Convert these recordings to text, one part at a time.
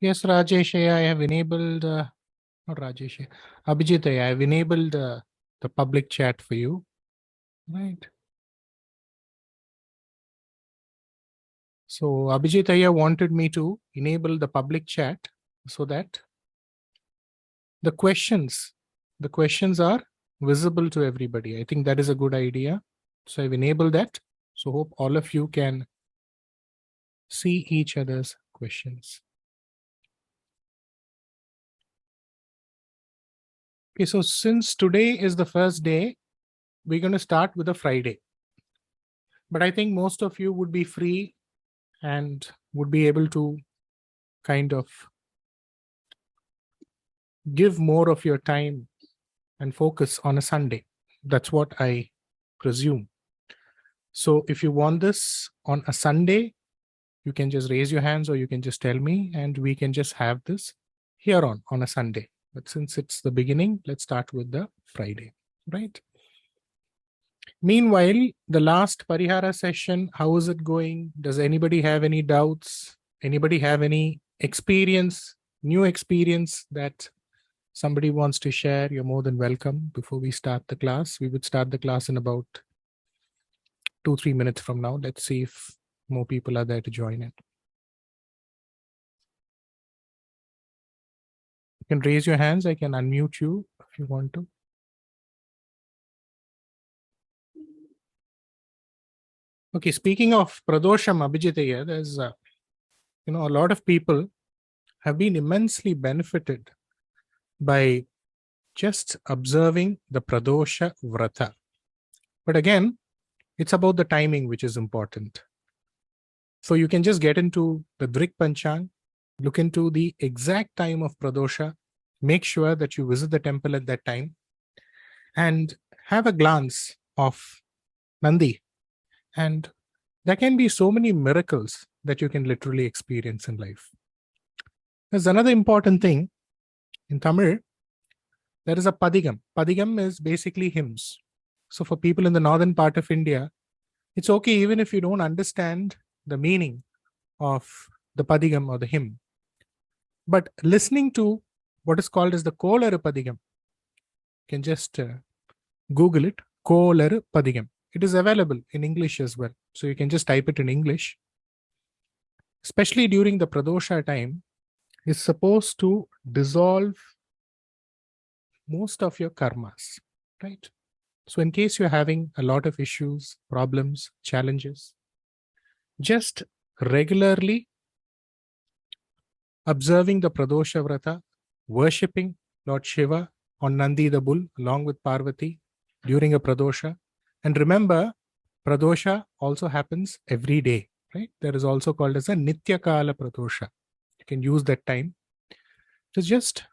Yes, Rajesh, I have enabled, not Rajesh, Abhijit, I have enabled the public chat for you. Right. So Abhijit Ayya wanted me to enable the public chat so that the questions are visible to everybody. I think that is a good idea. So I've enabled that. So hope all of you can see each other's questions. Okay, so since today is the first day, we're going to start with a Friday. But I think most of you would be free and would be able to kind of give more of your time and focus on a Sunday. That's what I presume. So if you want this on a Sunday, you can just raise your hands or you can just tell me and we can just have this here on a Sunday. But since it's the beginning, let's start with the Friday, right? Meanwhile, the last Parihara session, how is it going? Does anybody have any doubts? Anybody have any experience, new experience that somebody wants to share? You're more than welcome. Before we start the class, we would start the class in about 2-3 minutes from now. Let's see if more people are there to join in. You can raise your hands. I can unmute you if you want to. Okay, speaking of pradosham, Abhijitaya, there's a lot of people have been immensely benefited by just observing the pradosha vrata. But again, it's about the timing which is important. So you can just get into the Drik Panchang, look into the exact time of pradosha, make sure that you visit the temple at that time, and have a glance of Nandi. And there can be so many miracles that you can literally experience in life. There's another important thing. In Tamil, there is a padigam. Padigam is basically hymns. So for people in the northern part of India, it's okay even if you don't understand the meaning of the padigam or the hymn. But listening to what is called as the Kolaru padigam, you can just Google it, Kolaru padigam. It is available in English as well. So you can just type it in English. Especially during the pradosha time, it's supposed to dissolve most of your karmas, right? So in case you're having a lot of issues, problems, challenges, just regularly observing the pradosha vrata, worshipping Lord Shiva on Nandi the bull along with Parvati during a pradosha. And remember, pradosha also happens every day, right? There is also called as a Nitya Kala pradosha. You can use that time. So just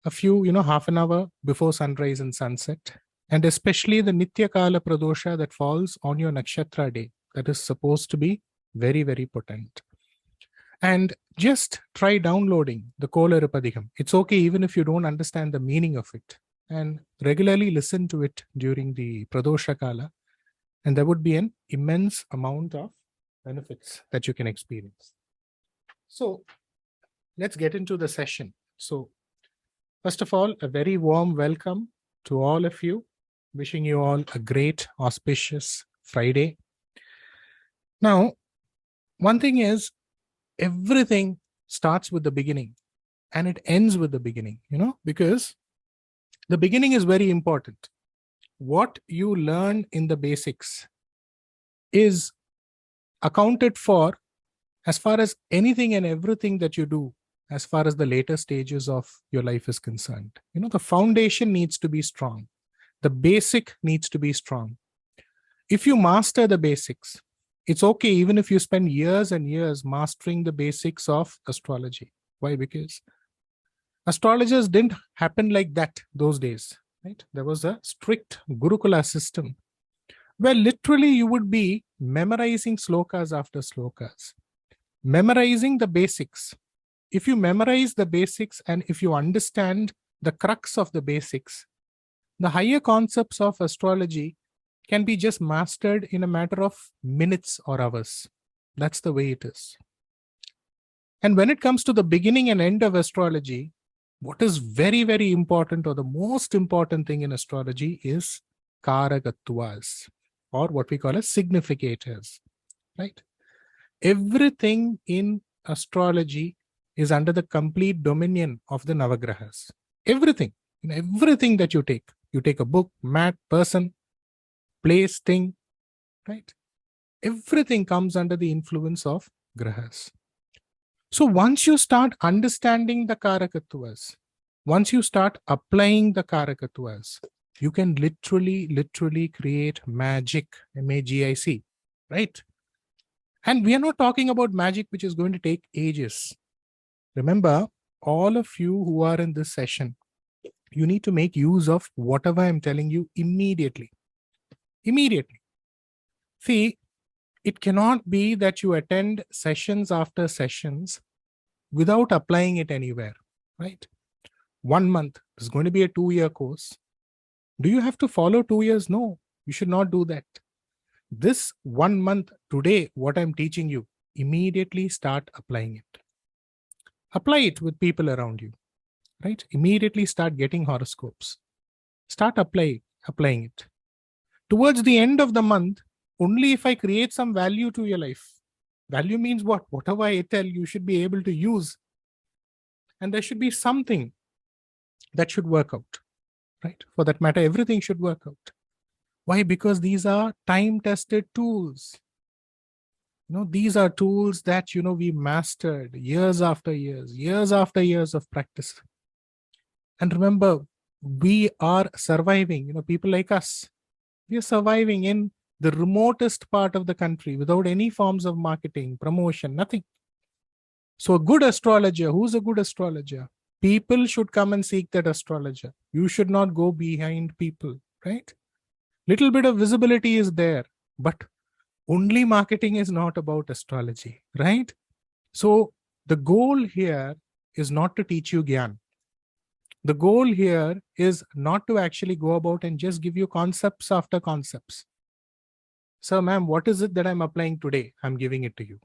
a few, half an hour before sunrise and sunset. And especially the Nitya Kala pradosha that falls on your nakshatra day. That is supposed to be very, very potent. And just try downloading the Kolaru padigam. It's okay even if you don't understand the meaning of it. And regularly listen to it during the pradosha kala. And there would be an immense amount of benefits that you can experience. So let's get into the session. So first of all, a very warm welcome to all of you. Wishing you all a great, auspicious Friday. Now, one thing is, everything starts with the beginning and it ends with the beginning, because the beginning is very important. What you learn in the basics is accounted for as far as anything and everything that you do as far as the later stages of your life is concerned. The foundation needs to be strong. The basic needs to be strong. If you master the basics, it's okay even if you spend years and years mastering the basics of astrology. Why? Because astrologers didn't happen like that those days, right? There was a strict Gurukula system where literally you would be memorizing slokas after slokas, memorizing the basics. If you memorize the basics and if you understand the crux of the basics, the higher concepts of astrology can be just mastered in a matter of minutes or hours. That's the way it is. And when it comes to the beginning and end of astrology, what is very, very important, or the most important thing in astrology, is Karakathwas, or what we call as significators, right? Everything in astrology is under the complete dominion of the Navagrahas. Everything, everything that you take a book, mat, person, place, thing, right? Everything comes under the influence of Grahas. So once you start understanding the Karakathwas, once you start applying the Karakathwas, you can literally create magic, MAGIC, right? And we are not talking about magic which is going to take ages. Remember, all of you who are in this session, you need to make use of whatever I'm telling you immediately. Immediately. See, it cannot be that you attend sessions after sessions without applying it anywhere, right? 1 month is going to be a 2-year course. Do you have to follow 2 years? No, you should not do that. This 1 month today, what I'm teaching you, immediately start applying it. Apply it with people around you, right? Immediately start getting horoscopes. Start applying it. Towards the end of the month, only if I create some value to your life. Value means what? Whatever I tell, you should be able to use. And there should be something that should work out, right? For that matter, everything should work out. Why? Because these are time-tested tools. These are tools that, we mastered years after years of practice. And remember, we are surviving, people like us, we are surviving in the remotest part of the country without any forms of marketing, promotion, nothing. So a good astrologer, who's a good astrologer? People should come and seek that astrologer. You should not go behind people, right? Little bit of visibility is there, but only marketing is not about astrology, right? So the goal here is not to teach you Gyan. The goal here is not to actually go about and just give you concepts after concepts. Sir, ma'am, what is it that I'm applying today? I'm giving it to you.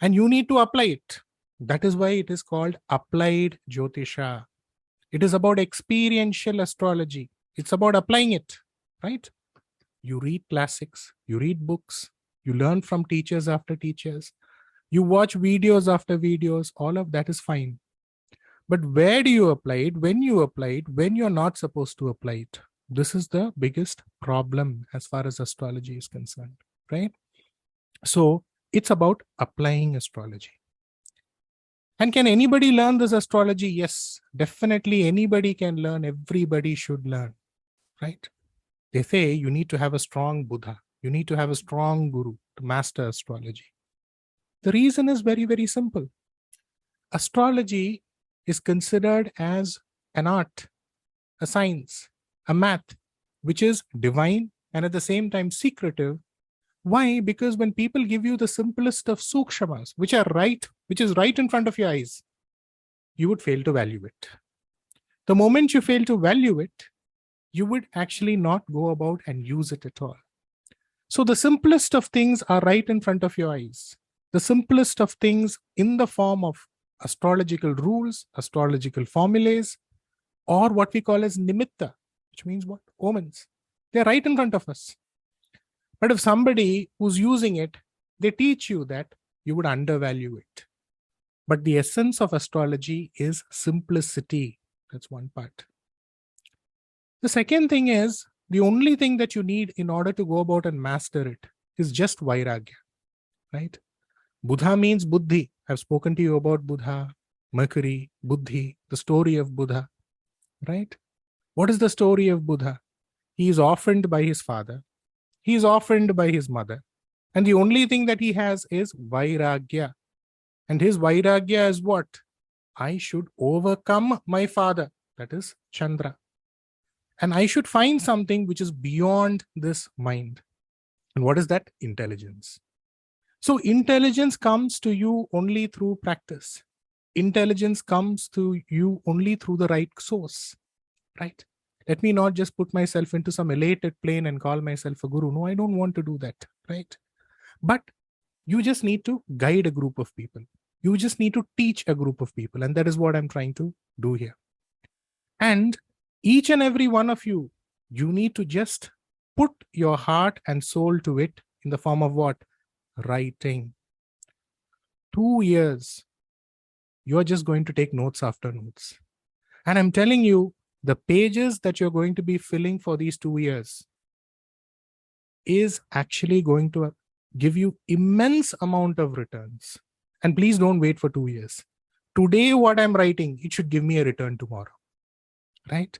And you need to apply it. That is why it is called applied Jyotisha. It is about experiential astrology. It's about applying it, right? You read classics, you read books, you learn from teachers after teachers, you watch videos after videos, all of that is fine. But where do you apply it? When you apply it, when you're not supposed to apply it? This is the biggest problem as far as astrology is concerned, right? So it's about applying astrology. And can anybody learn this astrology? Yes, definitely anybody can learn. Everybody should learn, right? They say you need to have a strong Buddha. You need to have a strong guru to master astrology. The reason is very, very simple. Astrology is considered as an art, a science, a math, which is divine and at the same time secretive. Why? Because when people give you the simplest of sukshamas, which is right in front of your eyes, you would fail to value it. The moment you fail to value it, you would actually not go about and use it at all. So the simplest of things are right in front of your eyes. The simplest of things in the form of astrological rules, astrological formulas, or what we call as nimitta, which means what? Omens. They're right in front of us. But if somebody who's using it, they teach you that, you would undervalue it. But the essence of astrology is simplicity. That's one part. The second thing is, the only thing that you need in order to go about and master it is just Vairagya, right? Buddha means Buddhi. I've spoken to you about Buddha, Mercury, Buddhi, the story of Buddha, right? What is the story of Buddha? He is orphaned by his father. He is orphaned by his mother. And the only thing that he has is Vairagya. And his Vairagya is what? I should overcome my father. That is Chandra. And I should find something which is beyond this mind. And what is that? Intelligence. So intelligence comes to you only through practice. Intelligence comes to you only through the right source, right? Let me not just put myself into some elated plane and call myself a guru. No, I don't want to do that, right? But you just need to guide a group of people. You just need to teach a group of people. And that is what I'm trying to do here. And each and every one of you, you need to just put your heart and soul to it in the form of what? Writing. 2 years, you're just going to take notes after notes. And I'm telling you, the pages that you're going to be filling for these 2 years is actually going to give you immense amount of returns. And please don't wait for 2 years. Today, what I'm writing, it should give me a return tomorrow, right?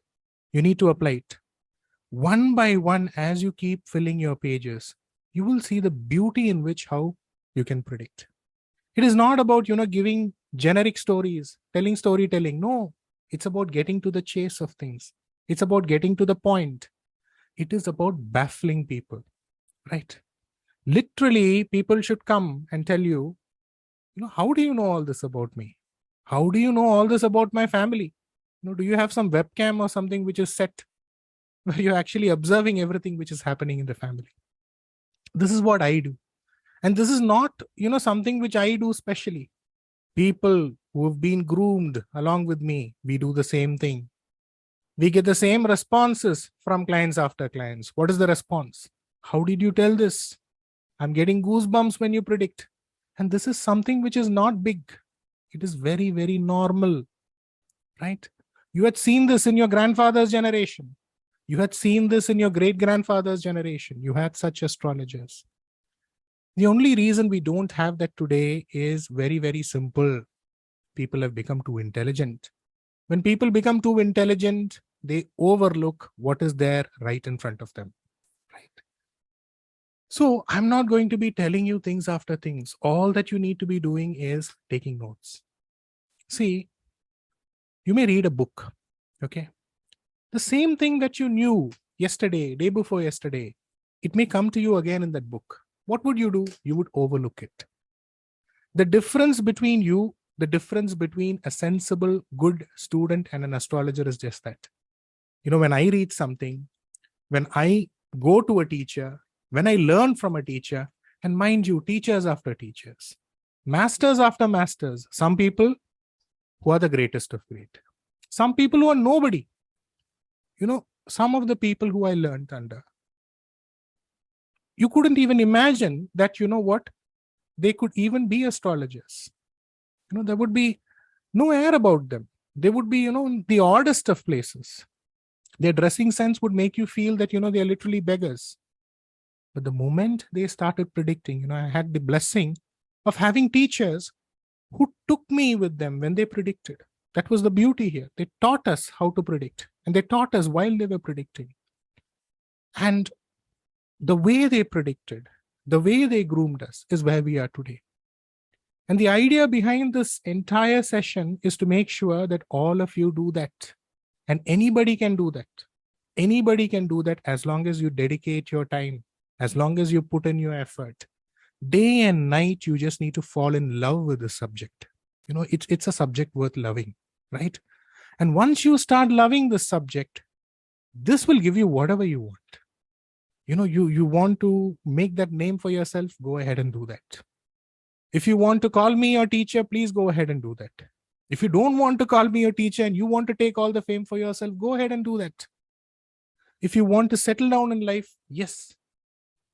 You need to apply it. One by one, as you keep filling your pages, you will see the beauty in which how you can predict. It is not about, giving generic stories, telling storytelling. No, it's about getting to the chase of things. It's about getting to the point. It is about baffling people, right? Literally, people should come and tell you, how do you know all this about me? How do you know all this about my family? Do you have some webcam or something which is set where you're actually observing everything which is happening in the family? This is what I do. And this is not, something which I do specially. People who have been groomed along with me, we do the same thing. We get the same responses from clients after clients. What is the response? How did you tell this? I'm getting goosebumps when you predict. And this is something which is not big. It is very, very normal, right? You had seen this in your grandfather's generation. You had seen this in your great-grandfather's generation. You had such astrologers. The only reason we don't have that today is very, very simple. People have become too intelligent. When people become too intelligent, they overlook what is there right in front of them, right? So I'm not going to be telling you things after things. All that you need to be doing is taking notes. See, you may read a book, okay? The same thing that you knew yesterday, day before yesterday, it may come to you again in that book. What would you do? You would overlook it. The difference between you, the difference between a sensible, good student and an astrologer is just that. When I read something, when I go to a teacher, when I learn from a teacher, and mind you, teachers after teachers, masters after masters, some people who are the greatest of great, some people who are nobody. Some of the people who I learned under, you couldn't even imagine that, they could even be astrologers. There would be no air about them. They would be, in the oddest of places. Their dressing sense would make you feel that, they are literally beggars. But the moment they started predicting, I had the blessing of having teachers who took me with them when they predicted. That was the beauty here. They taught us how to predict, and they taught us while they were predicting. And the way they predicted, the way they groomed us is where we are today. And the idea behind this entire session is to make sure that all of you do that. And anybody can do that. Anybody can do that as long as you dedicate your time, as long as you put in your effort. Day and night, you just need to fall in love with the subject. It's a subject worth loving, right? And once you start loving the subject, this will give you whatever you want. You want to make that name for yourself, go ahead and do that. If you want to call me your teacher, please go ahead and do that. If you don't want to call me your teacher and you want to take all the fame for yourself, go ahead and do that. If you want to settle down in life, yes,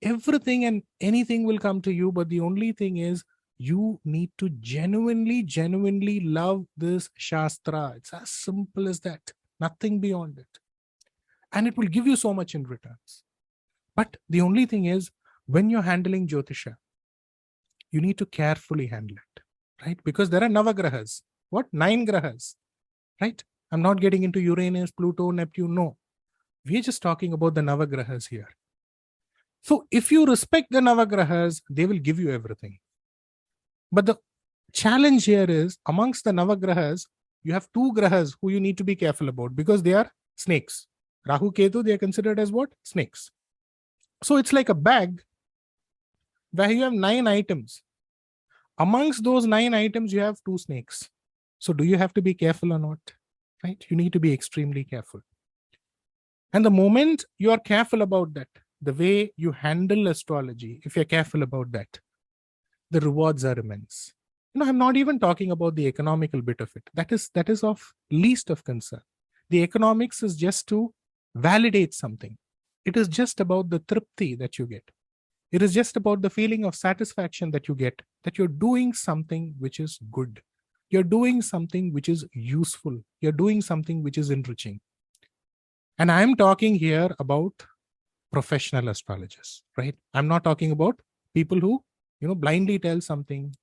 everything and anything will come to you. But the only thing is, you need to genuinely love this Shastra. It's as simple as that. Nothing beyond it. And it will give you so much in returns. But the only thing is, when you're handling Jyotisha, you need to carefully handle it, right? Because there are Navagrahas. What? 9 grahas, right? I'm not getting into Uranus, Pluto, Neptune. No. We're just talking about the Navagrahas here. So if you respect the Navagrahas, they will give you everything. But the challenge here is, amongst the Navagrahas, you have 2 grahas who you need to be careful about because they are snakes. Rahu, Ketu, they are considered as what? Snakes. So it's like a bag where you have 9 items. Amongst those 9 items, you have 2 snakes. So do you have to be careful or not? Right? You need to be extremely careful. And the moment you are careful about that, the way you handle astrology, if you're careful about that, the rewards are immense. I'm not even talking about the economical bit of it. That is of least of concern. The economics is just to validate something. It is just about the tripti that you get. It is just about the feeling of satisfaction that you get, that you're doing something which is good. You're doing something which is useful. You're doing something which is enriching. And I'm talking here about professional astrologers, right? I'm not talking about people who, blindly tell something,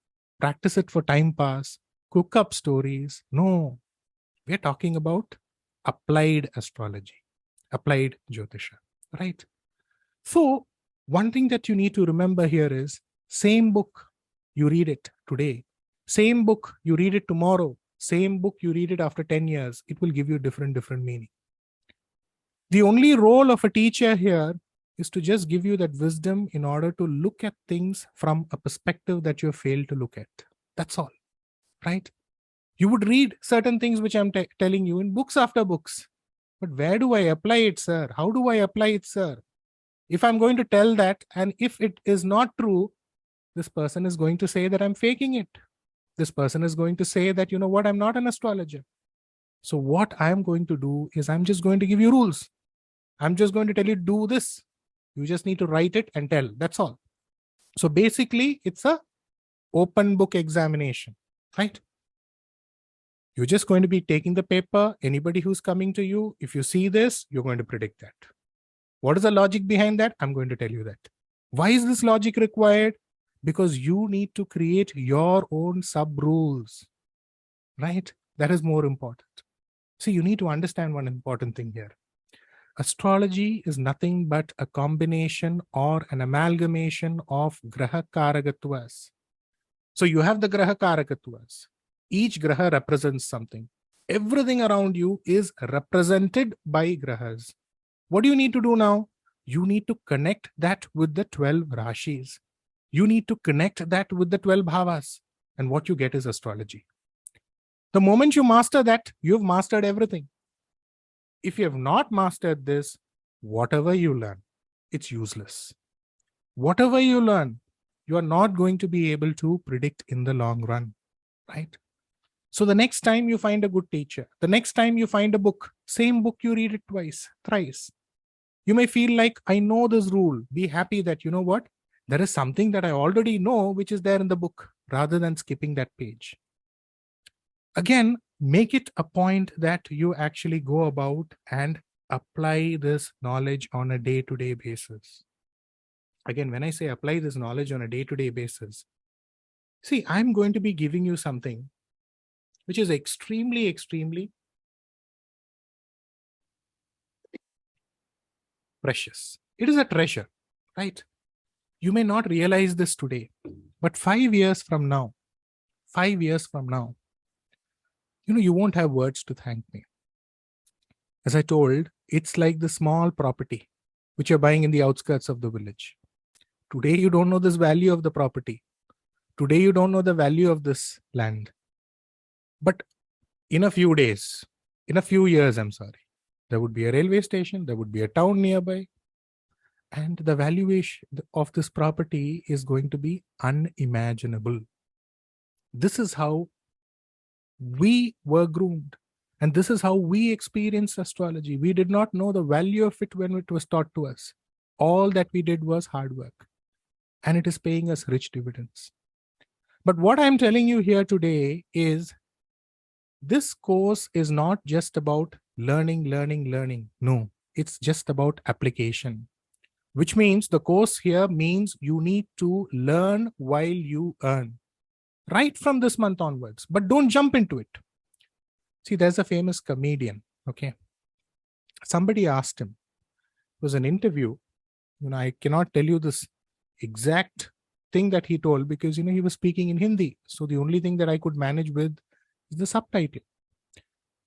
practice it for time pass, cook up stories. No, we're talking about applied astrology, applied Jyotisha, right? So one thing that you need to remember here is, same book, you read it today, same book, you read it tomorrow, same book, you read it after 10 years, it will give you different meaning. The only role of a teacher here is to just give you that wisdom in order to look at things from a perspective that you have failed to look at. That's all, right? You would read certain things which I'm telling you in books after books. But where do I apply it, sir? How do I apply it, sir? If I'm going to tell that, and if it is not true, this person is going to say that I'm faking it. This person is going to say that, you know what, I'm not an astrologer. So what I'm going to do is I'm just going to give you rules. I'm just going to tell you, do this. You just need to write it and tell. That's all. So basically, it's a open book examination, right? You're just going to be taking the paper. Anybody who's coming to you, if you see this, you're going to predict that. What is the logic behind that? I'm going to tell you that. Why is this logic required? Because you need to create your own sub-rules, right? That is more important. See, you need to understand one important thing here. Astrology is nothing but a combination or an amalgamation of Graha Karakathwas. So you have the Graha Karakathwas. Each Graha represents something. Everything around you is represented by Grahas. What do you need to do now? You need to connect that with the 12 Rashis. You need to connect that with the 12 Bhavas. And what you get is astrology. The moment you master that, you've mastered everything. If you have not mastered this, whatever you learn, it's useless. Whatever you learn, you are not going to be able to predict in the long run, right? So the next time you find a good teacher, the next time you find a book, same book, you read it twice, thrice. You may feel like, I know this rule. Be happy that, you know what? There is something that I already know, which is there in the book, rather than skipping that page. Again, make it a point that you actually go about and apply this knowledge on a day-to-day basis. Again, when I say apply this knowledge on a day-to-day basis, see, I'm going to be giving you something which is extremely precious. It is a treasure, right? You may not realize this today, but 5 years from now, you won't have words to thank me. As I told, it's like the small property which you're buying in the outskirts of the village. Today, you don't know this value of the property. Today, you don't know the value of this land. But in a few days, in a few years, there would be a railway station, there would be a town nearby, and the valuation of this property is going to be unimaginable. This is how we were groomed. And this is how we experienced astrology. We did not know the value of it when it was taught to us. All that we did was hard work. And it is paying us rich dividends. But what I'm telling you here today is, this course is not just about learning. No, it's just about application. Which means the course here means you need to learn while you earn. Right from this month onwards. But don't jump into it. See, there's a famous comedian, okay? Somebody asked him, it was an interview, I cannot tell you this exact thing that he told because, he was speaking in Hindi. So the only thing that I could manage with is the subtitle.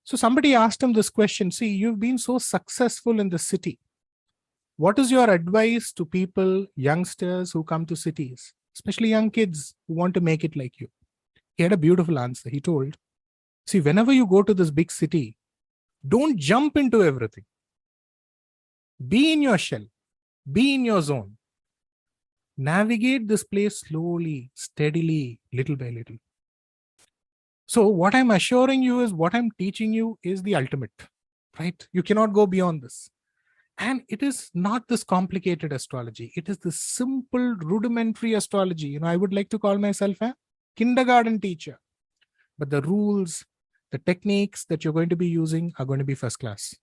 So somebody asked him this question, see, you've been so successful in the city. What is your advice to people, youngsters who come to cities, especially young kids who want to make it like you? He had a beautiful answer. He told, see, whenever you go to this big city, don't jump into everything. Be in your shell. Be in your zone. Navigate this place slowly, steadily, little by little. So what I'm assuring you is what I'm teaching you is the ultimate, right? You cannot go beyond this. And it is not this complicated astrology. It is the simple rudimentary astrology. I would like to call myself a kindergarten teacher. But the rules, the techniques that you're going to be using are going to be first class.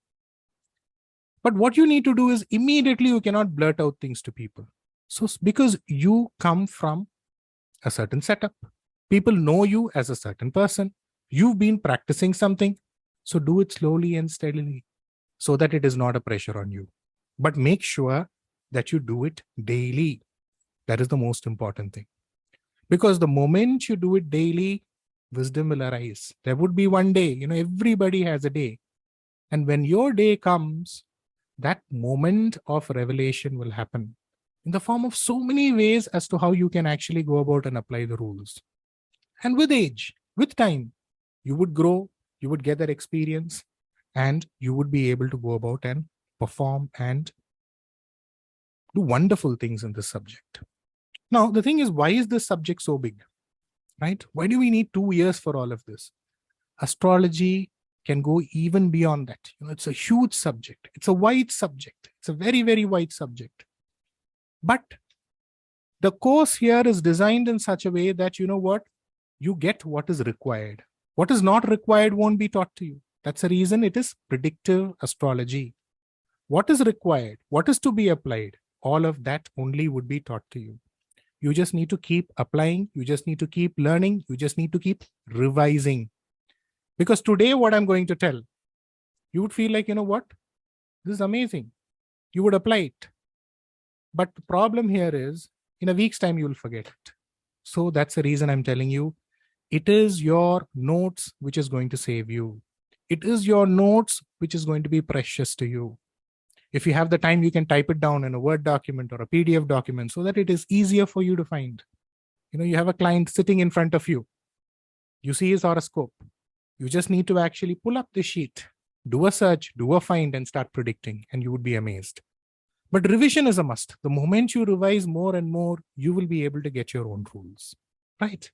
But what you need to do is immediately you cannot blurt out things to people. So because you come from a certain setup, people know you as a certain person, you've been practicing something. So do it slowly and steadily so that it is not a pressure on you. But make sure that you do it daily. That is the most important thing. Because the moment you do it daily, wisdom will arise. There would be one day, everybody has a day. And when your day comes, that moment of revelation will happen in the form of so many ways as to how you can actually go about and apply the rules. And with age, with time, you would grow, you would get that experience, and you would be able to go about and perform and do wonderful things in this subject. Now, the thing is, why is this subject so big, right? Why do we need 2 years for all of this? Astrology can go even beyond that. It's a huge subject. It's a wide subject. It's a very, very wide subject. But the course here is designed in such a way that, you get what is required. What is not required won't be taught to you. That's the reason it is predictive astrology. What is required? What is to be applied? All of that only would be taught to you. You just need to keep applying. You just need to keep learning. You just need to keep revising. Because today, what I'm going to tell, you would feel like, what? This is amazing. You would apply it. But the problem here is, in a week's time, you will forget it. So that's the reason I'm telling you, it is your notes which is going to save you. It is your notes which is going to be precious to you. If you have the time, you can type it down in a Word document or a PDF document so that it is easier for you to find. You have a client sitting in front of you. You see his horoscope. You just need to actually pull up the sheet, do a search, do a find, and start predicting, and you would be amazed. But revision is a must. The moment you revise more and more, you will be able to get your own rules, right?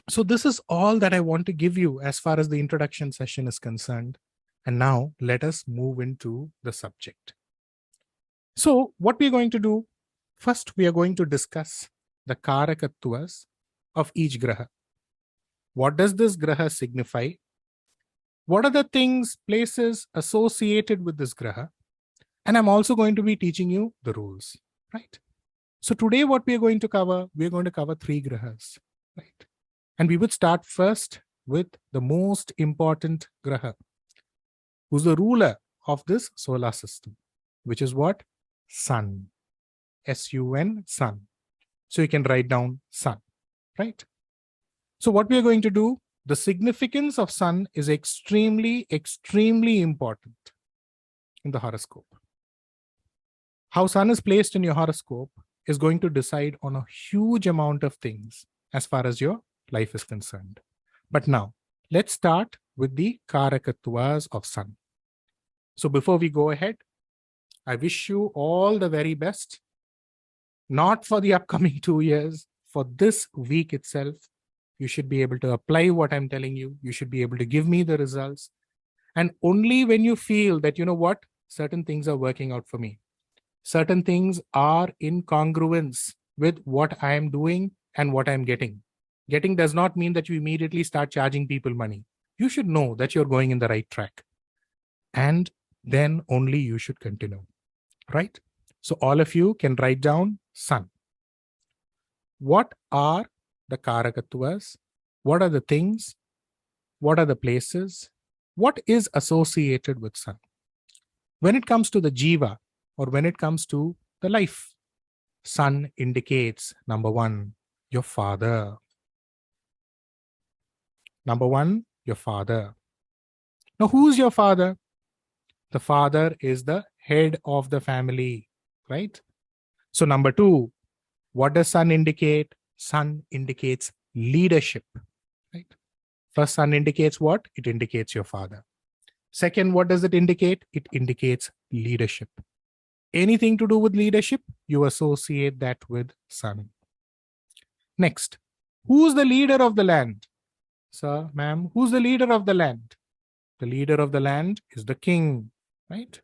So this is all that I want to give you as far as the introduction session is concerned. And now let us move into the subject. So what we're going to do, first we are going to discuss the Karakathwas of each Graha. What does this Graha signify? What are the things, places associated with this Graha? And I'm also going to be teaching you the rules, right? So today what we are going to cover, we're going to cover 3 Grahas, right? And we would start first with the most important Graha, who's the ruler of this solar system, which is what? Sun. S-U-N, Sun. So you can write down Sun, right? So what we are going to do, the significance of Sun is extremely, extremely important in the horoscope. How Sun is placed in your horoscope is going to decide on a huge amount of things as far as your life is concerned. But now, let's start with the Karakathwas of Sun. So before we go ahead, I wish you all the very best, not for the upcoming 2 years, for this week itself. You should be able to apply what I'm telling you. You should be able to give me the results. And only when you feel that, certain things are working out for me. Certain things are in congruence with what I am doing and what I'm getting. Getting does not mean that you immediately start charging people money. You should know that you're going in the right track. And then only you should continue, right? So all of you can write down Sun. What are the Karakathwas? What are the things? What are the places? What is associated with Sun? When it comes to the Jiva, or when it comes to the life, Sun indicates, number 1, your father. Number 1, your father. Now, who's your father? The father is the head of the family, right? So number 2, what does Sun indicate? Sun indicates leadership, right? First, Sun indicates what? It indicates your father. Second, what does it indicate? It indicates leadership. Anything to do with leadership, you associate that with Sun. Next, who's the leader of the land? Sir, ma'am, who's the leader of the land? The leader of the land is the king, right?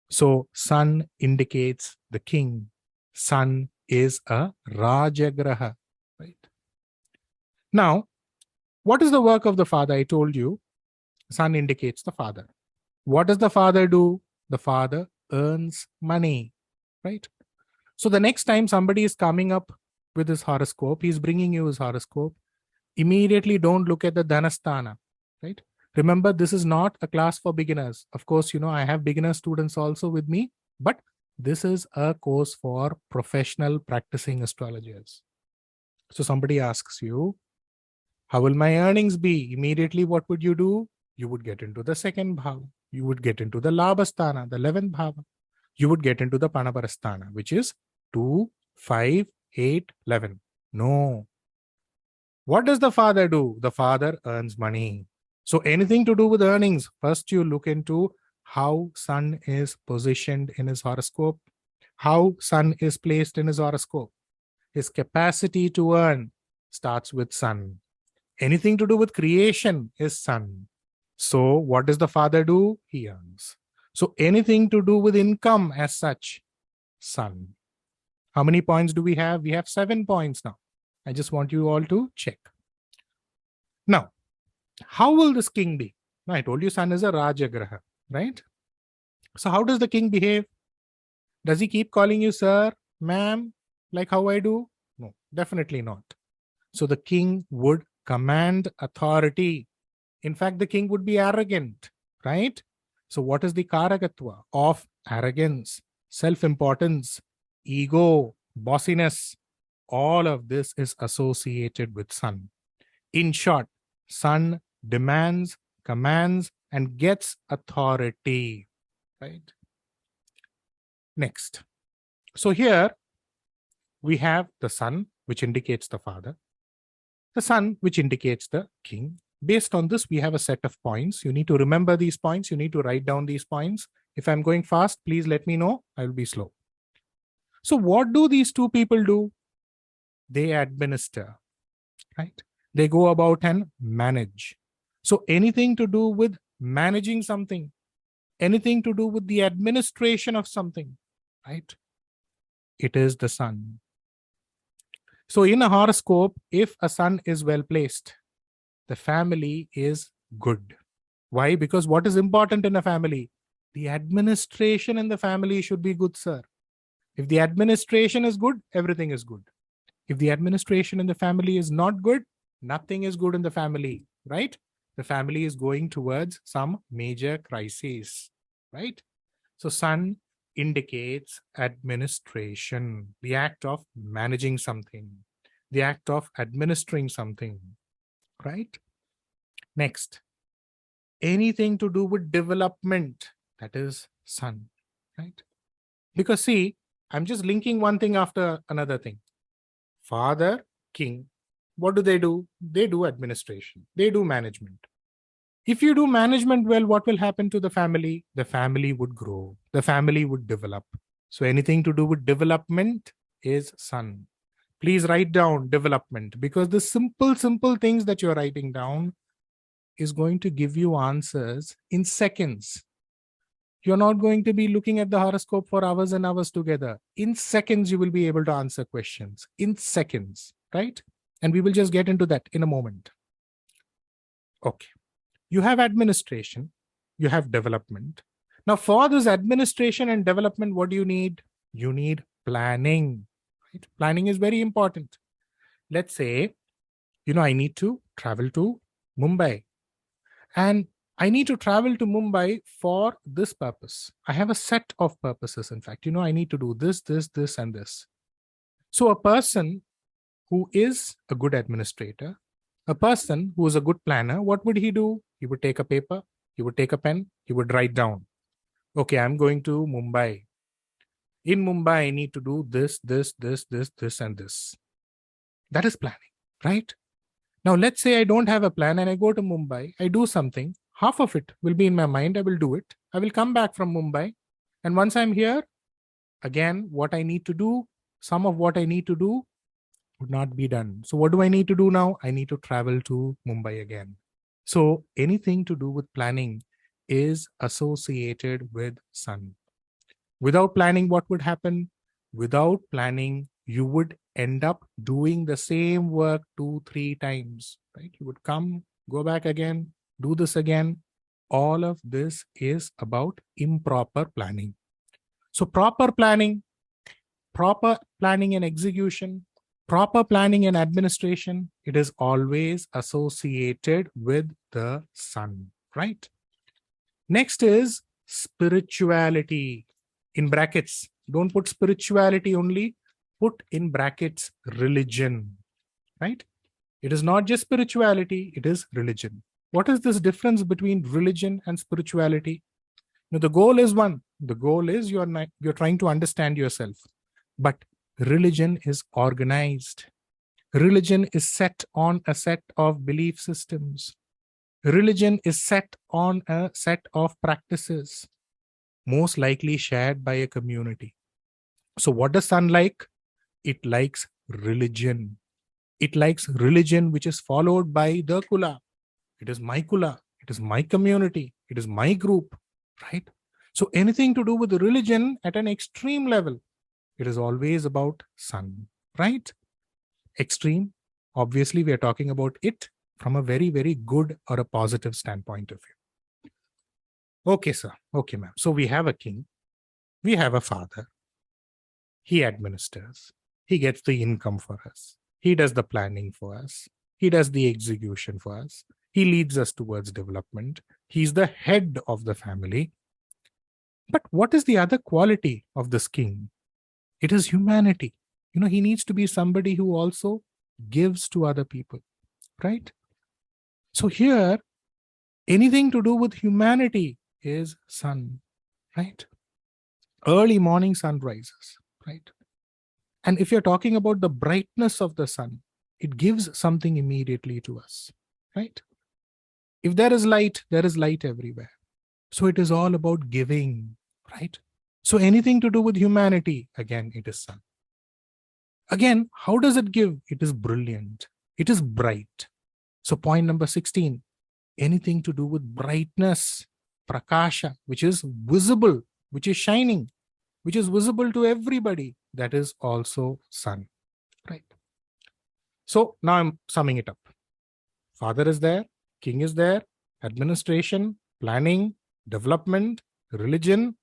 So sun indicates the king. Sun is a Rajagraha, right? Now, what is the work of the father? I told you, sun indicates the father. What does the father do? The father earns money, right? So the next time somebody is coming up with his horoscope, he's bringing you his horoscope, immediately don't look at the Dhanasthana, right? Remember, this is not a class for beginners. Of course, I have beginner students also with me, but this is a course for professional practicing astrologers. So somebody asks you, how will my earnings be? Immediately, what would you do? You would get into the second bhava. You would get into the Labhasthana, the 11th bhava. You would get into the Panaparasthana, which is 2, 5, 8, 11. No. What does the father do? The father earns money. So anything to do with earnings, first you look into how sun is positioned in his horoscope, how sun is placed in his horoscope. His capacity to earn starts with sun. Anything to do with creation is sun. So what does the father do? He earns. So anything to do with income as such, sun. How many points do we have? We have 7 points now. I just want you all to check. Now, how will this king be? I told you sun is a Rajagraha, right? So how does the king behave? Does he keep calling you sir, ma'am, like how I do? No, definitely not. So the king would command authority. In fact, the king would be arrogant, right? So what is the Karakathwa of arrogance, self-importance, ego, bossiness? All of this is associated with sun. In short, sun demands, commands, and gets authority, right? Next. So here we have the sun, which indicates the father, the sun, which indicates the king. Based on this, we have a set of points. You need to remember these points. You need to write down these points. If I'm going fast, please let me know. I will be slow. So what do these two people do? They administer, right? They go about and manage. So anything to do with managing something, anything to do with the administration of something, right? It is the sun. So in a horoscope, if a sun is well placed, the family is good. Why? Because what is important in a family? The administration in the family should be good, sir. If the administration is good, everything is good. If the administration in the family is not good, nothing is good in the family, right? The family is going towards some major crises, right? So sun indicates administration, the act of managing something, the act of administering something, right? Next, anything to do with development, that is sun, right? Because see, I'm just linking one thing after another thing. Father, king, what do? They do administration. They do management. If you do management well, what will happen to the family? The family would grow. The family would develop. So anything to do with development is sun. Please write down development, because the simple things that you're writing down is going to give you answers in seconds. You're not going to be looking at the horoscope for hours and hours together. In seconds, you will be able to answer questions. In seconds, right? And we will just get into that in a moment. Okay. You have administration. You have development. Now, for this administration and development, what do you need? You need planning. Right? Planning is very important. Let's say, I need to travel to Mumbai. And I need to travel to Mumbai for this purpose. I have a set of purposes, in fact. I need to do this, and this. So a person who is a good administrator, a person who is a good planner, what would he do? He would take a paper, he would take a pen, he would write down, okay, I'm going to Mumbai. In Mumbai, I need to do this, and this. That is planning, right? Now, let's say I don't have a plan and I go to Mumbai, I do something. Half of it will be in my mind. I will do it. I will come back from Mumbai. And once I'm here, again, what I need to do, some of what I need to do Could not be done. So what do I need to do now? I need to travel to Mumbai again. So anything to do with planning is associated with sun. Without planning, what would happen? Without planning, you would end up doing the same work 2-3 times, right? You would come, go back again, do this again. All of this is about improper planning. So proper planning and execution, proper planning and administration, it is always associated with the sun, right? Next is spirituality. In brackets, don't put spirituality only, put in brackets religion, right? It is not just spirituality, it is religion. What is this difference between religion and spirituality? Now, the goal is one. The goal is you're trying to understand yourself. But religion is organized. Religion is set on a set of belief systems. Religion is set on a set of practices, most likely shared by a community. So what does sun like? It likes religion. It likes religion which is followed by the kula. It is my kula. It is my community. It is my group, right? So anything to do with religion at an extreme level, it is always about sun, right? Extreme, obviously we are talking about it from a very, very good or a positive standpoint of view. Okay, sir. Okay, ma'am. So we have a king. We have a father. He administers. He gets the income for us. He does the planning for us. He does the execution for us. He leads us towards development. He's the head of the family. But what is the other quality of this king? It is humanity. He needs to be somebody who also gives to other people, right? So here, anything to do with humanity is sun, right? Early morning sunrises, right? And if you're talking about the brightness of the sun, it gives something immediately to us, right? If there is light everywhere. So it is all about giving, right? So anything to do with humanity, again, it is sun. Again, how does it give? It is brilliant. It is bright. So point number 16, anything to do with brightness, prakasha, which is visible, which is shining, which is visible to everybody, that is also sun, right? So now I'm summing it up. Father is there, king is there, administration, planning, development, religion.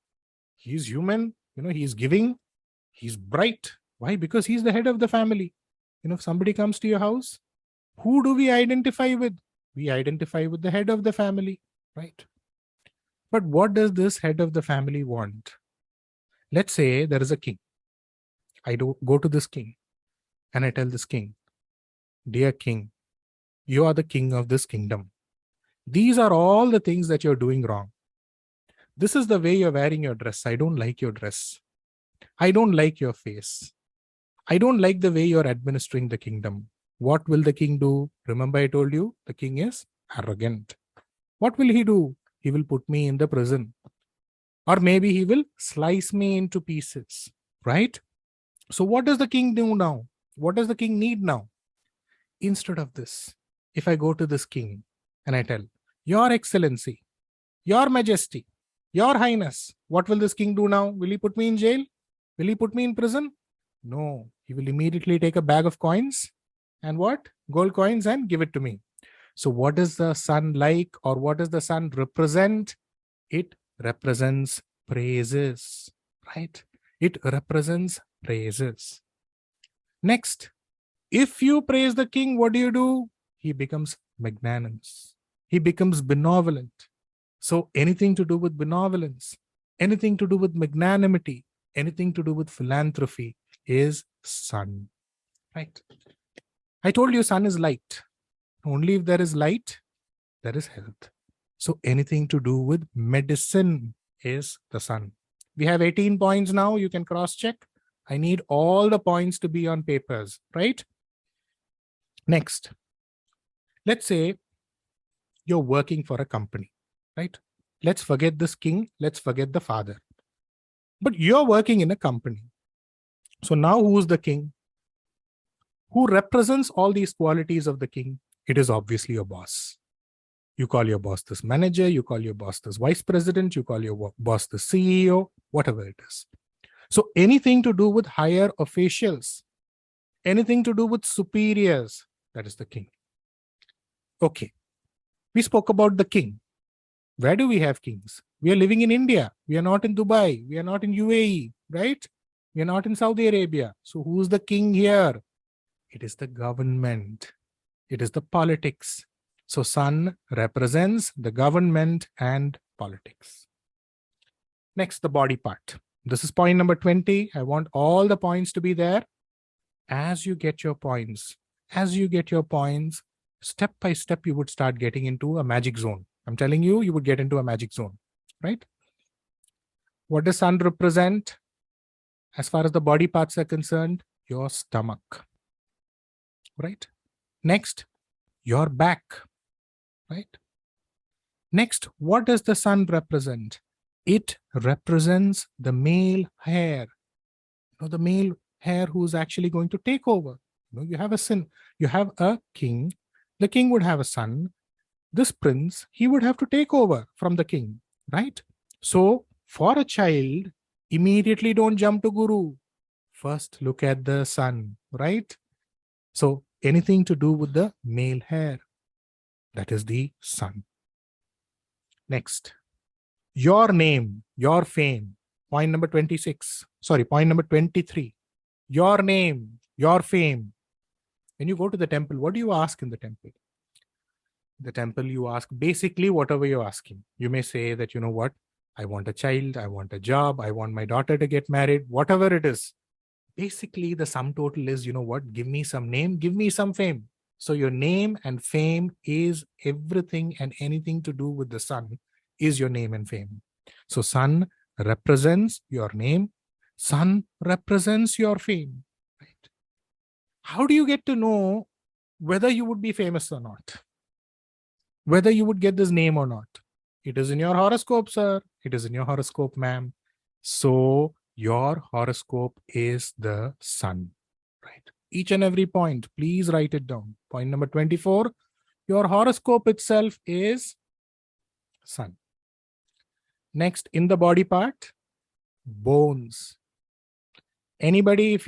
He's human, he's giving, he's bright. Why? Because he's the head of the family. If somebody comes to your house, who do we identify with? We identify with the head of the family, right? But what does this head of the family want? Let's say there is a king. I go to this king and I tell this king, dear king, you are the king of this kingdom. These are all the things that you're doing wrong. This is the way you're wearing your dress. I don't like your dress. I don't like your face. I don't like the way you're administering the kingdom. What will the king do? Remember I told you, the king is arrogant. What will he do? He will put me in the prison. Or maybe he will slice me into pieces, right? So what does the king do now? What does the king need now? Instead of this, if I go to this king and I tell, Your Excellency, Your Majesty, Your Highness, what will this king do now? Will he put me in jail? Will he put me in prison? No, he will immediately take a bag of coins and what? Gold coins and give it to me. So what is the sun like, or what does the sun represent? It represents praises, right? It represents praises. Next, if you praise the king, what do? He becomes magnanimous. He becomes benevolent. So anything to do with benevolence, anything to do with magnanimity, anything to do with philanthropy is sun, right? I told you sun is light. Only if there is light, there is health. So anything to do with medicine is the sun. We have 18 points now. You can cross-check. I need all the points to be on papers, right? Next, let's say you're working for a company, right? Let's forget this king. Let's forget the father. But you're working in a company. So now who's the king? Who represents all these qualities of the king? It is obviously your boss. You call your boss this manager, you call your boss this vice president, you call your boss the CEO, whatever it is. So anything to do with higher officials, anything to do with superiors, that is the king. Okay, we spoke about the king. Where do we have kings? We are living in India. We are not in Dubai. We are not in UAE, right? We are not in Saudi Arabia. So who's the king here? It is the government. It is the politics. So sun represents the government and politics. Next, the body part. This is point number 20. I want all the points to be there. As you get your points, step by step, you would start getting into a magic zone. I'm telling you, you would get into a magic zone, right? What does sun represent? As far as the body parts are concerned, your stomach, right? Next, your back, right? Next, what does the sun represent? It represents the male hair. The male hair who's actually going to take over. You have a king. The king would have a son. This prince, he would have to take over from the king, right? So for a child, immediately don't jump to guru. First look at the sun, right? So anything to do with the male hair, that is the sun. Next, your name, your fame. Point number 26. Sorry, point number 23. Your name, your fame. When you go to the temple, what do you ask in the temple? The temple, you ask basically whatever you're asking. You may say that, you know what, I want a child, I want a job, I want my daughter to get married, whatever it is. Basically, the sum total is, you know what, give me some name, give me some fame. So your name and fame is everything, and anything to do with the sun is your name and fame. So sun represents your name, sun represents your fame. Right? How do you get to know whether you would be famous or not? Whether you would get this name or not? It is in your horoscope, sir. It is in your horoscope, ma'am. So your horoscope is the sun, right? Each and every point, please write it down. Point number 24, your horoscope itself is sun. Next, in the body part, bones. Anybody, if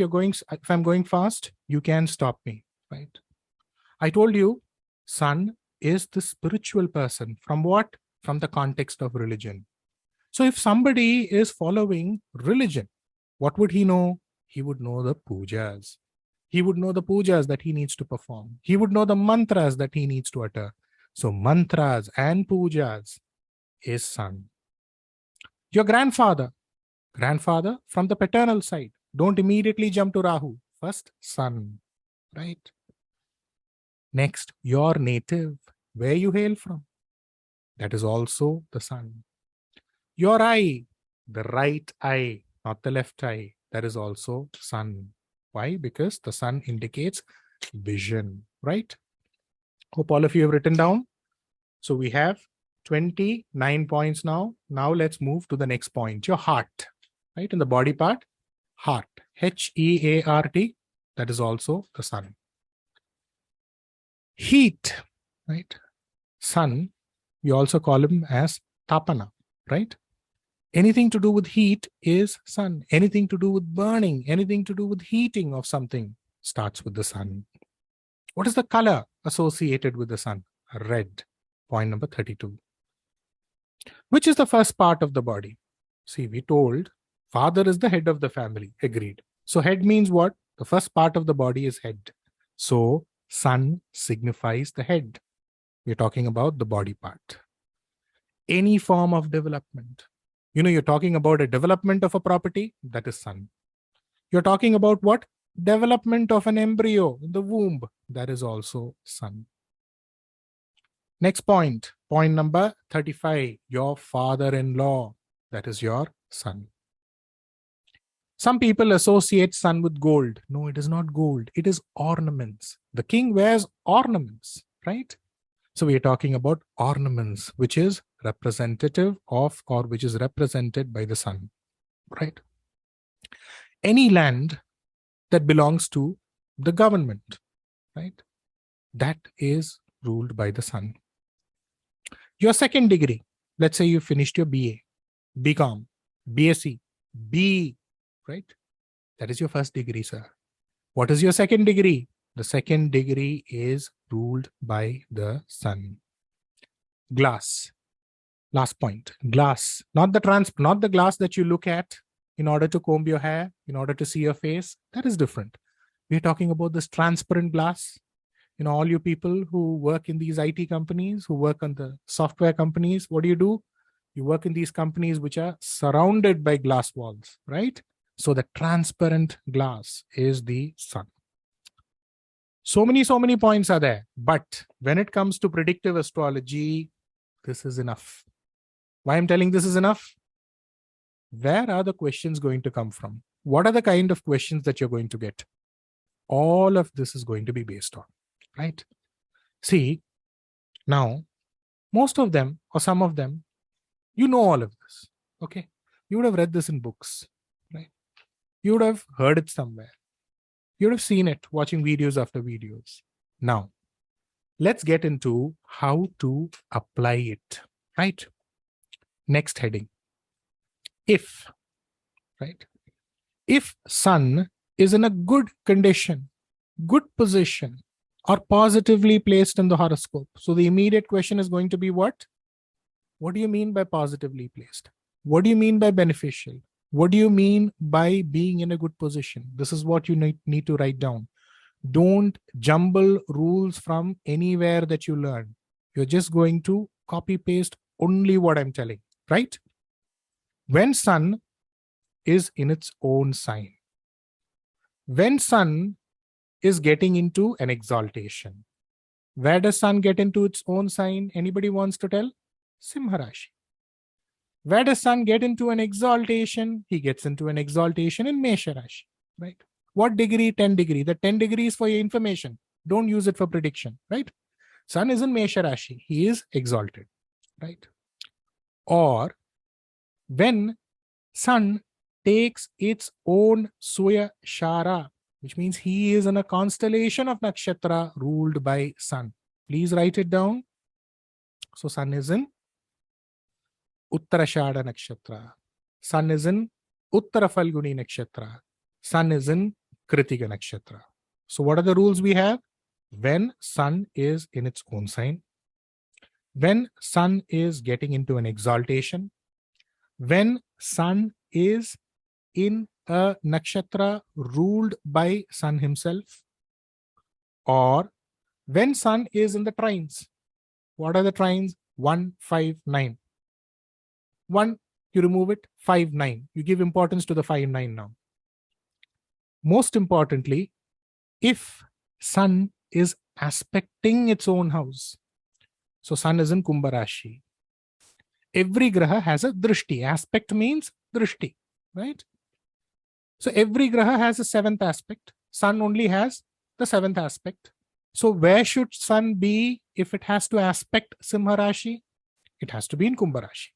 I'm going fast, you can stop me, right? I told you, sun is the spiritual person. From what? From the context of religion. So if somebody is following religion, what would he know? He would know the pujas. He would know the pujas that he needs to perform. He would know the mantras that he needs to utter. So mantras and pujas is sun. Your grandfather from the paternal side. Don't immediately jump to Rahu. First, sun, right? Next, your native, where you hail from. That is also the sun. Your eye, the right eye, not the left eye. That is also sun. Why? Because the sun indicates vision, right? Hope all of you have written down. So we have 29 points now. Now let's move to the next point, your heart, right? In the body part, heart, H-E-A-R-T, that is also the sun. Heat, right? Sun, we also call him as Tapana, right? Anything to do with heat is sun. Anything to do with burning, anything to do with heating of something starts with the sun. What is the color associated with the sun? Red. Point number 32. Which is the first part of the body? See, we told father is the head of the family. Agreed. So head means what? The first part of the body is head. So sun signifies the head. We're talking about the body part. Any form of development. You're talking about a development of a property, that is sun. You're talking about what? Development of an embryo in the womb, that is also sun. Next point, point number 35, your father-in-law, that is your sun. Some people associate sun with gold. No, it is not gold. It is ornaments. The king wears ornaments, right? So we are talking about ornaments, which is representative of, or which is represented by the sun, right? Any land that belongs to the government, right? That is ruled by the sun. Your second degree, let's say you finished your BA, BCom, BSc, B, right? That is your first degree, sir. What is your second degree? The second degree is ruled by the sun. Glass. Last point. Glass. Not the glass that you look at in order to comb your hair, in order to see your face. That is different. We're talking about this transparent glass. You know, all you people who work in these IT companies, who work on the software companies, what do? You work in these companies which are surrounded by glass walls, right? So the transparent glass is the sun. So many points are there. But when it comes to predictive astrology, this is enough. Why I'm telling this is enough? Where are the questions going to come from? What are the kind of questions that you're going to get? All of this is going to be based on, right? See, now, most of them or some of them, you know all of this, okay? You would have read this in books, right? You would have heard it somewhere. You would have seen it watching videos after videos. Now, let's get into how to apply it, right? Next heading. If, right? If sun is in a good condition, good position, or positively placed in the horoscope. So the immediate question is going to be what? What do you mean by positively placed? What do you mean by beneficial? What do you mean by being in a good position? This is what you need to write down. Don't jumble rules from anywhere that you learn. You're just going to copy paste only what I'm telling, right? When sun is in its own sign, when sun is getting into an exaltation, where does sun get into its own sign? Anybody wants to tell? Simha Rashi. Where does sun get into an exaltation? He gets into an exaltation in Mesha Rashi, right? What degree? 10 degree. The 10 degrees for your information. Don't use it for prediction, right? Sun is in Mesha Rashi. He is exalted, right? Or when sun takes its own Suya Shara, which means he is in a constellation of nakshatra ruled by sun. Please write it down. So sun is in Uttarashada nakshatra. Sun is in Uttara Falguni nakshatra. Sun is in Kritika nakshatra. So what are the rules we have? When sun is in its own sign, when sun is getting into an exaltation, when sun is in a nakshatra ruled by sun himself, or when sun is in the trines. What are the trines? 1, 5, 9. 1, you remove it, 5, 9. You give importance to the 5, 9 now. Most importantly, if sun is aspecting its own house. So sun is in Kumbha Rashi. Every graha has a drishti. Aspect means drishti, right? So every graha has a 7th aspect. Sun only has the 7th aspect. So where should sun be if it has to aspect Simha Rashi? It has to be in Kumbha Rashi.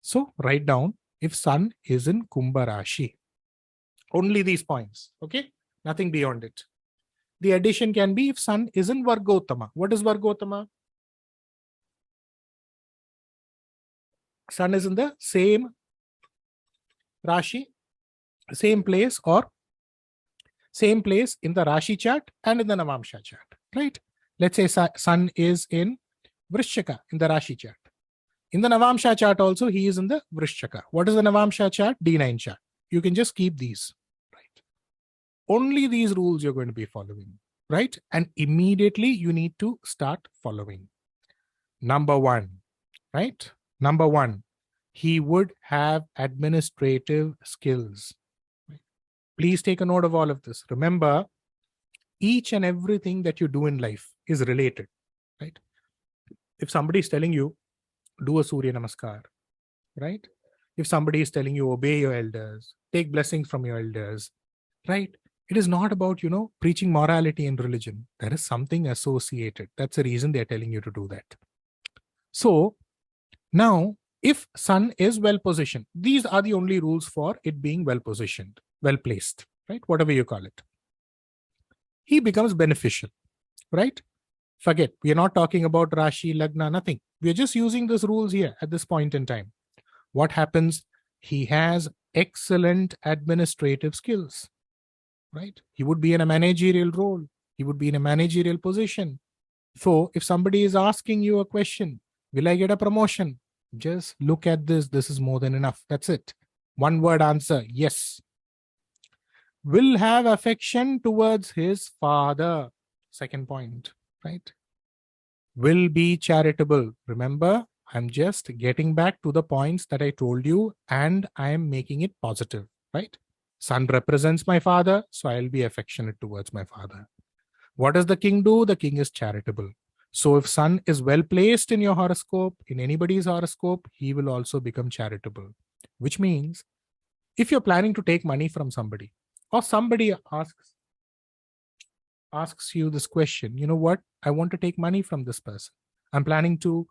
So write down if sun is in Kumbha Rashi. Only these points, okay? Nothing beyond it. The addition can be if sun is in Vargottama. What is Vargottama? Sun is in the same Rashi, same place, or same place in the Rashi chart and in the Navamsha chart, right? Let's say sun is in Vrishchaka in the Rashi chart. In the Navamsha chart also, he is in the Vrishchaka. What is the Navamsha chart? D9 chart. You can just keep these, right? Only these rules you're going to be following, right? And immediately you need to start following. Number 1, right? Number 1, he would have administrative skills. Please take a note of all of this. Remember, each and everything that you do in life is related, right? If somebody is telling you, do a Surya Namaskar, right? If somebody is telling you, obey your elders, take blessings from your elders, right? It is not about, preaching morality and religion. There is something associated. That's the reason they're telling you to do that. So now, if sun is well positioned, these are the only rules for it being well positioned, well placed, right? Whatever you call it. he becomes beneficial, right? Forget, we are not talking about Rashi, Lagna, nothing. We are just using these rules here at this point in time. What happens? He has excellent administrative skills, right? He would be in a managerial role. He would be in a managerial position. So if somebody is asking you a question, will I get a promotion? Just look at this. This is more than enough. That's it. One word answer, yes. Will have affection towards his father. Second point, right? Will be charitable. Remember, I'm just getting back to the points that I told you and I am making it positive, right? Son represents my father, so I'll be affectionate towards my father. What does the king do? The king is charitable. So if sun is well placed in your horoscope, in anybody's horoscope, he will also become charitable. Which means if you're planning to take money from somebody, or somebody asks you this question, you know what, I want to take money from this person. I'm planning to,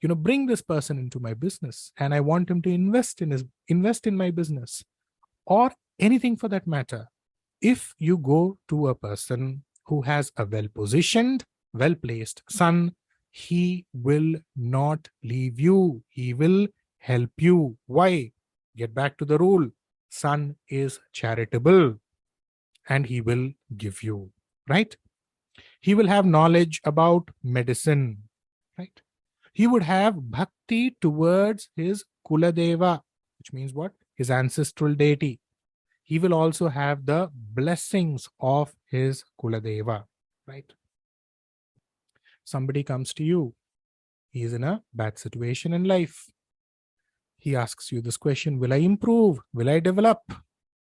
bring this person into my business and I want him to invest in my business, or anything for that matter. If you go to a person who has a well-positioned, well-placed sun, he will not leave you. He will help you. Why? Get back to the rule. Sun is charitable and he will give you, right? He will have knowledge about medicine, right? He would have bhakti towards his Kuladeva, which means what? His ancestral deity. He will also have the blessings of his Kuladeva, right? Somebody comes to you. He is in a bad situation in life. He asks you this question, will I improve? Will I develop?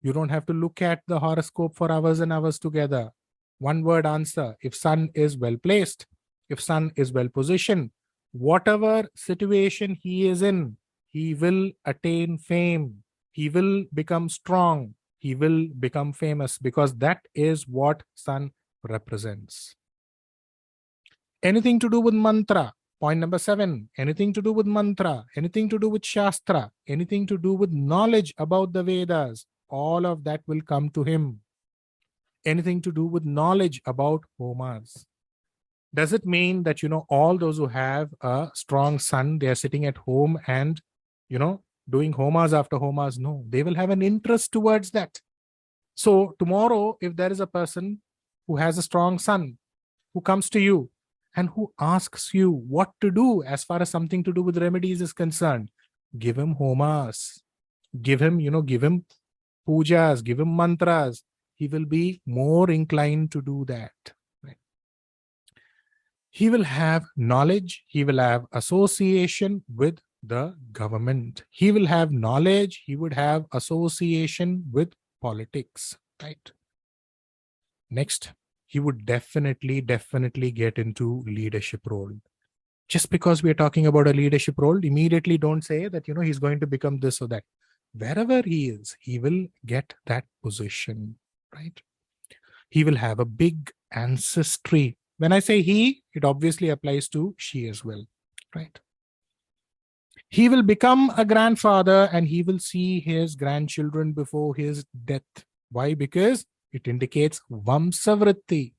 You don't have to look at the horoscope for hours and hours together. One word answer. If sun is well placed, if sun is well positioned, whatever situation he is in, he will attain fame. He will become strong. He will become famous, because that is what sun represents. Anything to do with mantra. Point number 7, anything to do with mantra, anything to do with Shastra, anything to do with knowledge about the Vedas, all of that will come to him. Anything to do with knowledge about homas. Does it mean that, all those who have a strong sun, they are sitting at home and, doing homas after homas? No, they will have an interest towards that. So tomorrow, if there is a person who has a strong sun, who comes to you, and who asks you what to do as far as something to do with remedies is concerned, give him homas, give him pujas, give him mantras. He will be more inclined to do that. Right? He will have knowledge. He will have association with the government. He will have knowledge. He would have association with politics. Right? Next, he would definitely get into leadership role. Just because we are talking about a leadership role, immediately don't say that, he's going to become this or that. Wherever he is, he will get that position, right? He will have a big ancestry. When I say he, it obviously applies to she as well, right? He will become a grandfather and he will see his grandchildren before his death. Why? Because it indicates Vamsavritti.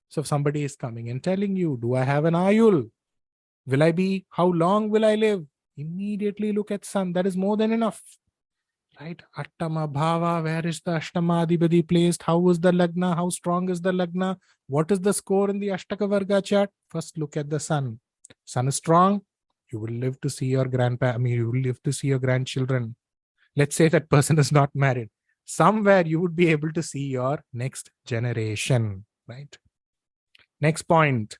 So if somebody is coming and telling you, do I have an Ayul? Will I be, how long will I live? Immediately look at sun. That is more than enough. Right? Ashtama Bhava, where is the Ashtama Adhipati placed? How is the Lagna? How strong is the Lagna? What is the score in the Ashtaka Varga chart? First look at the sun. Sun is strong. You will live to see your you will live to see your grandchildren. Let's say that person is not married. Somewhere you would be able to see your next generation, right? Next point,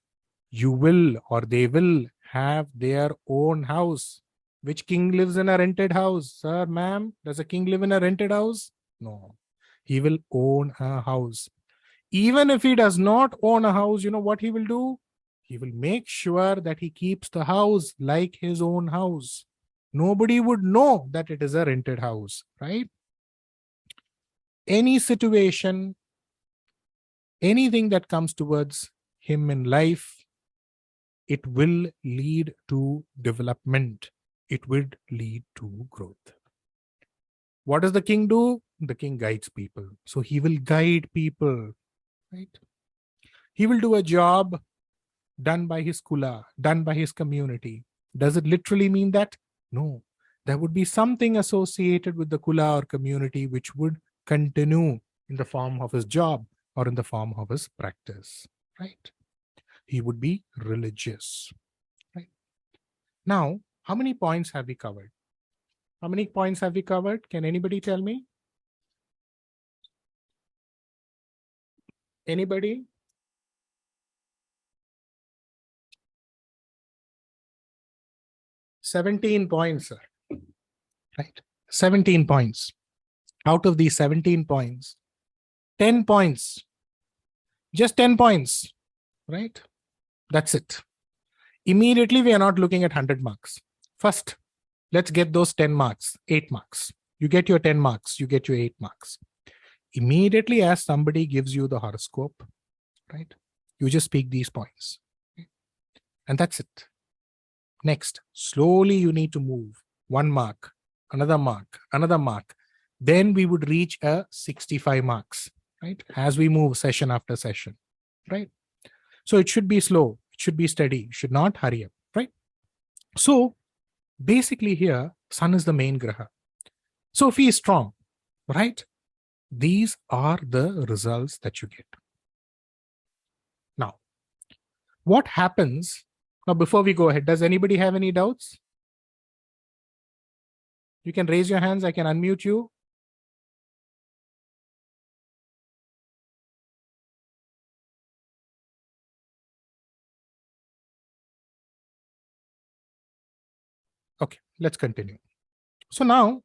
you will or they will have their own house. Which king lives in a rented house? Sir, ma'am, does a king live in a rented house? No. He will own a house. Even if he does not own a house, you know what he will do? He will make sure that he keeps the house like his own house. Nobody would know that it is a rented house, right? Any situation, anything that comes towards him in life, it will lead to development. It would lead to growth. What does the king do? The king guides people. So he will guide people. right? He will do a job done by his kula, done by his community. Does it literally mean that? No. There would be something associated with the kula or community which would continue in the form of his job or in the form of his practice, right? He would be religious, right? Now, how many points have we covered? How many points have we covered? Can anybody tell me? Anybody? "17 points, sir." Right? 17 points. Out of these 17 points, 10 points, just 10 points, right? That's it. Immediately, we are not looking at 100 marks. First, let's get those 10 marks, 8 marks. You get your 10 marks, you get your 8 marks. Immediately, as somebody gives you the horoscope, right? You just speak these points. And that's it. Next, slowly you need to move 1 mark, another mark, another mark. Then we would reach a 65 marks, right? As we move session after session, right? So it should be slow, it should be steady, it should not hurry up, right? So basically here, sun is the main graha. So if he is strong, right? These are the results that you get. Now, what happens? Now, before we go ahead, does anybody have any doubts? You can raise your hands, I can unmute you. Okay, let's continue. So now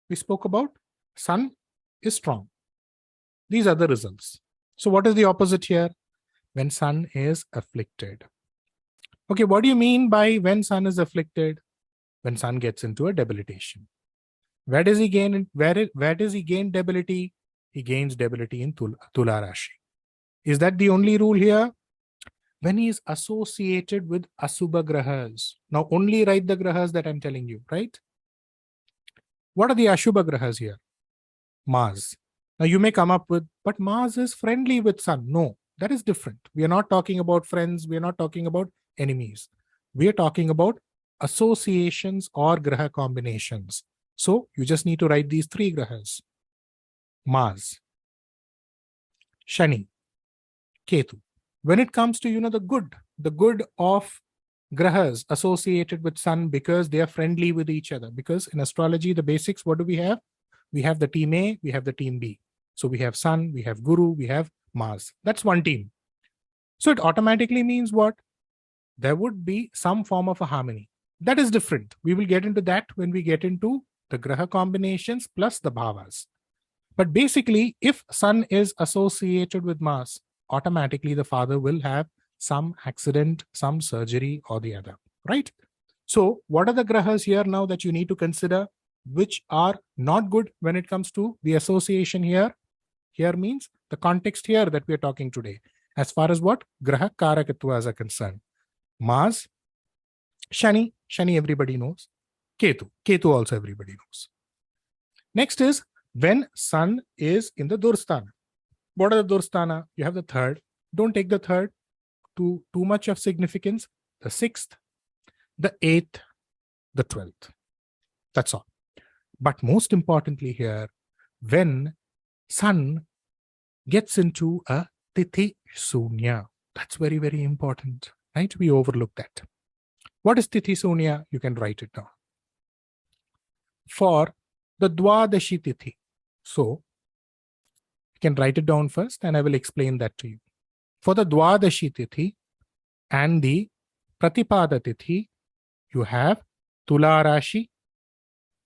we spoke about sun is strong. These are the results. So what is the opposite here? When sun is afflicted. Okay, what do you mean by when sun is afflicted? When sun gets into a debilitation. Where does he gain? Where does he gain debility? He gains debility in Tula Rashi. Is that the only rule here? When he is associated with Asubha Grahas. Now only write the Grahas that I'm telling you, right? What are the Ashubha Grahas here? Mars. Now you may come up with, but Mars is friendly with Sun. No, that is different. We are not talking about friends. We are not talking about enemies. We are talking about associations or Graha combinations. So you just need to write these 3 Grahas. Mars, Shani, Ketu. When it comes to, the good of Grahas associated with Sun because they are friendly with each other. Because in astrology, the basics, what do we have? We have the team A, we have the team B. So we have Sun, we have Guru, we have Mars. That's one team. So it automatically means what? There would be some form of a harmony. That is different. We will get into that when we get into the Graha combinations plus the Bhavas. But basically, if Sun is associated with Mars, automatically the father will have some accident, some surgery or the other, right? So what are the Grahas here now that you need to consider which are not good when it comes to the association here? Here means the context here that we are talking today. As far as what? Graha Karakathwas are concerned. Mars, Shani everybody knows. Ketu also everybody knows. Next is when Sun is in the Durstana. What are the Durstana? You have the 3rd. Don't take the 3rd to too much of significance. The 6th, the 8th, the 12th. That's all. But most importantly here, when Sun gets into a Tithi Shunya, that's very, very important, right? We overlook that. What is Tithi Shunya? You can write it down. For the Dwadashi Tithi. So, you can write it down first and I will explain that to you. For the Dwadashi Tithi and the Pratipada Tithi, you have Tula Rashi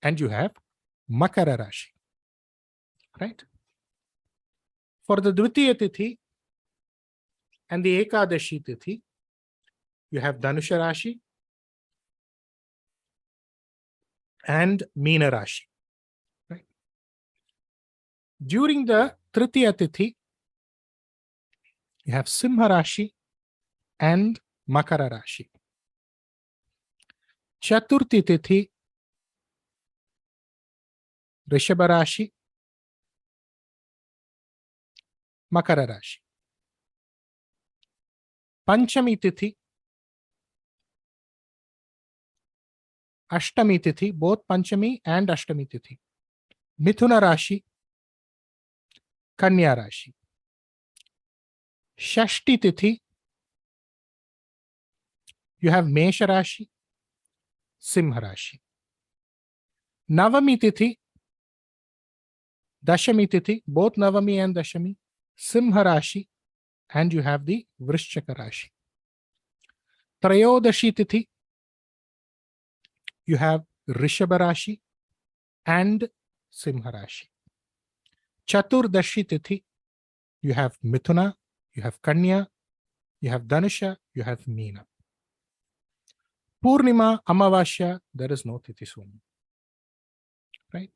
and you have Makara Rashi, right? For the Dvitiya Tithi and the Ekadashi Tithi, you have Dhanusha Rashi and Meena Rashi, right? During the Tritiya Tithi, you have Simha Rashi and Makara Rashi. Chaturthi Tithi, Rishabha Rashi, Makara Rashi. Panchami Tithi, Ashtami Tithi, both Panchami and Ashtami Tithi. Mithuna Rashi, Kanya Rashi. Shashti Tithi, you have Mesha Rashi, Simha Rashi. Navami Tithi, Dashami Tithi, both Navami and Dashami, Simha Rashi, and you have the Vrishchaka Rashi. Trayodashi Tithi, you have Rishabha Rashi and Simha Rashi. Chaturdashi Tithi, you have Mithuna, you have Kanya, you have Dhanusha, you have Meena. Purnima, Amavasya, there is no Tithi Shunya. Right?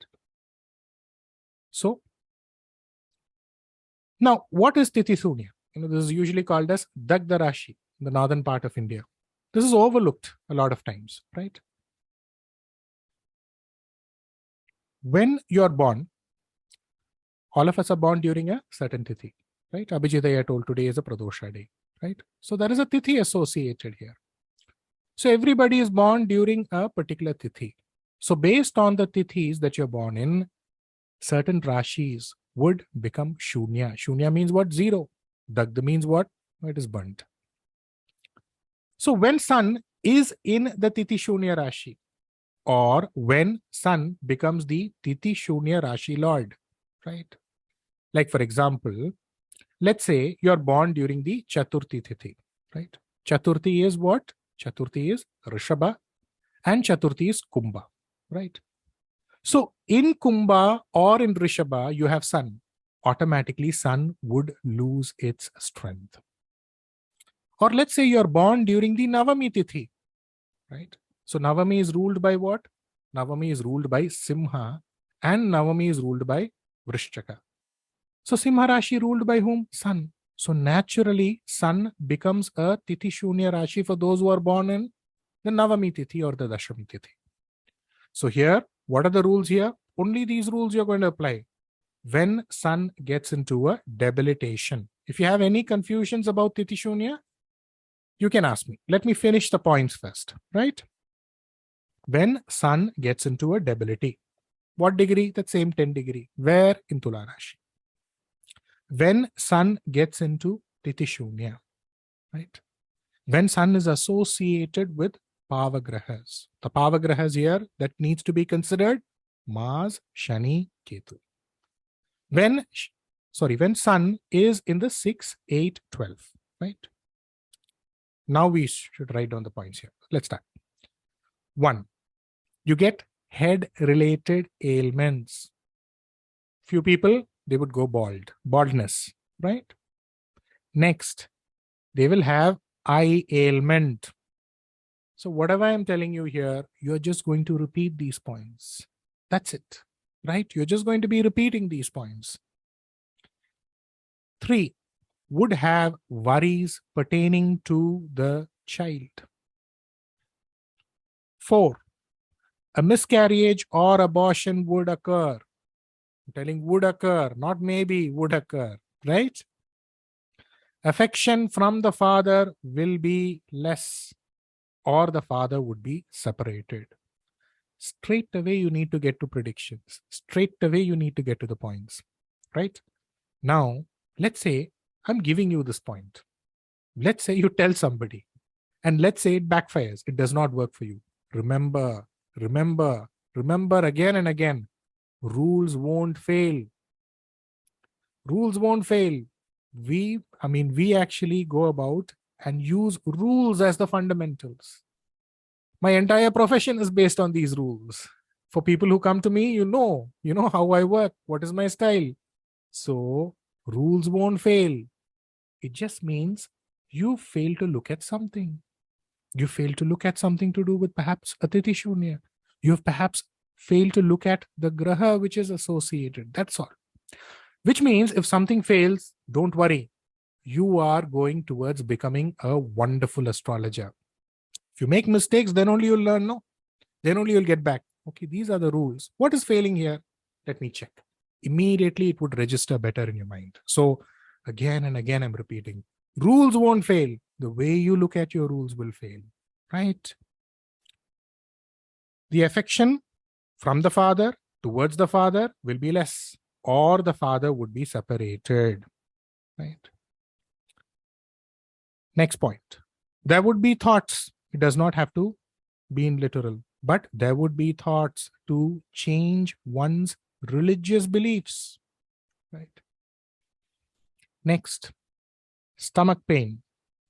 So, now what is Tithi Shunya? This is usually called as DAGDHA Rashi in the northern part of India. This is overlooked a lot of times, right? When you are born, all of us are born during a certain Tithi, right? Abhijit, I told today is a pradosha day, right? So there is a Tithi associated here. So everybody is born during a particular Tithi. So based on the Tithis that you're born in, certain Rashis would become Shunya. Shunya means what? Zero. Dagdha means what? It is burnt. So when sun is in the Tithi Shunya Rashi, or when sun becomes the Tithi Shunya Rashi Lord, right? Like for example, let's say you're born during the Chaturthi Tithi, right? Chaturthi is what? Chaturthi is Rishabha and Chaturthi is Kumbha, right? So in Kumbha or in Rishabha, you have sun. Automatically, sun would lose its strength. Or let's say you're born during the Navami Tithi, right? So Navami is ruled by what? Navami is ruled by Simha and Navami is ruled by Vrishchaka. So Simha Rashi ruled by whom? Sun. So naturally, sun becomes a Tithi Shunya Rashi for those who are born in the Navami Tithi or the Dashami Tithi. So here, what are the rules here? Only these rules you're going to apply. When sun gets into a debilitation. If you have any confusions about Tithi Shunya, you can ask me. Let me finish the points first, right? When sun gets into a debility. What degree? That same 10 degree. Where? In Tula Rashi. When sun gets into Tithi Shunya, right? When sun is associated with Pavagrahas. The Pavagrahas here that needs to be considered, Mars, Shani, Ketu. When sun is in the 6, 8, 12, right? Now we should write down the points here. Let's start. 1. You get head-related ailments. Few people, they would go bald. Baldness, right? Next, they will have eye ailment. So whatever I'm telling you here, you're just going to repeat these points. That's it, right? You're just going to be repeating these points. 3. Would have worries pertaining to the child. 4. A miscarriage or abortion would occur. I'm telling would occur, not maybe, would occur, right? Affection from the father will be less, or the father would be separated. Straight away, you need to get to predictions. Straight away, you need to get to the points, right? Now, let's say I'm giving you this point. Let's say you tell somebody, and let's say it backfires. It does not work for you. Remember again and again. Rules won't fail. Rules won't fail. We actually go about and use rules as the fundamentals. My entire profession is based on these rules. For people who come to me, you know how I work, what is my style. So rules won't fail. It just means you fail to look at something. You fail to look at something to do with perhaps a Tithi Shunya. You have perhaps failed to look at the Graha which is associated. That's all. Which means if something fails, don't worry. You are going towards becoming a wonderful astrologer. If you make mistakes, then only you'll learn, no? Then only you'll get back. Okay, these are the rules. What is failing here? Let me check. Immediately it would register better in your mind. So again and again, I'm repeating. Rules won't fail. The way you look at your rules will fail, right? The affection from the father towards the father will be less, or the father would be separated, right? Next point. There would be thoughts. It does not have to be in literal, but there would be thoughts to change one's religious beliefs, right? Next, stomach pain,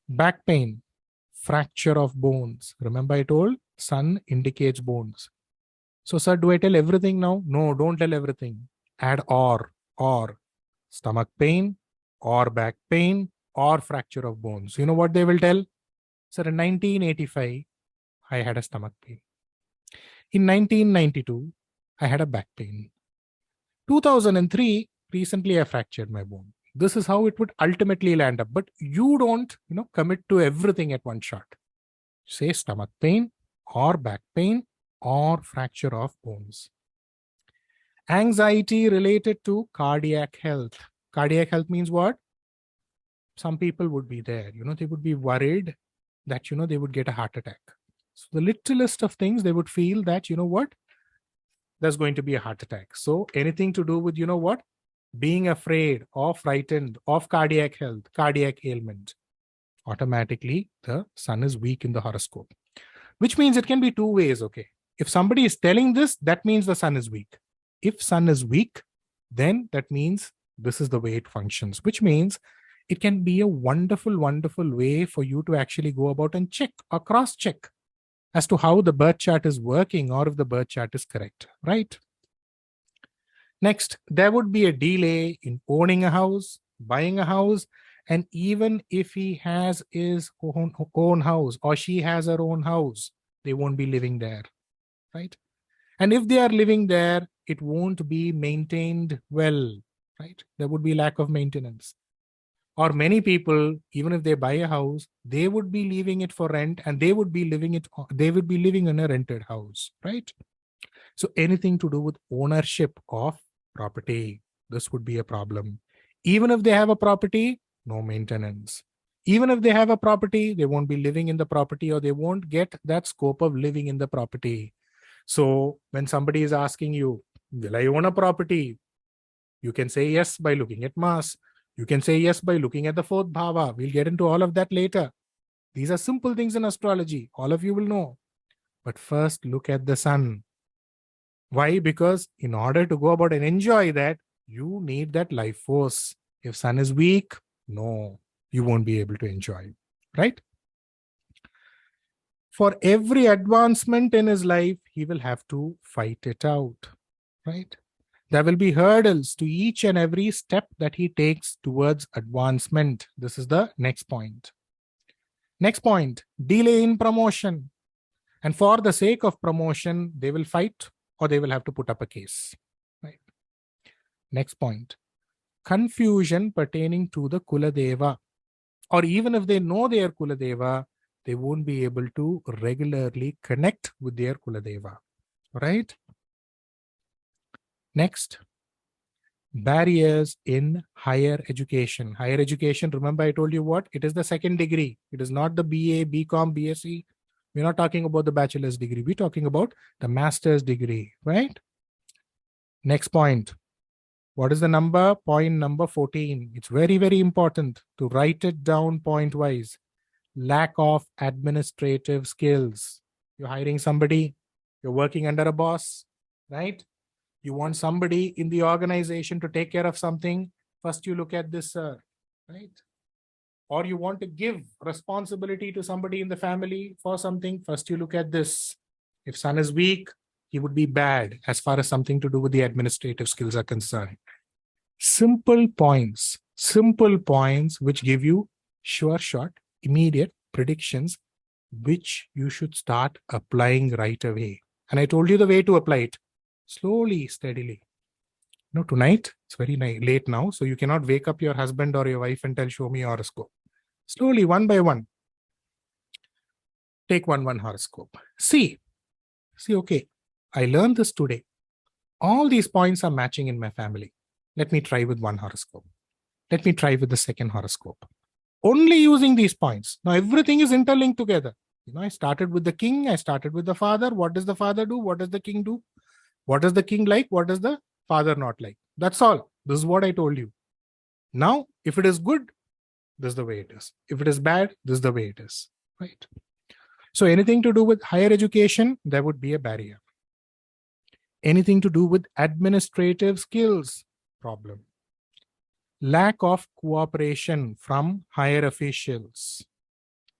back pain, fracture of bones. Remember I told sun indicates bones. So sir, do I tell everything now? No, don't tell everything. Add or stomach pain, or back pain, or fracture of bones. You know what they will tell? Sir, in 1985, I had a stomach pain. In 1992, I had a back pain. 2003, recently I fractured my bone. This is how it would ultimately land up. But you don't, commit to everything at one shot. Say stomach pain, or back pain, or fracture of bones. Anxiety related to cardiac health. Cardiac health means what? Some people would be there, they would be worried that, they would get a heart attack. So the littlest of things, they would feel that, there's going to be a heart attack. So anything to do with, being afraid or frightened of cardiac health, cardiac ailment, automatically the sun is weak in the horoscope, which means it can be two ways. Okay. If somebody is telling this, that means the sun is weak. If sun is weak, then that means this is the way it functions, which means it can be a wonderful, wonderful way for you to actually go about and check or cross-check as to how the birth chart is working or if the birth chart is correct, right? Next, there would be a delay in owning a house, buying a house, and even if he has his own house or she has her own house, they won't be living there, right? And if they are living there, it won't be maintained well, right? There would be lack of maintenance. Or many people, even if they buy a house, they would be leaving it for rent and they would be living in a rented house, right? So anything to do with ownership of property, this would be a problem. Even if they have a property, no maintenance. Even if they have a property, they won't be living in the property or they won't get that scope of living in the property. So when somebody is asking you, will I own a property? You can say yes by looking at Mars. You can say yes by looking at the fourth bhava. We'll get into all of that later. These are simple things in astrology. All of you will know. But first, look at the sun. Why? Because in order to go about and enjoy that, you need that life force. If sun is weak, no, you won't be able to enjoy, right? For every advancement in his life, he will have to fight it out, right? There will be hurdles to each and every step that he takes towards advancement. This is the next point. Next point, delay in promotion. And for the sake of promotion, they will fight or they will have to put up a case, right? Next point, confusion pertaining to the Kuladeva. Or even if they know their Kuladeva, they won't be able to regularly connect with their Kuladeva, right? Next, barriers in higher education. Higher education, remember I told you what? It is the second degree. It is not the BA, BCom, BSc. We're not talking about the bachelor's degree. We're talking about the master's degree, right? Next point. What is the number? Point number 14. It's very, very important to write it down point-wise. Lack of administrative skills. You're hiring somebody, you're working under a boss, right? You want somebody in the organization to take care of something. First, you look at this, right? Or you want to give responsibility to somebody in the family for something. First, you look at this. If sun is weak, he would be bad as far as something to do with the administrative skills are concerned. Simple points which give you sure shot, immediate predictions, which you should start applying right away. And I told you the way to apply it. Slowly, steadily. Tonight, it's very late now, so you cannot wake up your husband or your wife and tell, show me horoscope. Slowly, one by one. Take one horoscope. See, okay, I learned this today. All these points are matching in my family. Let me try with one horoscope. Let me try with the second horoscope. Only using these points. Now everything is interlinked together. I started with the king, I started with the father. What does the father do? What does the king do? What does the king like? What does the father not like? That's all. This is what I told you. Now, if it is good, this is the way it is. If it is bad, this is the way it is. Right? So anything to do with higher education, there would be a barrier. Anything to do with administrative skills, problem. Lack of cooperation from higher officials.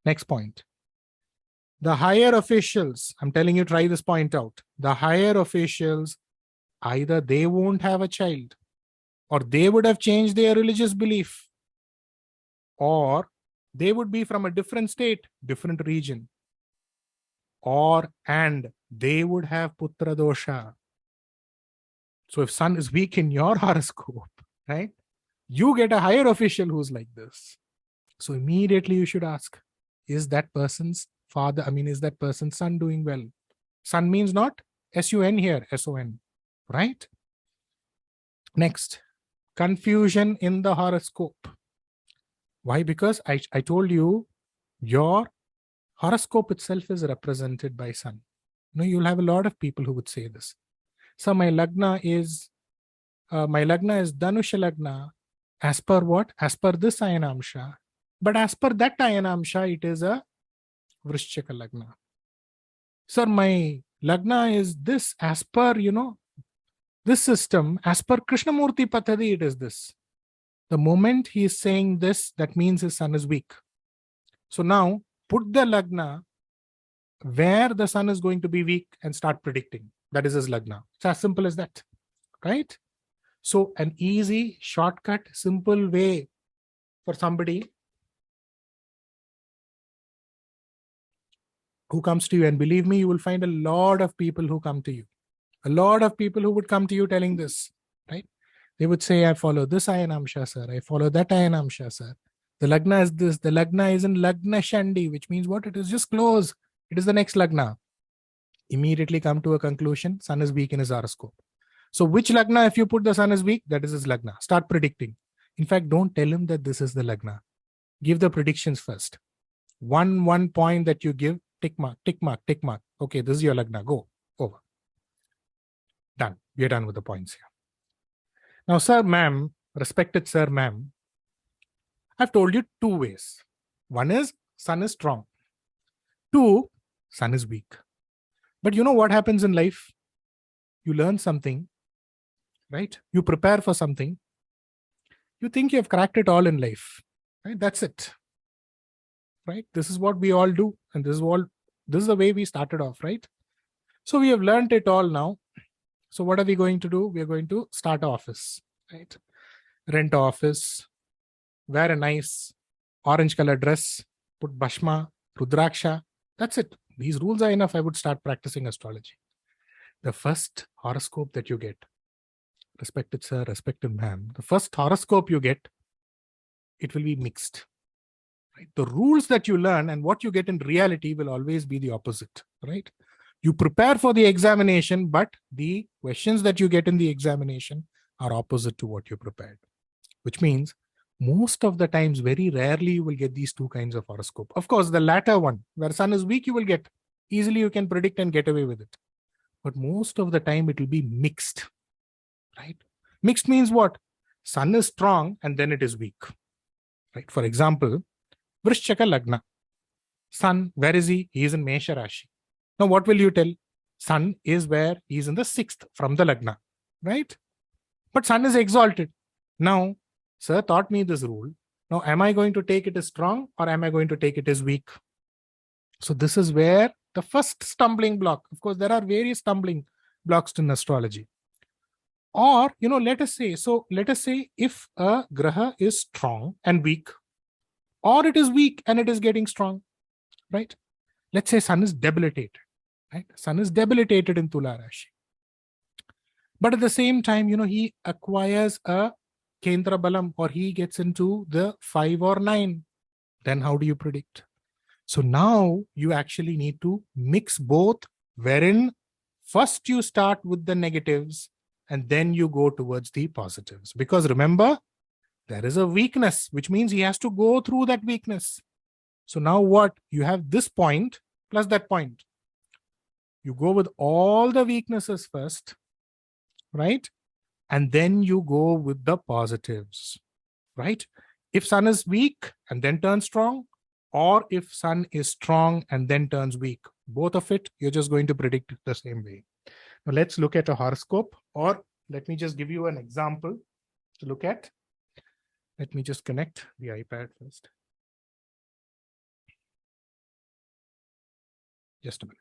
Next point. The higher officials, I'm telling you, try this point out. The higher officials, either they won't have a child, or they would have changed their religious belief, or they would be from a different state, different region, and they would have putra dosha. So if sun is weak in your horoscope, right, you get a higher official who's like this. So immediately you should ask, is that person's father, is that person's son doing well? Sun means not S-U-N here, S-O-N, right? Next, confusion in the horoscope. Why? Because I told you, your horoscope itself is represented by sun. You'll have a lot of people who would say this. So my lagna is Danusha lagna. As per what? As per this ayanamsha. But as per that ayanamsha, it is a Vrishchika lagna. Sir, my lagna is this as per, this system, as per Krishnamurti Pathadi, it is this. The moment he is saying this, that means his sun is weak. So now, put the lagna where the sun is going to be weak and start predicting. That is his lagna. It's as simple as that, right? So an easy, shortcut, simple way for somebody who comes to you, and believe me, you will find a lot of people who come to you. A lot of people who would come to you telling this, right? They would say, I follow this ayanamsha, sir. I follow that ayanamsha, sir. The lagna is this. The lagna is in lagna shandi, which means what? It is just close. It is the next lagna. Immediately come to a conclusion, sun is weak in his horoscope. So which lagna, if you put the sun is weak, that is his lagna. Start predicting. In fact, don't tell him that this is the lagna. Give the predictions first. One point that you give, tick mark, tick mark, tick mark. Okay, this is your lagna. Go. Over. Done. We are done with the points here. Now, sir, ma'am, respected sir, ma'am, I've told you two ways. One is sun is strong. Two, sun is weak. But you know what happens in life? You learn something, right? You prepare for something. You think you have cracked it all in life, right? That's it, right? This is what we all do. And this is the way we started off, right? So we have learned it all now. So what are we going to do? We are going to start an office, right? Rent an office, wear a nice orange color dress, put bhashma, rudraksha. That's it. These rules are enough. I would start practicing astrology. The first horoscope that you get, respected sir, respected ma'am, the first horoscope you get, it will be mixed. Right? The rules that you learn and what you get in reality will always be the opposite, right? You prepare for the examination, but the questions that you get in the examination are opposite to what you prepared, which means most of the times, very rarely you will get these two kinds of horoscope. Of course, the latter one, where sun is weak, you will get. Easily you can predict and get away with it. But most of the time, it will be mixed, right? Mixed means what? Sun is strong and then it is weak, right? For example, Vrishchaka Lagna. Sun, where is he? He is in Mesha Rashi. Now, what will you tell? Sun is where he is in the 6th from the Lagna, right? But sun is exalted. Now, sir taught me this rule. Now, am I going to take it as strong or am I going to take it as weak? So this is where the first stumbling block, of course, there are various stumbling blocks in astrology. Or, let us say if a graha is strong and weak, or it is weak and it is getting strong, right? Let's say sun is debilitated, right? Sun is debilitated in Tula Rashi. But at the same time, he acquires a Kendra Balam, or he gets into the 5 or 9. Then how do you predict? So now you actually need to mix both, wherein first you start with the negatives and then you go towards the positives. Because remember, there is a weakness, which means he has to go through that weakness. So now what? You have this point plus that point. You go with all the weaknesses first, right? And then you go with the positives, right? If sun is weak and then turns strong, or if sun is strong and then turns weak, both of it, you're just going to predict it the same way. Now let's look at a horoscope, or let me just give you an example to look at. Let me just connect the iPad first. Just a minute.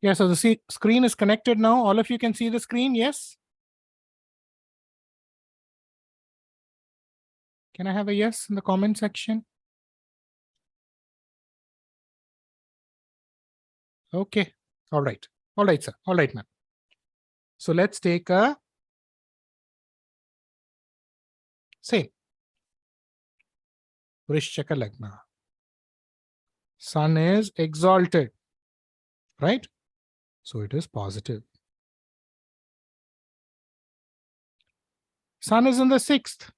Yeah, so the screen is connected now. All of you can see the screen, yes? Can I have a yes in the comment section? Okay, all right. All right, sir. All right, ma'am. So let's take a same. Vrishchaka Lagna. Sun is exalted, right? So it is positive. Sun is in the 6th,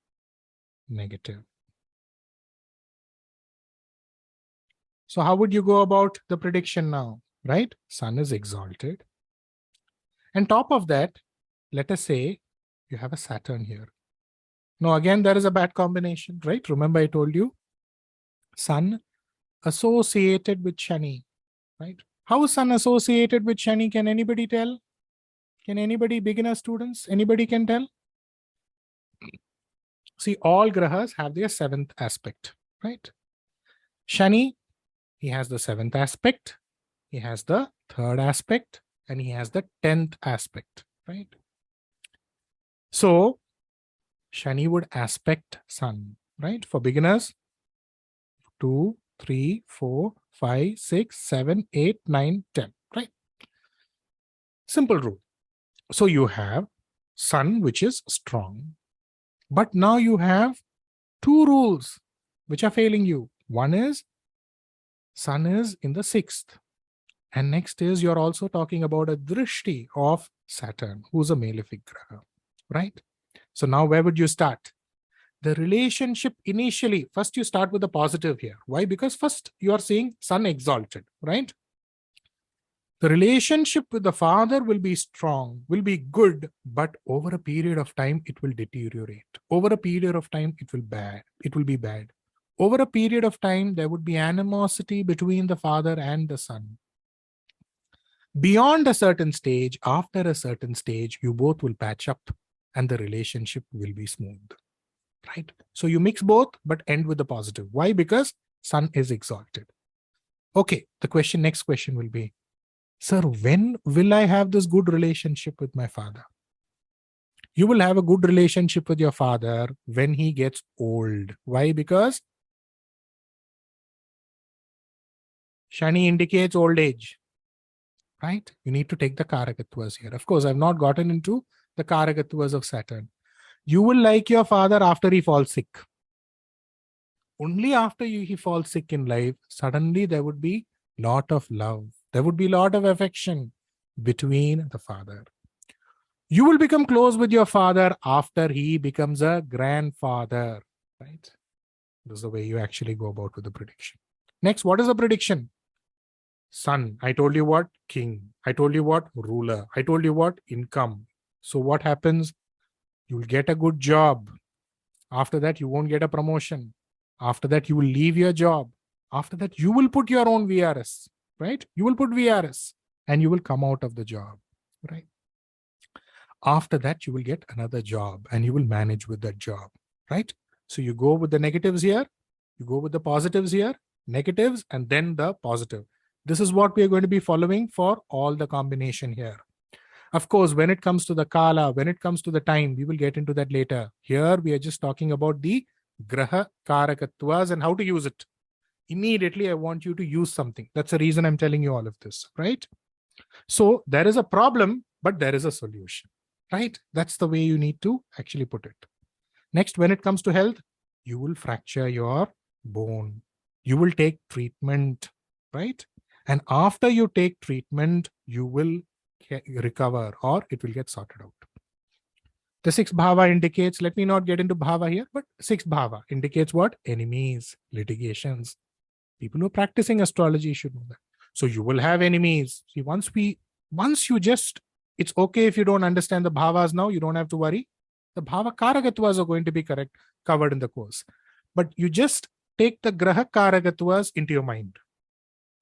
negative. So how would you go about the prediction now, right? Sun is exalted. And top of that, let us say you have a Saturn here. Now again, there is a bad combination, right? Remember I told you, Sun associated with Shani, right? How is Sun associated with Shani? Can anybody tell? Can anybody, beginner students, anybody can tell? See, all grahas have their 7th aspect, right? Shani, he has the 7th aspect, he has the 3rd aspect, and he has the 10th aspect, right? So, Shani would aspect Sun, right? For beginners, 2, 3, 4, 5, 6, 7, 8, 9, 10, right? Simple rule. So you have Sun, which is strong. But now you have 2 rules which are failing you. One is Sun is in the 6th. And next is you're also talking about a drishti of Saturn, who's a malefic graha, right? So now where would you start? The relationship initially, first you start with the positive here. Why? Because first you are saying Sun exalted, right? The relationship with the father will be strong, will be good, but over a period of time, it will deteriorate. Over a period of time, it will be bad. Over a period of time, there would be animosity between the father and the son. Beyond a certain stage, after a certain stage, you both will patch up and the relationship will be smooth, right? So you mix both, but end with the positive. Why? Because Sun is exalted. Okay, the next question will be, sir, when will I have this good relationship with my father? You will have a good relationship with your father when he gets old. Why? Because Shani indicates old age, right? You need to take the Karakathwas here. Of course, I've not gotten into the Karakathwas of Saturn. You will like your father after he falls sick. Only after he falls sick in life, suddenly there would be lot of love. There would be lot of affection between the father. You will become close with your father after he becomes a grandfather, right? This is the way you actually go about with the prediction. Next, what is the prediction? Son, I told you what? King. I told you what? Ruler. I told you what? Income. So what happens? You'll get a good job. After that, you won't get a promotion. After that, you will leave your job. After that, you will put your own VRS, right? You will put VRS and you will come out of the job, right? After that, you will get another job and you will manage with that job, right? So you go with the negatives here, you go with the positives here, negatives, and then the positive. This is what we are going to be following for all the combination here. Of course, when it comes to the kala, when it comes to the time, we will get into that later. Here, we are just talking about the Graha Karakathwas and how to use it. Immediately, I want you to use something. That's the reason I'm telling you all of this, right? So there is a problem, but there is a solution, right? That's the way you need to actually put it. Next, when it comes to health, you will fracture your bone. You will take treatment, right? And after you take treatment, you will recover or it will get sorted out. The sixth bhava indicates, let me not get into bhava here, but sixth bhava indicates what? Enemies, litigations. People who are practicing astrology should know that. So you will have enemies. See, once you just, it's okay if you don't understand the bhavas now, you don't have to worry. The bhava karakathwas are going to be covered in the course. But you just take the graha karakathwas into your mind.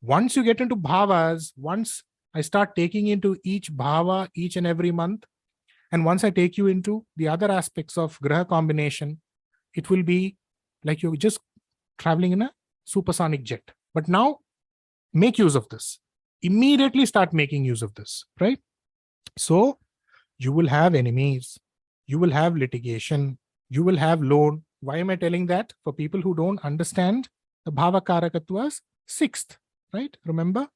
Once you get into bhavas, once I start taking into each bhava each and every month, and once I take you into the other aspects of graha combination, it will be like you're just traveling in a supersonic jet. But now, make use of this. Immediately start making use of this, right? So, you will have enemies. You will have litigation. You will have loan. Why am I telling that? For people who don't understand the bhava karakathwas, sixth, right? Remember?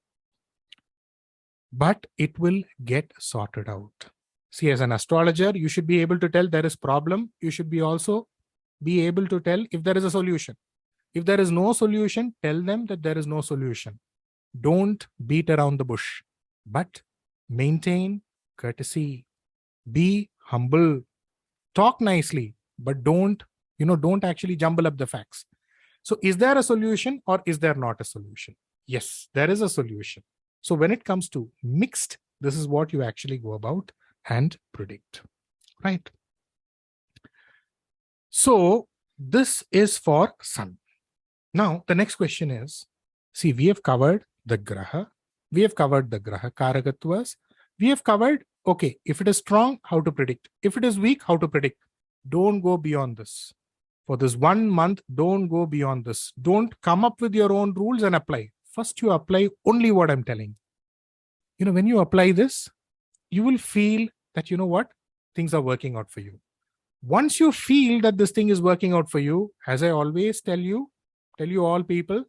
But it will get sorted out. See, as an astrologer, you should be able to tell there is problem. You should be also be able to tell if there is a solution. If there is no solution, tell them that there is no solution. Don't beat around the bush, but maintain courtesy. Be humble. Talk nicely, but don't actually jumble up the facts. So is there a solution or is there not a solution? Yes, there is a solution. So when it comes to mixed, this is what you actually go about and predict, right? So this is for sun. Now, the next question is, see, we have covered the graha, we have covered the graha karakathwas, we have covered, okay, if it is strong, how to predict. If it is weak, how to predict. Don't go beyond this. For this 1 month, don't go beyond this. Don't come up with your own rules and apply. First, you apply only what I'm telling. When you apply this, you will feel that, things are working out for you. Once you feel that this thing is working out for you, as I always tell you all people,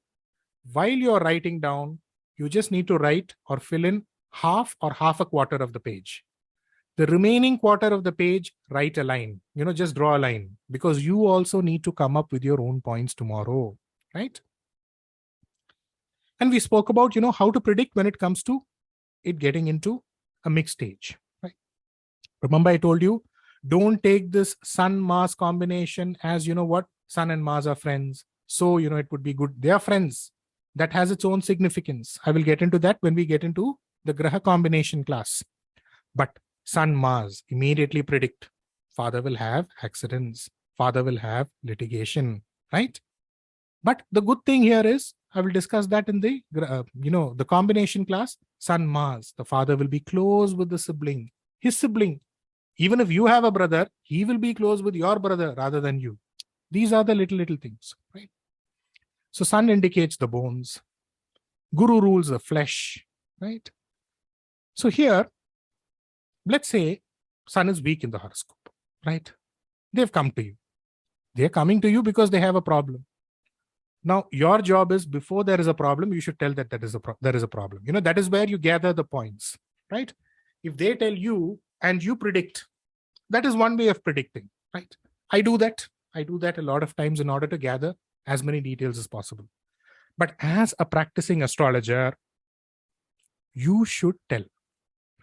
while you're writing down, you just need to write or fill in half a quarter of the page. The remaining quarter of the page, write a line, just draw a line, because you also need to come up with your own points tomorrow, right? And we spoke about, how to predict when it comes to it getting into a mixed stage, right? Remember I told you, don't take this Sun-Mars combination as, Sun and Mars are friends. So, it would be good. They are friends. That has its own significance. I will get into that when we get into the Graha combination class. But Sun, Mars, immediately predict. Father will have accidents. Father will have litigation, right? But the good thing here is, I will discuss that in the, the combination class. Sun, Mars, the father will be close with the sibling, his sibling. Even if you have a brother, he will be close with your brother rather than you. These are the little things, right? So sun indicates the bones. Guru rules the flesh, right? So here, let's say sun is weak in the horoscope, right? They've come to you. They're coming to you because they have a problem. Now, your job is, before there is a problem, you should tell that there is a problem. That is where you gather the points, right? If they tell you and you predict, that is one way of predicting. right? I do that a lot of times in order to gather as many details as possible. But as a practicing astrologer, you should tell,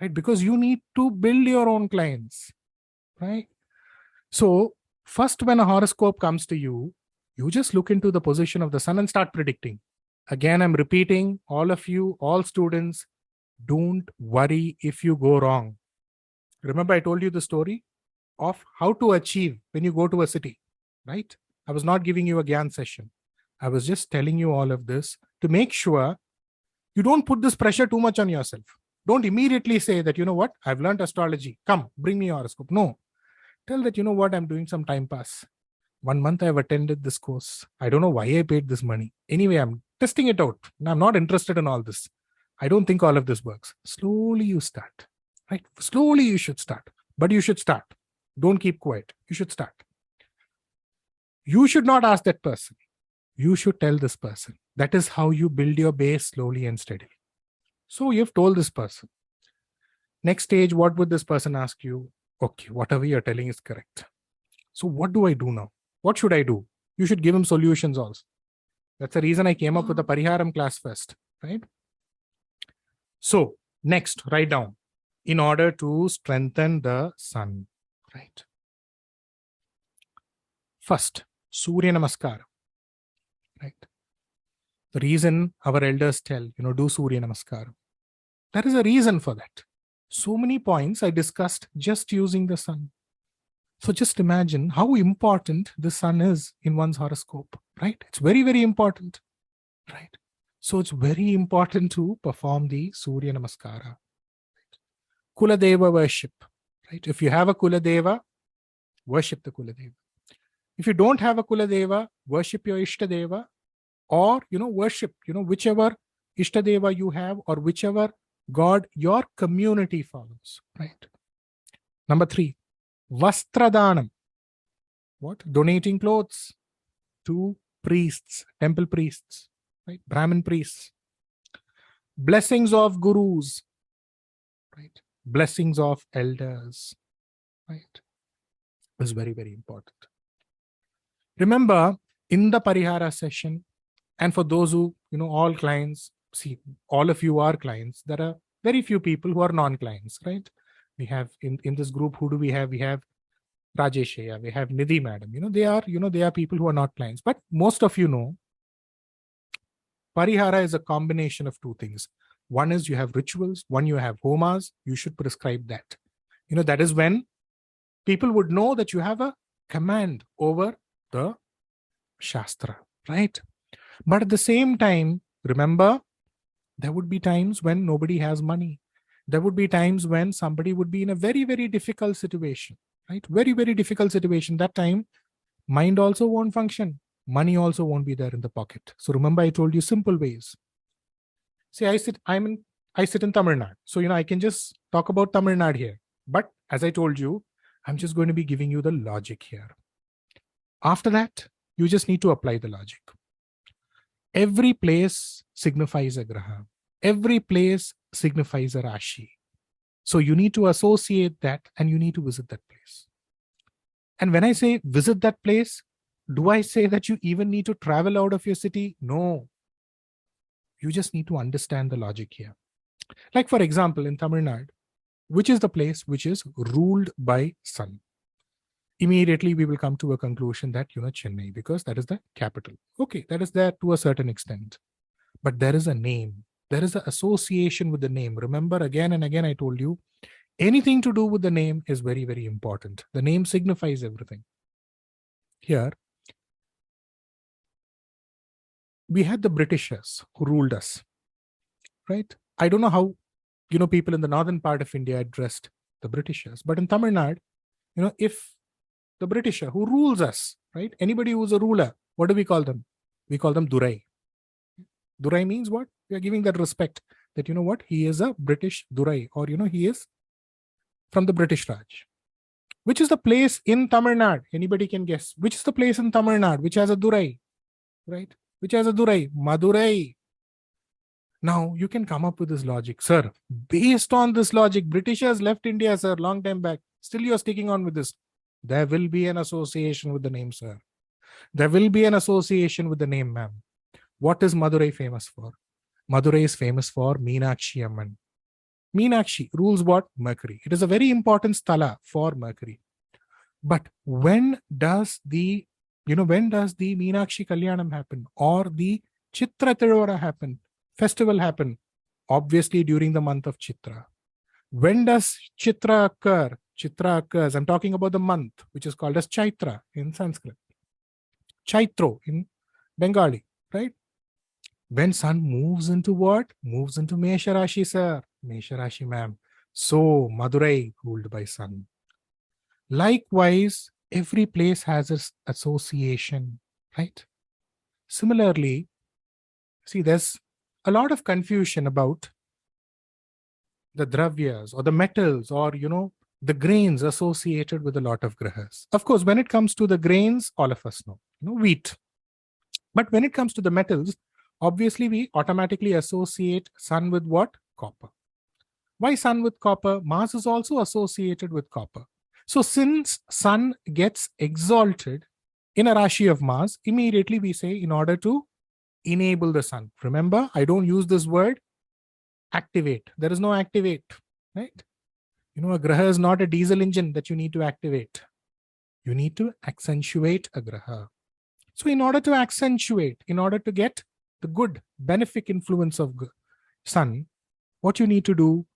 right? Because you need to build your own clients, right? So first, when a horoscope comes to you, you just look into the position of the sun and start predicting. Again, I'm repeating, all of you, all students, don't worry if you go wrong. Remember, I told you the story of how to achieve when you go to a city, right? I was not giving you a Gyan session. I was just telling you all of this to make sure you don't put this pressure too much on yourself. Don't immediately say that, you know what, I've learned astrology. Come, bring me your horoscope. No. Tell that, you know what, I'm doing some time pass. 1 month I've attended this course. I don't know why I paid this money. Anyway, I'm testing it out. I'm not interested in all this. I don't think all of this works. Slowly you start, right? Slowly you should start. But you should start. Don't keep quiet. You should start. You should not ask that person. You should tell this person. That is how you build your base slowly and steadily. So you've told this person. Next stage, what would this person ask you? Okay, whatever you're telling is correct. So what do I do now? What should I do? You should give him solutions also. That's the reason I came up with the Pariharam class first, right? So next, write down. In order to strengthen the sun, right? First, Surya Namaskar, right? The reason our elders tell, do Surya Namaskar. There is a reason for that. So many points I discussed just using the sun. So just imagine how important the sun is in one's horoscope, right? It's very, very important, right? So it's very important to perform the Surya Namaskara. Kuladeva worship, right? If you have a Kuladeva, worship the Kuladeva. If you don't have a Kuladeva, worship your Ishtadeva, or, worship, whichever Ishtadeva you have or whichever God your community follows, right? Number 3, Vastradanam. What? Donating clothes to priests, temple priests, right? Brahmin priests. Blessings of gurus, right? Blessings of elders, right? Is very, very important. Remember, in the Parihara session, and for those who, all clients, see, all of you are clients, there are very few people who are non-clients, right? We have in this group, who do we have? We have Rajeshaya, we have Nidhi madam. They are people who are not clients. But most of you know, Parihara is a combination of two things. One is you have rituals, one you have homas, you should prescribe that. That is when people would know that you have a command over the Shastra, right? But at the same time, remember, there would be times when nobody has money. There would be times when somebody would be in a very, very difficult situation, right? Very, very difficult situation. That time, mind also won't function. Money also won't be there in the pocket. So remember, I told you simple ways. See, I sit in Tamil Nadu. So, I can just talk about Tamil Nadu here. But as I told you, I'm just going to be giving you the logic here. After that, you just need to apply the logic. Every place signifies a Graha. Every place signifies a Rashi. So you need to associate that and you need to visit that place. And when I say visit that place, do I say that you even need to travel out of your city? No. You just need to understand the logic here. Like for example, in Tamil Nadu, which is the place which is ruled by sun? Immediately we will come to a conclusion that, Chennai, because that is the capital. Okay, that is there to a certain extent. But there is a name. There is an association with the name. Remember, again and again, I told you, anything to do with the name is very, very important. The name signifies everything. Here, we had the Britishers who ruled us, right? I don't know how, people in the northern part of India addressed the Britishers. But in Tamil Nadu, if the Britisher who rules us, right? Anybody who's a ruler, what do we call them? We call them Durai. Durai means what? We are giving that respect that, what? He is a British Durai, or, he is from the British Raj. Which is the place in Tamil Nadu? Anybody can guess. Which is the place in Tamil Nadu which has a Durai, right? Which has a Durai? Madurai. Now, you can come up with this logic. Sir, based on this logic, Britishers left India, sir, long time back. Still, you're sticking on with this. There will be an association with the name sir. There will be an association with the name ma'am. What is Madurai famous for? Madurai is famous for Meenakshi Amman. Meenakshi rules what? Mercury. It is a very important sthala for Mercury. But when does the Meenakshi Kalyanam happen or the Chitra Tiruvara happen? Festival happen? Obviously during the month of Chitra. When does Chitra occur? Chitra occurs, I'm talking about the month, which is called as Chaitra in Sanskrit. Chaitro in Bengali, right? When sun moves into what? Moves into Mesha Rashi, sir. Mesha Rashi, ma'am. So, Madurai ruled by sun. Likewise, every place has its association, right? Similarly, see, there's a lot of confusion about the dravyas or the metals or, the grains associated with a lot of grahas. Of course, when it comes to the grains, all of us know, wheat. But when it comes to the metals, obviously we automatically associate sun with what? Copper. Why sun with copper? Mars is also associated with copper. So since sun gets exalted in a Rashi of Mars, immediately we say in order to enable the sun. Remember, I don't use this word activate. There is no activate, right? A graha is not a diesel engine that you need to activate. You need to accentuate a graha. So in order to accentuate, in order to get the good benefic influence of sun, what you need to do,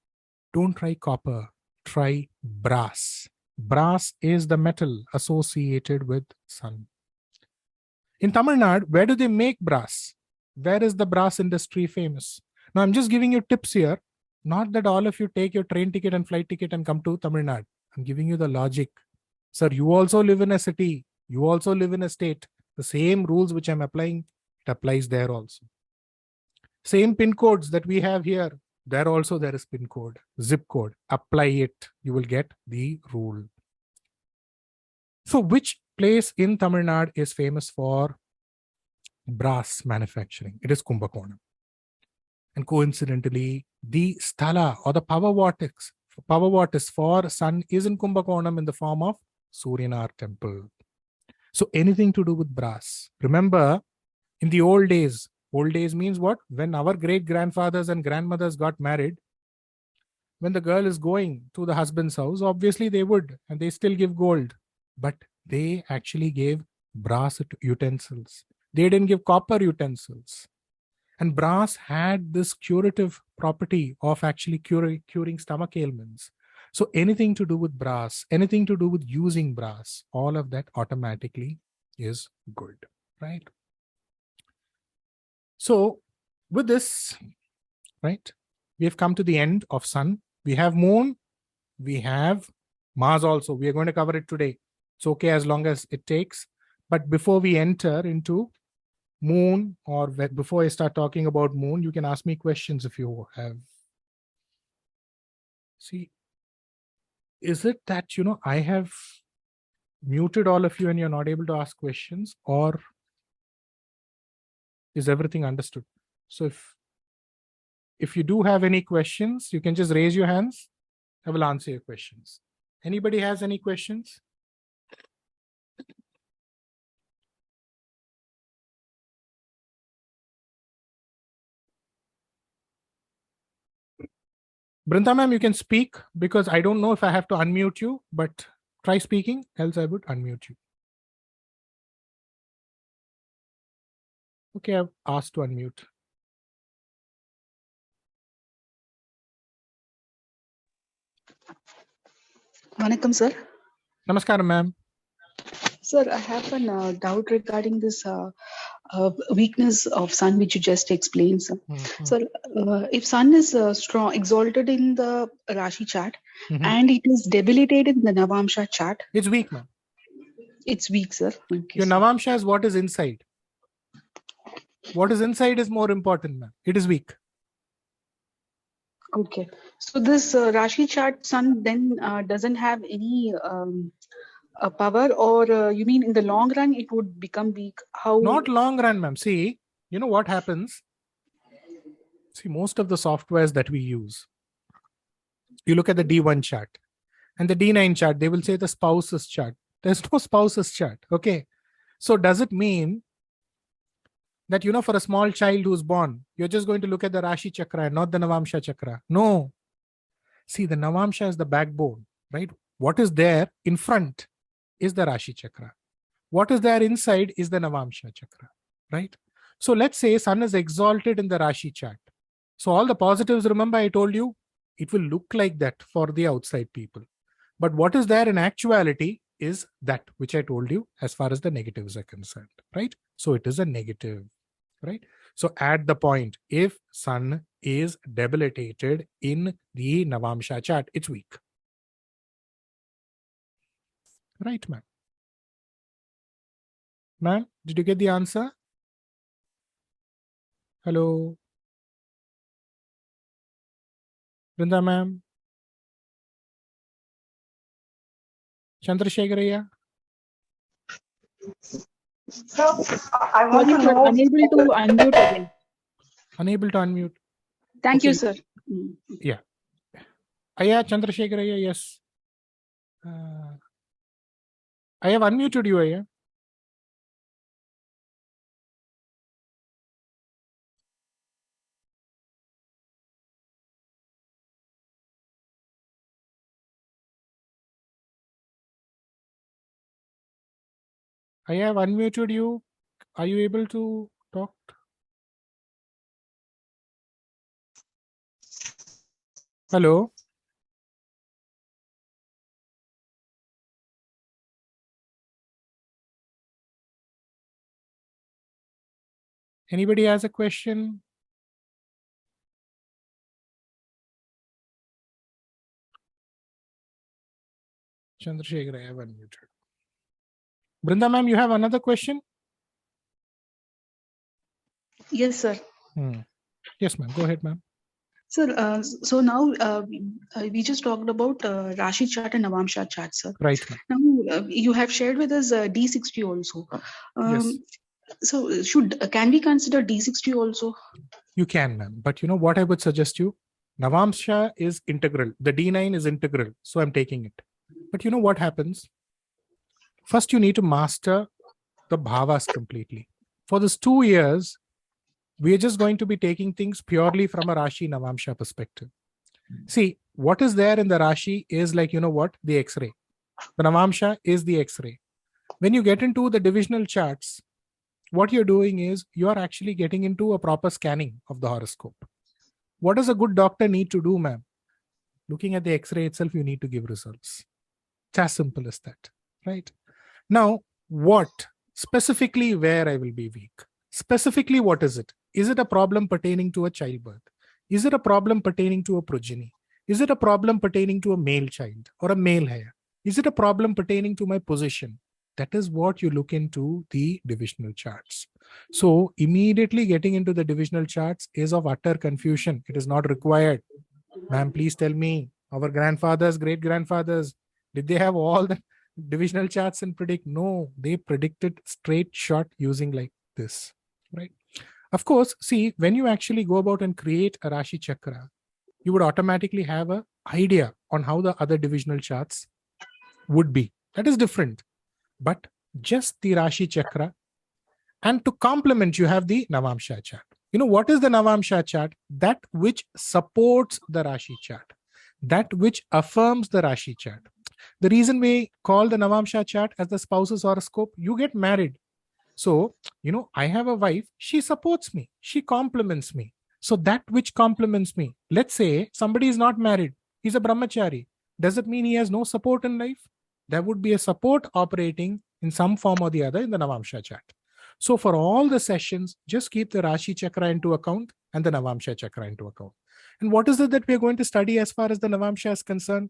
don't try copper, try brass. Brass is the metal associated with sun. In Tamil Nadu, where do they make brass? Where is the brass industry famous? Now I'm just giving you tips here. Not that all of you take your train ticket and flight ticket and come to Tamil Nadu. I'm giving you the logic. Sir, you also live in a city. You also live in a state. The same rules which I'm applying, it applies there also. Same pin codes that we have here, there also there is pin code, zip code. Apply it. You will get the rule. So which place in Tamil Nadu is famous for brass manufacturing? It is Kumbakonam. And coincidentally, the sthala or the power vortex for sun is in Kumbakonam in the form of Suryanar temple. So anything to do with brass. Remember, in the old days means what? When our great-grandfathers and grandmothers got married, when the girl is going to the husband's house, obviously they would, and they still give gold. But they actually gave brass utensils. They didn't give copper utensils. And brass had this curative property of actually curing stomach ailments. So anything to do with brass, anything to do with using brass, all of that automatically is good, right? So with this, right, we have come to the end of sun. We have moon, we have Mars also. We are going to cover it today. It's okay as long as it takes. But before we enter into moon, or before I start talking about moon, you can ask me questions if you have. See, is it that, I have muted all of you and you're not able to ask questions, or is everything understood? So if you do have any questions, you can just raise your hands. I will answer your questions. Anybody has any questions? Brinda ma'am, you can speak because I don't know if I have to unmute you, but try speaking, else I would unmute you. Okay, I've asked to unmute. Vanakkam, sir. Namaskaram, ma'am. Sir, I have a doubt regarding this weakness of sun, which you just explained, sir. Sir, if sun is strong, exalted in the Rashi chart, and it is debilitated in the Navamsha chart, it's weak, ma'am. It's weak, sir. Okay, your sir. Navamsha is what is inside. What is inside is more important, ma'am. It is weak. Okay. So this Rashi chart sun then doesn't have any power, or you mean in the long run it would become weak? How? Not long run, ma'am. See, you know what happens? See, most of the softwares that we use, you look at the D1 chart and the D9 chart, they will say the spouse's chart. There's no spouse's chart. Okay. So does it mean that, for a small child who's born, you're just going to look at the Rashi chakra and not the Navamsha chakra? No. See, the Navamsha is the backbone, right? What is there in front is the Rashi chakra. What is there inside is the Navamsha chakra, right? So let's say Sun is exalted in the Rashi chart. So all the positives, remember I told you, it will look like that for the outside people. But what is there in actuality is that which I told you as far as the negatives are concerned, right? So it is a negative, right? So at the point, if Sun is debilitated in the Navamsha chart, it's weak. Right, ma'am? Ma'am, did you get the answer? Hello? Brinda, ma'am? Chandrasekharaya? So I want to know. Unable to unmute again. Unable to unmute. Thank Okay. you, sir. Yeah. Aya, Chandrasekharaya, yes. I have unmuted you, Aya. I have unmuted you. Are you able to talk? Hello? Anybody has a question? Chandrasekhar, I have unmuted. Brinda, ma'am, you have another question? Yes, sir. Yes, ma'am. Go ahead, ma'am. Sir, so now we just talked about Rashi chart and Navamsha chart, sir. Right. Now you have shared with us D60 also. Yes. So can we consider D60 also? You can, ma'am. But what I would suggest you? Navamsha is integral. The D9 is integral. So I'm taking it. But you know what happens? First, you need to master the bhavas completely. For this 2 years, we are just going to be taking things purely from a Rashi Navamsha perspective. See, what is there in the Rashi is like, the X-ray. The Navamsha is the X-ray. When you get into the divisional charts, what you're doing is you are actually getting into a proper scanning of the horoscope. What does a good doctor need to do, ma'am? Looking at the X-ray itself, you need to give results. It's as simple as that, right? Now, what? Specifically where I will be weak. Specifically, what is it? Is it a problem pertaining to a childbirth? Is it a problem pertaining to a progeny? Is it a problem pertaining to a male child or a male hair? Is it a problem pertaining to my position? That is what you look into the divisional charts. So immediately getting into the divisional charts is of utter confusion. It is not required. Ma'am, please tell me, our grandfathers, great-grandfathers, did they have all the divisional charts and predict? No, they predicted straight shot using like this, right? Of course, see, when you actually go about and create a Rashi chakra, you would automatically have an idea on how the other divisional charts would be. That is different. But just the Rashi chakra, and to complement, you have the Navamsha chart. What is the Navamsha chart? That which supports the Rashi chart, that which affirms the Rashi chart. The reason we call the Navamsha chart as the spouse's horoscope, you get married. So, I have a wife, she supports me, she compliments me. So that which compliments me, let's say somebody is not married, he's a brahmachari. Does it mean he has no support in life? There would be a support operating in some form or the other in the Navamsha chart. So for all the sessions, just keep the Rashi chakra into account and the Navamsha chakra into account. And what is it that we are going to study as far as the Navamsha is concerned?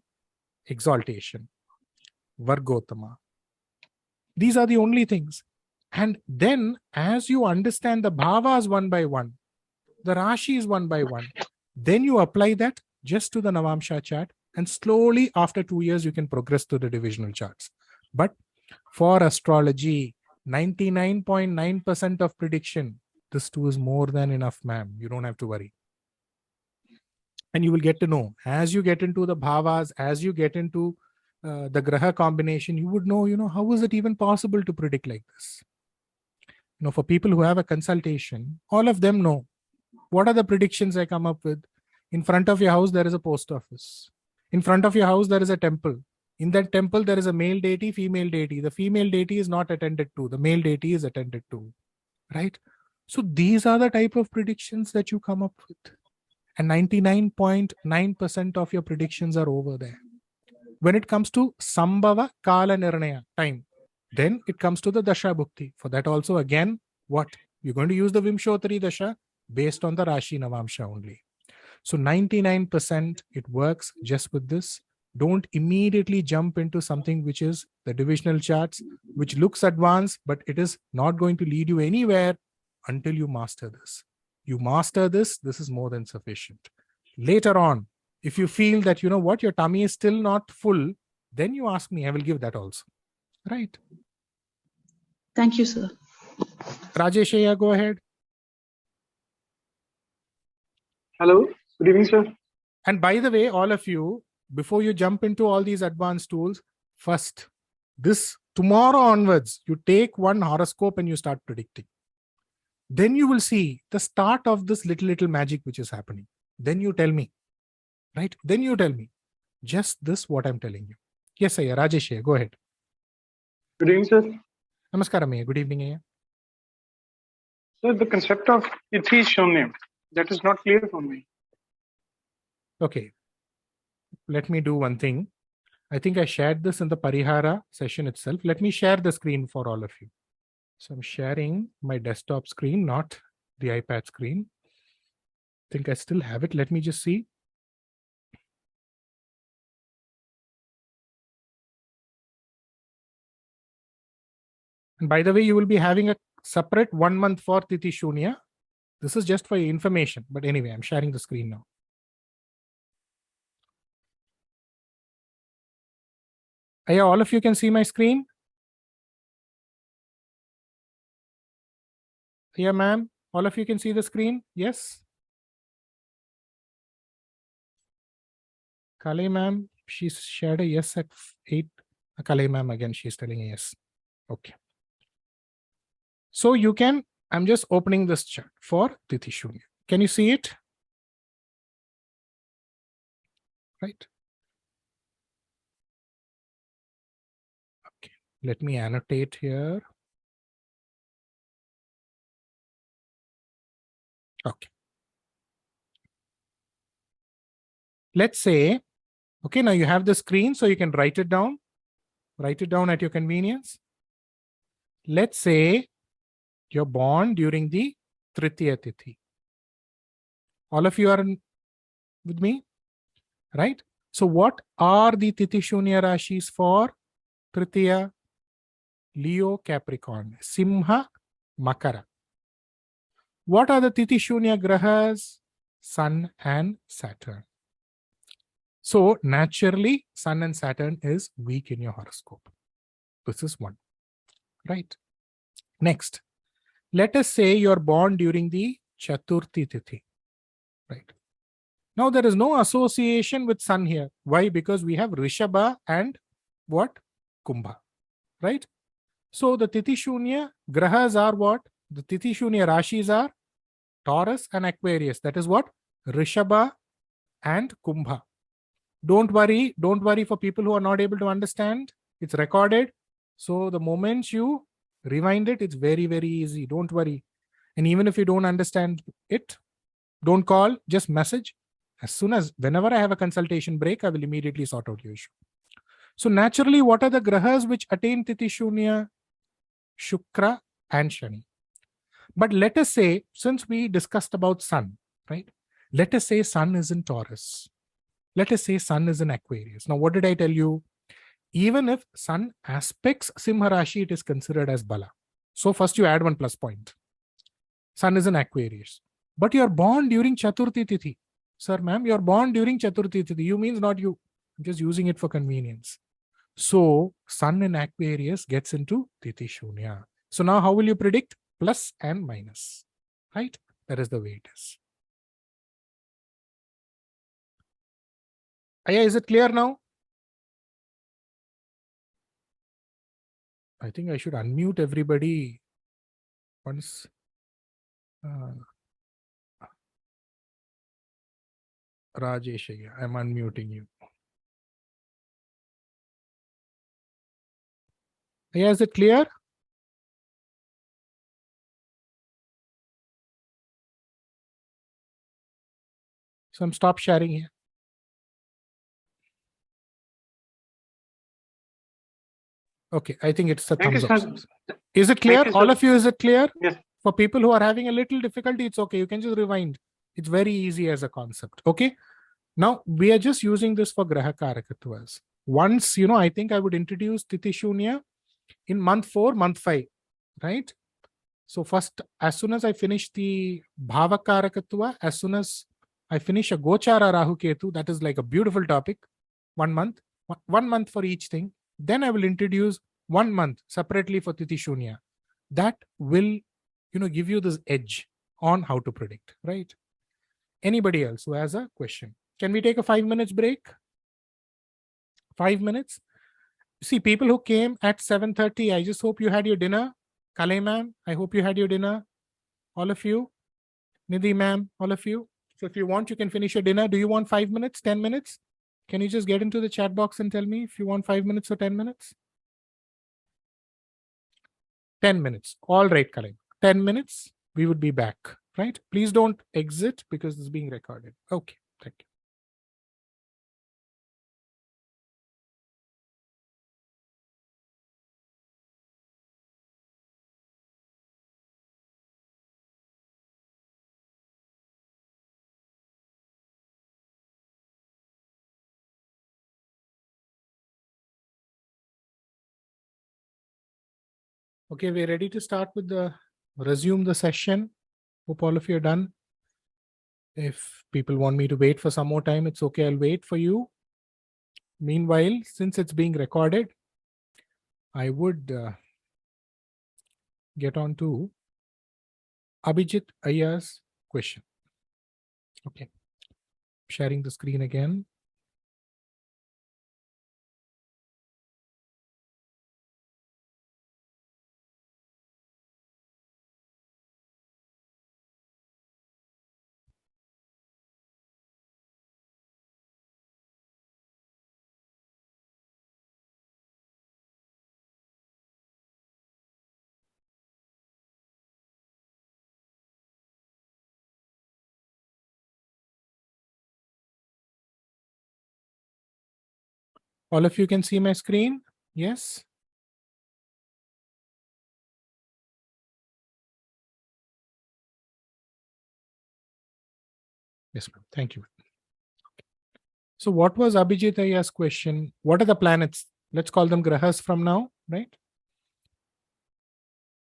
Exaltation, Vargotama. These are the only things. And then as you understand the bhavas one by one, the Rashis one by one, then you apply that just to the Navamsha chart, and slowly after 2 years, you can progress to the divisional charts. But for astrology, 99.9% of prediction, this too is more than enough, ma'am. You don't have to worry. And you will get to know as you get into the bhavas, as you get into the Graha combination, you would know, how is it even possible to predict like this? For people who have a consultation, all of them know what are the predictions I come up with. In front of your house, there is a post office. In front of your house, there is a temple. In that temple, there is a male deity, female deity. The female deity is not attended to. The male deity is attended to, right? So these are the type of predictions that you come up with. And 99.9% of your predictions are over there. When it comes to Sambhava Kala Nirnaya, time, then it comes to the Dasha Bhukti. For that also, again, what? You're going to use the Vimshottari Dasha based on the Rashi Navamsha only. So 99% it works just with this. Don't immediately jump into something which is the divisional charts, which looks advanced, but it is not going to lead you anywhere until you master this. You master this, this is more than sufficient. Later on, if you feel that, your tummy is still not full, then you ask me, I will give that also. Right? Thank you, sir. Rajesh, go ahead. Hello, good evening, sir. And by the way, all of you, before you jump into all these advanced tools, first, this tomorrow onwards, you take one horoscope and you start predicting. Then you will see the start of this little magic which is happening. Then you tell me, right? Then you tell me, just this what I'm telling you. Yes, Ayya. Rajesh, Ayya, go ahead. Good evening, sir. Namaskaram, Ayya. Good evening, Ayya. So the concept of Tithi Shunya, that is not clear for me. Okay. Let me do one thing. I think I shared this in the Parihara session itself. Let me share the screen for all of you. So I'm sharing my desktop screen, not the iPad screen. I think I still have it. Let me just see. And by the way, you will be having a separate 1 month for Tithi Shoonya. This is just for your information. But anyway, I'm sharing the screen now. Ayya, all of you can see my screen? Ayya, ma'am, all of you can see the screen? Yes? Kale, ma'am, she shared a yes at 8. Kale, ma'am, again, she's telling a yes. Okay. So you can, I'm just opening this chart for Tithi Shoonya. Can you see it? Right. Okay. Let me annotate here. Okay. Let's say, okay, now you have the screen, so you can write it down. Write it down at your convenience. Let's say you're born during the Tritiya Tithi. All of you are with me, right? So what are the Tithi Shunya Rashis for Tritiya? Leo, Capricorn, Simha, Makara. What are the Tithi Shunya Grahas? Sun and Saturn. So naturally, Sun and Saturn is weak in your horoscope. This is one, right? Next, let us say you're born during the Chaturthi Tithi, right? Now there is no association with Sun here. Why? Because we have Rishabha and what? Kumbha, right? So the Tithi Shunya Grahas are what? The Tithi Shunya Rashis are Taurus and Aquarius. That is what? Rishabha and Kumbha. Don't worry for people who are not able to understand. It's recorded. So the moment you rewind it, it's very, very easy. Don't worry. And even if you don't understand it, don't call, just message. As soon as, whenever I have a consultation break, I will immediately sort out your issue. So naturally, what are the grahas which attain Tithi Shunya? Shukra and Shani. But let us say, since we discussed about Sun, right? Let us say Sun is in Taurus. Let us say Sun is in Aquarius. Now, what did I tell you? Even if Sun aspects Simha Rashi, it is considered as Bala. So first you add 1 plus point. Sun is in Aquarius. But you are born during Chaturthi Tithi. Sir, ma'am, you are born during Chaturthi Tithi. You means not you. I'm just using it for convenience. So Sun in Aquarius gets into Tithi Shunya. So now how will you predict? Plus and minus. Right? That is the way it is. Ayya, is it clear now? I think I should unmute everybody once. Rajesh, I'm unmuting you. Yeah, is it clear? So I'm stop sharing here. Okay, I think it's a Thank you, thumbs up. sir. Is it clear? Thank you, All sir. of you, is it clear? Yes. For people who are having a little difficulty, it's okay. You can just rewind. It's very easy as a concept. Okay. Now we are just using this for Graha Karakathwas. Once, I think I would introduce Tithi Shunya in month 4, month 5, right? So first, as soon as I finish the BHAVA Karakatwa, as soon as I finish a GOCHARA RAHU Ketu, that is like a beautiful topic, 1 month, 1 month for each thing. Then I will introduce 1 month separately for Tithi Shunya. That will, give you this edge on how to predict, right? Anybody else who has a question? Can we take a 5 minutes break? 5 minutes? See, people who came at 7:30, I just hope you had your dinner. Kale ma'am, I hope you had your dinner. All of you. Nidhi ma'am, all of you. So if you want, you can finish your dinner. Do you want 5 minutes, 10 minutes? Can you just get into the chat box and tell me if you want 5 minutes or 10 minutes? 10 minutes. All right, Kale. 10 minutes, we would be back, right? Please don't exit because this is being recorded. Okay, thank you. Okay, we're ready to start with resume the session. Hope all of you are done. If people want me to wait for some more time, it's okay. I'll wait for you. Meanwhile, since it's being recorded, I would get on to Abhijit Ayya's question. Okay. Sharing the screen again. All of you can see my screen? Yes? Yes, ma'am. Thank you. So what was Abhijit Ayya's question? What are the planets? Let's call them grahas from now, right?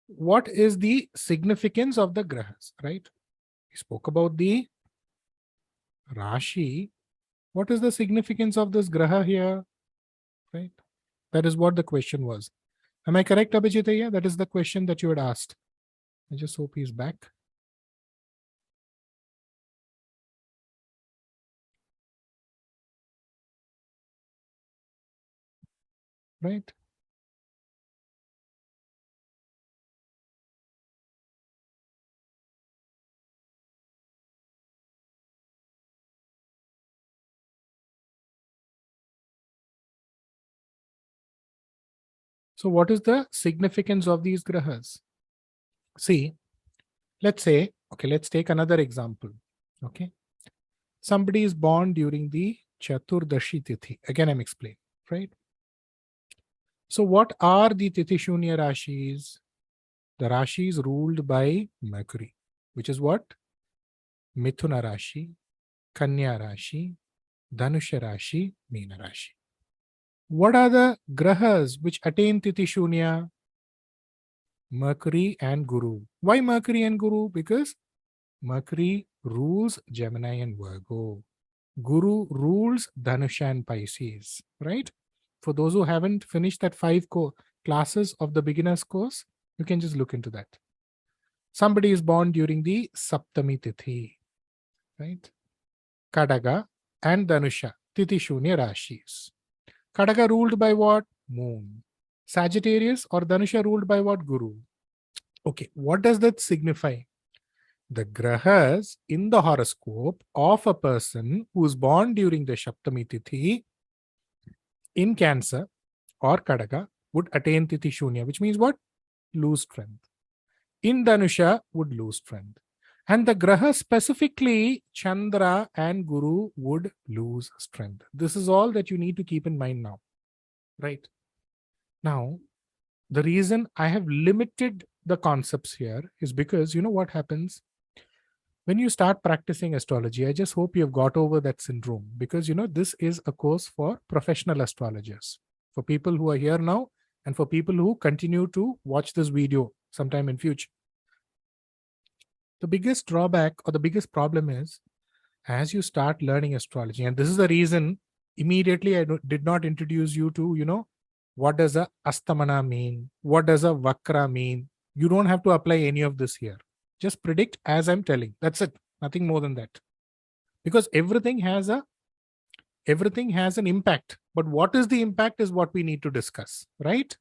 What is the significance of the grahas, right? We spoke about the Rashi. What is the significance of this graha here, right? That is what the question was. Am I correct, Abhijit Ayya? That is the question that you had asked. I just hope he's back. Right? So what is the significance of these grahas? See, let's say, okay, let's take another example. Okay. Somebody is born during the Chaturdashi Tithi. Again, I'm explaining, right? So what are the Tithi Shunya Rashis? The Rashis ruled by Mercury, which is what? Mithuna Rashi, Kanya Rashi, Dhanusha Rashi, Meena Rashi. What are the grahas which attain Tithi Shunya? Mercury and Guru. Why Mercury and Guru? Because Mercury rules Gemini and Virgo. Guru rules Dhanusha and Pisces, right? For those who haven't finished that 5 classes of the beginner's course, you can just look into that. Somebody is born during the Saptami Tithi, right? Kadaga and Dhanusha, Tithi Shunya Rashis. Kadaga ruled by what? Moon. Sagittarius or Dhanusha ruled by what guru? Okay, what does that signify? The grahas in the horoscope of a person who is born during the Saptami Tithi in Cancer or Kadaka would attain Tithi Shunya, which means what? Lose strength. In Dhanusha would lose strength. And the Graha specifically, Chandra and Guru would lose strength. This is all that you need to keep in mind now. Right? Now, the reason I have limited the concepts here is because you know what happens? When you start practicing astrology, I just hope you've got over that syndrome, because you know this is a course for professional astrologers, for people who are here now and for people who continue to watch this video sometime in future. The biggest drawback or the biggest problem is, as you start learning astrology, and this is the reason immediately I did not introduce you to, you know, what does a astamana mean? What does a vakra mean? You don't have to apply any of this here. Just predict as I'm telling. That's it. Nothing more than that. Because everything has an impact. But what is the impact is what we need to discuss, right?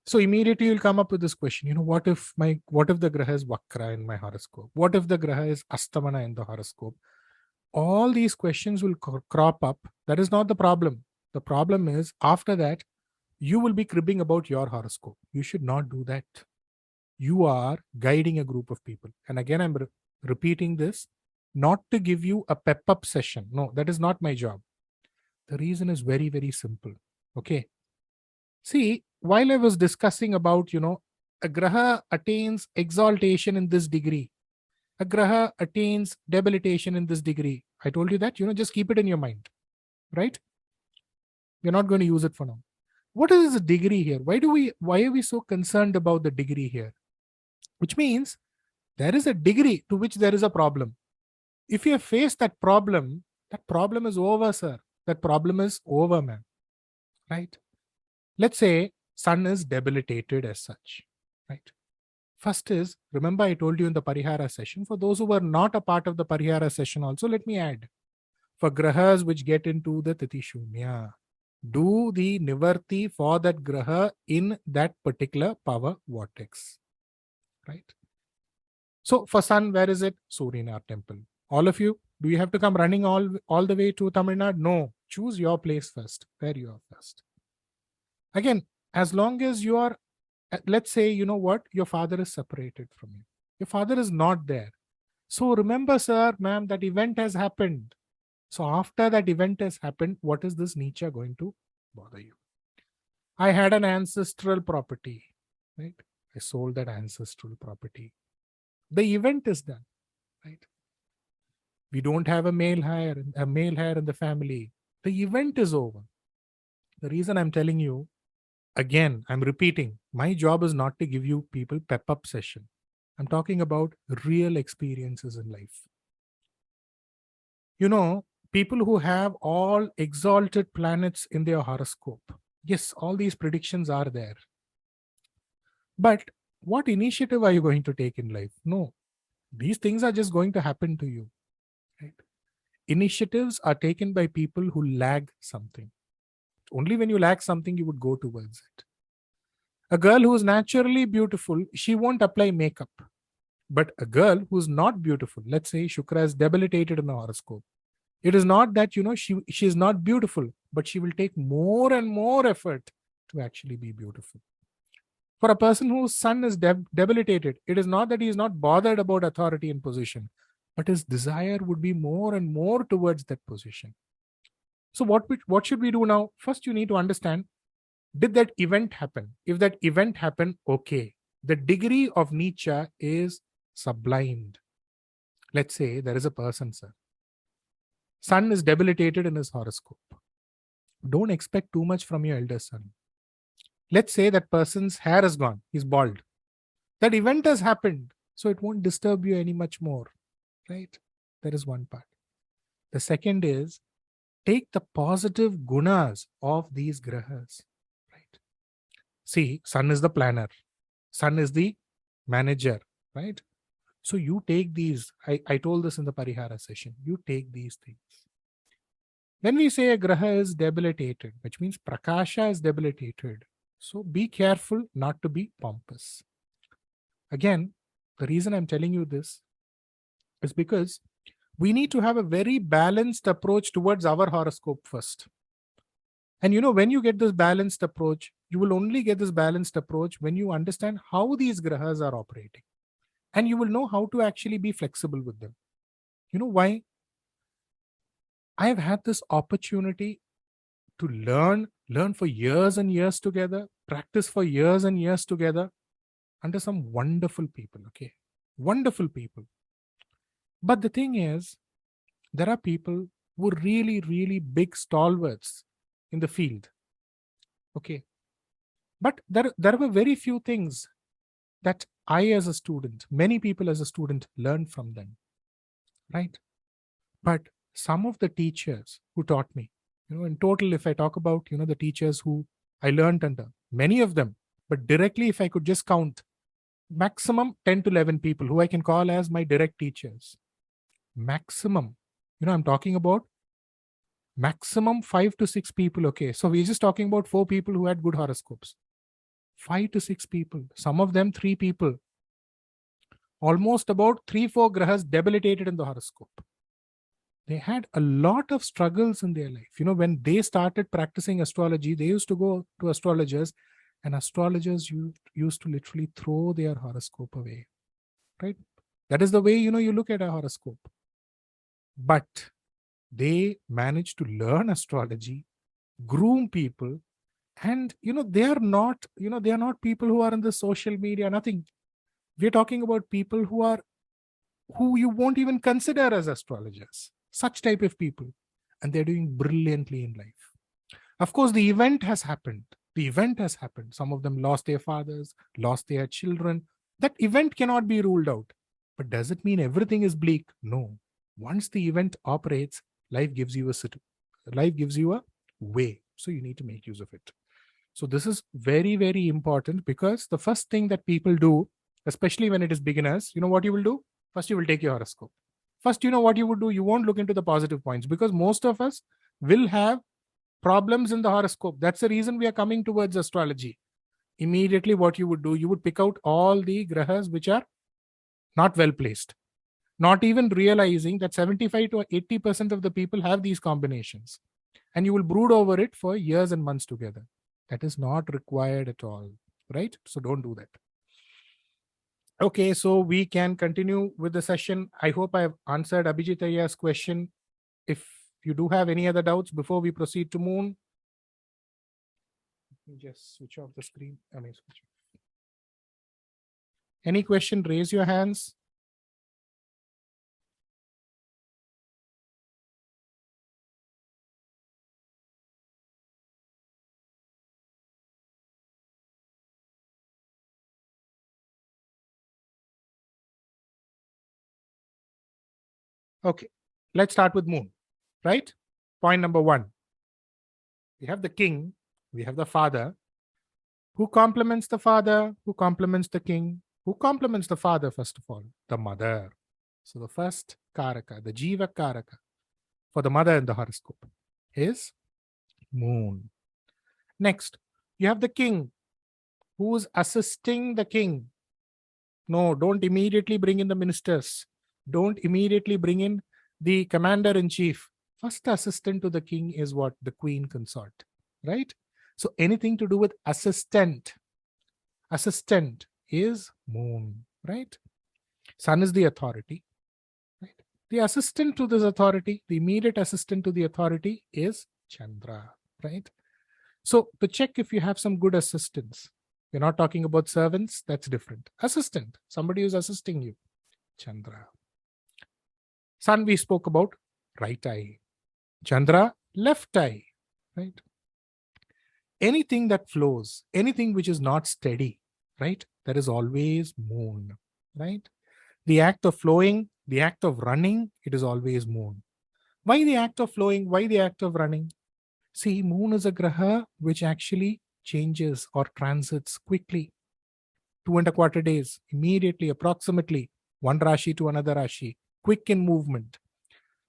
So immediately you'll come up with this question, you know, what if the graha is Vakra in my horoscope? What if the graha is Astamana in the horoscope? All these questions will crop up. That is not the problem. The problem is after that, you will be cribbing about your horoscope. You should not do that. You are guiding a group of people. And again, I'm repeating this, not to give you a pep-up session. No, that is not my job. The reason is very, very simple. Okay. See, while I was discussing about, you know, a graha attains exaltation in this degree, a graha attains debilitation in this degree. I told you that, you know, just keep it in your mind, right? We're not going to use it for now. What is the degree here? Why are we so concerned about the degree here? Which means there is a degree to which there is a problem. If you have faced that problem is over, sir. That problem is over, man. Right? Let's say sun is debilitated as such. Right? First is, remember I told you in the Parihara session, for those who were not a part of the Parihara session also, let me add. For grahas which get into the Tithi Shunya, do the Nivarti for that graha in that particular power vortex. Right? So for sun, where is it? Surya in our temple. All of you, do you have to come running all the way to Tamil Nadu? No. Choose your place first, where you are first. Again, as long as you are, let's say, you know what, your father is separated from you. Your father is not there. So remember, sir, ma'am, that event has happened. So after that event has happened, what is this NEECH going to bother you? I had an ancestral property, right? I sold that ancestral property. The event is done, right? We don't have a male heir in the family. The event is over. The reason I'm telling you, again, I'm repeating, my job is not to give you people pep-up session. I'm talking about real experiences in life. You know, people who have all exalted planets in their horoscope, yes, all these predictions are there. But what initiative are you going to take in life? No, these things are just going to happen to you. Right? Initiatives are taken by people who lack something. Only when you lack something, you would go towards it. A girl who is naturally beautiful, she won't apply makeup. But a girl who's not beautiful, let's say Shukra is debilitated in the horoscope. It is not that, you know, she is not beautiful, but she will take more and more effort to actually be beautiful. For a person whose sun is debilitated, it is not that he is not bothered about authority and position, but his desire would be more and more towards that position. So what should we do now? First, you need to understand, did that event happen? If that event happened, okay. The degree of NEECH is sublimed. Let's say there is a person, sir. Sun is debilitated in his horoscope. Don't expect too much from your elder son. Let's say that person's hair is gone. He's bald. That event has happened. So it won't disturb you any much more. Right? That is one part. The second is, take the positive gunas of these grahas. Right? See, sun is the planner. Sun is the manager. Right? So you take these. I told this in the Parihara session. You take these things. When we say a graha is debilitated, which means Prakasha is debilitated, So be careful not to be pompous. Again, the reason I'm telling you this is because we need to have a very balanced approach towards our horoscope first. And when you get this balanced approach, you will only get this balanced approach when you understand how these grahas are operating. And you will know how to actually be flexible with them. You know why? I have had this opportunity to learn for years and years together, practice for years and years together under some wonderful people, okay? Wonderful people. But the thing is, there are people who are really, really big stalwarts in the field, okay? But there were very few things that I as a student, many people as a student learned from them, right? But some of the teachers who taught me, in total, if I talk about, the teachers who I learned under, many of them, but directly, if I could just count, maximum 10 to 11 people who I can call as my direct teachers. Maximum, I'm talking about maximum 5 to 6 people, okay? So we're just talking about 4 people who had good horoscopes. 5 to 6 people, some of them 3 people. Almost about 3-4 grahas debilitated in the horoscope. They had a lot of struggles in their life. When they started practicing astrology, they used to go to astrologers, and astrologers used to literally throw their horoscope away, right? That is the way, you look at a horoscope. But they managed to learn astrology, groom people, and, they are not people who are in the social media, nothing. We're talking about people who you won't even consider as astrologers. Such type of people, and they're doing brilliantly in life. Of course, the event has happened. Some of them lost their fathers, lost their children. That event cannot be ruled out. But does it mean everything is bleak? No. Once the event operates, life gives you a way. So you need to make use of it. So this is very, very important, because the first thing that people do, especially when it is beginners, what you will do? First, you will take your horoscope. First, what you would do? You won't look into the positive points, because most of us will have problems in the horoscope. That's the reason we are coming towards astrology. Immediately, what you would do? You would pick out all the grahas which are not well placed, not even realizing that 75 to 80% of the people have these combinations. And you will brood over it for years and months together. That is not required at all, right? So don't do that. Okay, so we can continue with the session. I hope I have answered Abhijit Ayya's question. If you do have any other doubts before we proceed to Moon, let me just switch off the screen. Switch off. Any question, raise your hands. Okay, let's start with Moon, right? Point number 1. We have the king, we have the father. Who complements the father? Who complements the king? Who complements the father, first of all? The mother. So the first karaka, the jiva karaka for the mother in the horoscope is Moon. Next, you have the king. Who's assisting the king? No, don't immediately bring in the ministers. Don't immediately bring in the commander-in-chief. First assistant to the king is what? The queen consort, right? So anything to do with assistant is Moon, right? Sun is the authority, right? The assistant to this authority, the immediate assistant to the authority is Chandra, right? So to check if you have some good assistants, we're not talking about servants, that's different. Assistant, somebody who's assisting you, Chandra. Sun we spoke about, right eye. Chandra, left eye, right? Anything that flows, anything which is not steady, right? That is always Moon, right? The act of flowing, the act of running, it is always Moon. Why the act of flowing? Why the act of running? See, Moon is a graha which actually changes or transits quickly. 2.25 days, immediately, approximately, one Rashi to another Rashi, quick in movement.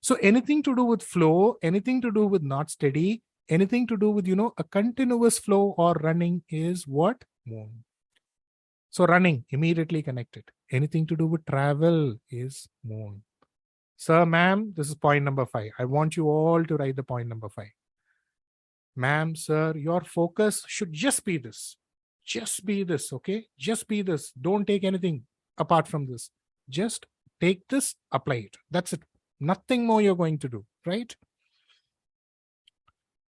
So anything to do with flow, anything to do with not steady, Anything to do with, a continuous flow or running is what? Moon. So running, immediately connected. Anything to do with travel is moon. Sir, ma'am, this is point number 5. I want you all to write the point number 5. Ma'am, sir, your focus should just be this. Just be this, okay? Just be this. Don't take anything apart from this. Just take this, apply it. That's it. Nothing more you're going to do, right?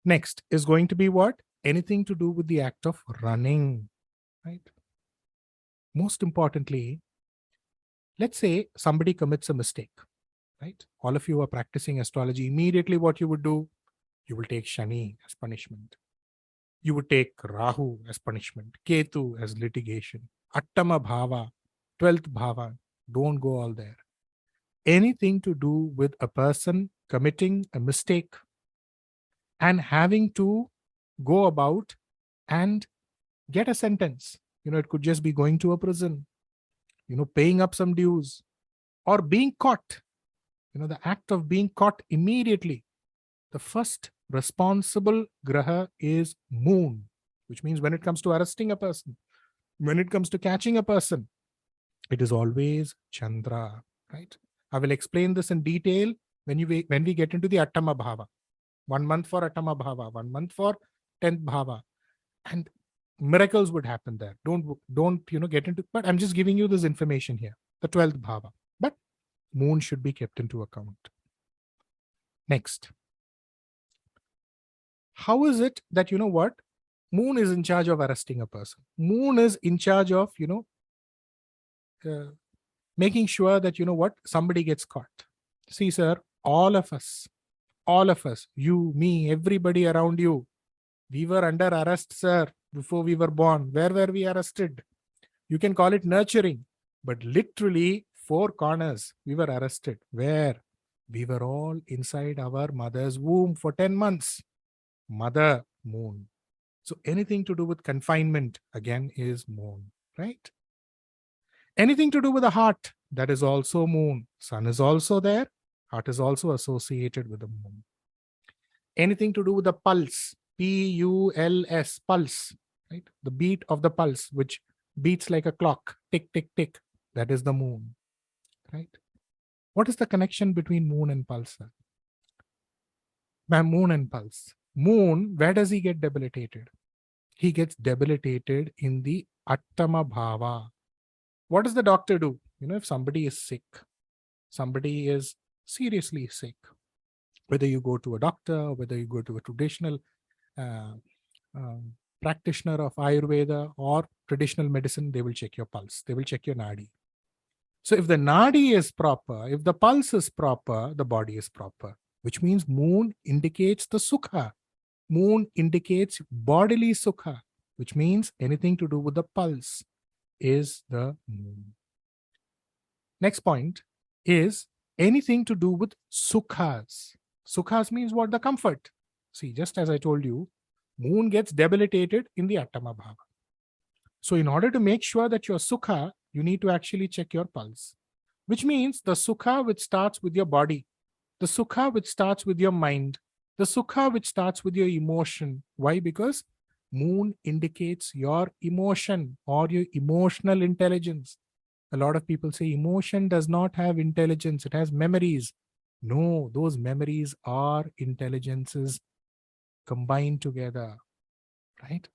Next is going to be what? Anything to do with the act of running, right? Most importantly, let's say somebody commits a mistake, right? All of you are practicing astrology. Immediately what you would do, you will take Shani as punishment. You would take Rahu as punishment, Ketu as litigation, Attama Bhava, 12th Bhava. Don't go all there. Anything to do with a person committing a mistake and having to go about and get a sentence. It could just be going to a prison, paying up some dues, or being caught. The act of being caught immediately. The first responsible Graha is Moon, which means when it comes to arresting a person, when it comes to catching a person, it is always Chandra, right? I will explain this in detail when we get into the Attama Bhava. 1 month for Attama Bhava, 1 month for 10th Bhava. And miracles would happen there. Don't get into, but I'm just giving you this information here, the 12th Bhava. But Moon should be kept into account. Next. How is it that, Moon is in charge of arresting a person? Moon is in charge of, making sure that, somebody gets caught. See, sir, all of us, you, me, everybody around you, we were under arrest, sir, before we were born. Where were we arrested? You can call it nurturing, but literally 4 corners, we were arrested. Where? We were all inside our mother's womb for 10 months. Mother, Moon. So anything to do with confinement, again, is Moon, right? Anything to do with the heart, that is also Moon. Sun is also there. Heart is also associated with the Moon. Anything to do with the pulse, P-U-L-S, pulse, right? The beat of the pulse, which beats like a clock, tick, tick, tick. That is the Moon, right? What is the connection between Moon and pulse? Moon and pulse. Moon, where does he get debilitated? He gets debilitated in the Attama Bhava. What does the doctor do? If somebody is sick, somebody is seriously sick, whether you go to a doctor, whether you go to a traditional practitioner of Ayurveda or traditional medicine, they will check your pulse. They will check your nadi. So if the nadi is proper, if the pulse is proper, the body is proper, which means Moon indicates the sukha. Moon indicates bodily sukha, which means anything to do with the pulse is the Moon. Next point is anything to do with sukhas. Sukhas means what? The comfort. See, just as I told you, Moon gets debilitated in the Attama Bhava. So in order to make sure that you're sukha, you need to actually check your pulse, which means the sukha which starts with your body, the sukha which starts with your mind, the sukha which starts with your emotion. Why? Because Moon indicates your emotion or your emotional intelligence. A lot of people say emotion does not have intelligence, it has memories. No, those memories are intelligences combined together, right?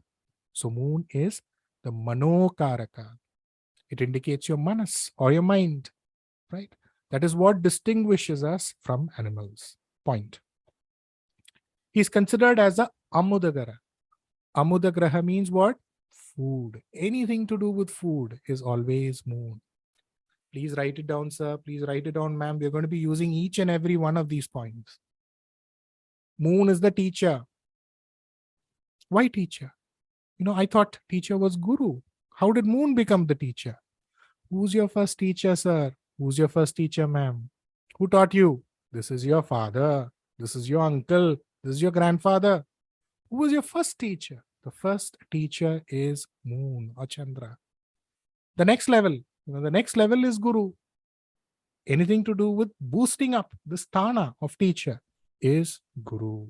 So Moon is the Manokaraka. It indicates your manas or your mind, right? That is what distinguishes us from animals. Point. He is considered as a Amudagraha. Amudagraha means what? Food. Anything to do with food is always Moon. Please write it down, sir. Please write it down, ma'am. We're going to be using each and every one of these points. Moon is the teacher. Why teacher? I thought teacher was Guru. How did Moon become the teacher? Who's your first teacher, sir? Who's your first teacher, ma'am? Who taught you? This is your father. This is your uncle. This is your grandfather. Who was your first teacher? The first teacher is Moon or Chandra. The next level, the next level is Guru. Anything to do with boosting up the sthana of teacher is Guru.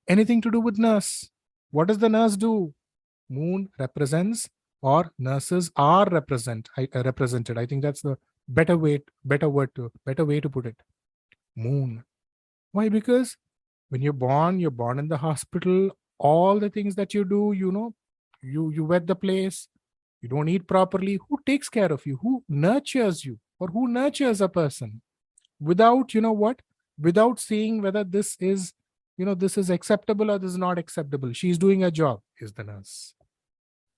Anything to do with nurse. What does the nurse do? Moon represents, or nurses are represented. I think that's the better way to put it. Moon. Why? Because when you're born in the hospital. All the things that you do, you wet the place. You don't eat properly. Who takes care of you? Who nurtures you? Or who nurtures a person? Without, without seeing whether this is acceptable or this is not acceptable. She's doing a job, is the nurse.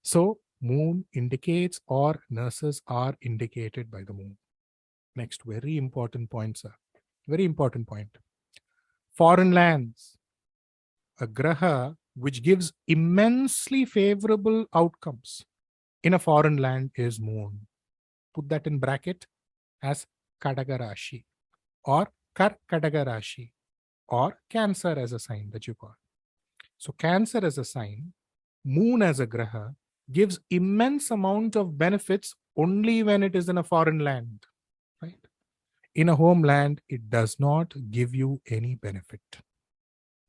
So moon indicates, or nurses are indicated by the moon. Next, very important point, sir. Very important point. Foreign lands. A graha which gives immensely favorable outcomes in a foreign land is moon. Put that in bracket as Kadaka Rashi or Karkataka Rashi or Cancer as a sign that you call. So Cancer as a sign, moon as a graha gives immense amount of benefits only when it is in a foreign land, right? In a homeland, it does not give you any benefit.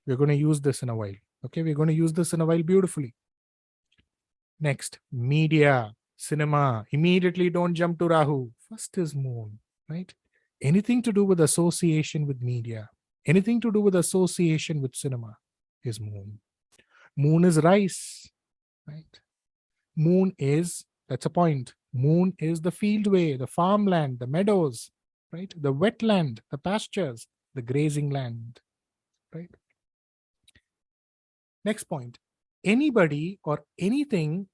We're going to use this in a while. Okay, we're going to use this in a while beautifully. Next, media, cinema. Immediately don't jump to Rahu. First is moon, right? Anything to do with association with media, anything to do with association with cinema is moon. Moon is rice, right? Moon is, that's a point. Moon is the fieldway, the farmland, the meadows, right? The wetland, the pastures, the grazing land, right? Next point. Anybody or anything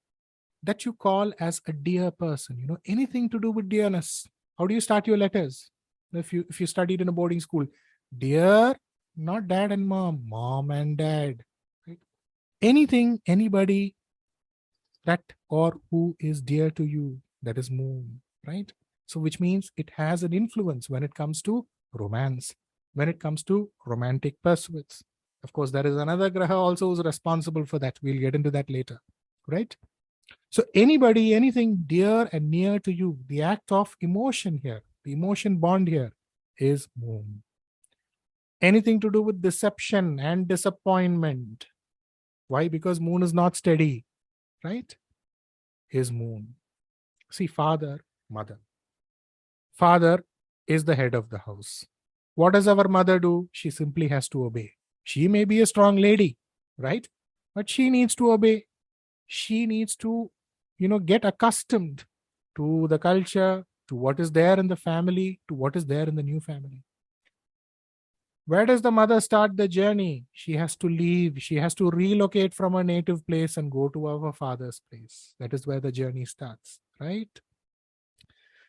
that you call as a dear person, anything to do with dearness. How do you start your letters? If you studied in a boarding school, dear, not dad and mom and dad, right? Anything, anybody that or who is dear to you, that is moon, right? So which means it has an influence when it comes to romance, when it comes to romantic pursuits. Of course, there is another graha also who's responsible for that. We'll get into that later, right? So anybody, anything dear and near to you, the act of emotion here, the emotion bond here is moon. Anything to do with deception and disappointment. Why? Because moon is not steady, right? Is moon. See, father, mother. Father is the head of the house. What does our mother do? She simply has to obey. She may be a strong lady, right? But she needs to obey. She needs to, get accustomed to the culture, to what is there in the family, to what is there in the new family. Where does the mother start the journey? She has to leave. She has to relocate from her native place and go to our father's place. That is where the journey starts, right?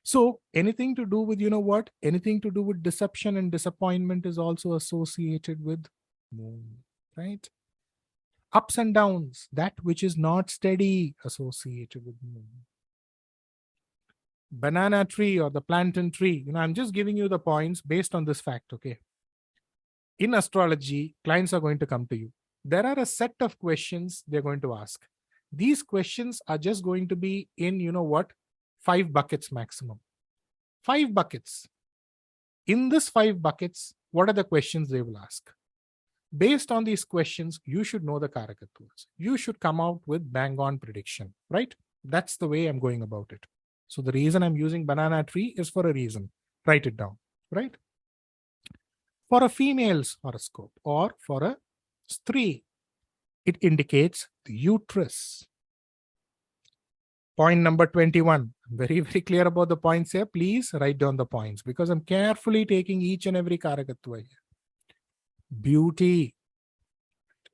So anything to do with, anything to do with deception and disappointment is also associated with moon, right? Ups and downs, that which is not steady, associated with moon. Banana tree or the plantain tree, I'm just giving you the points based on this fact, okay? In astrology, clients are going to come to you. There are a set of questions they're going to ask. These questions are just going to be in, 5 buckets maximum. 5 buckets. In this 5 buckets, what are the questions they will ask? Based on these questions, you should know the Karakathwas. You should come out with bang-on prediction, right? That's the way I'm going about it. So the reason I'm using banana tree is for a reason. Write it down, right? For a female's horoscope or for a stree, it indicates the uterus. Point number 21. I'm very, very clear about the points here. Please write down the points because I'm carefully taking each and every Karakathwa here. Beauty.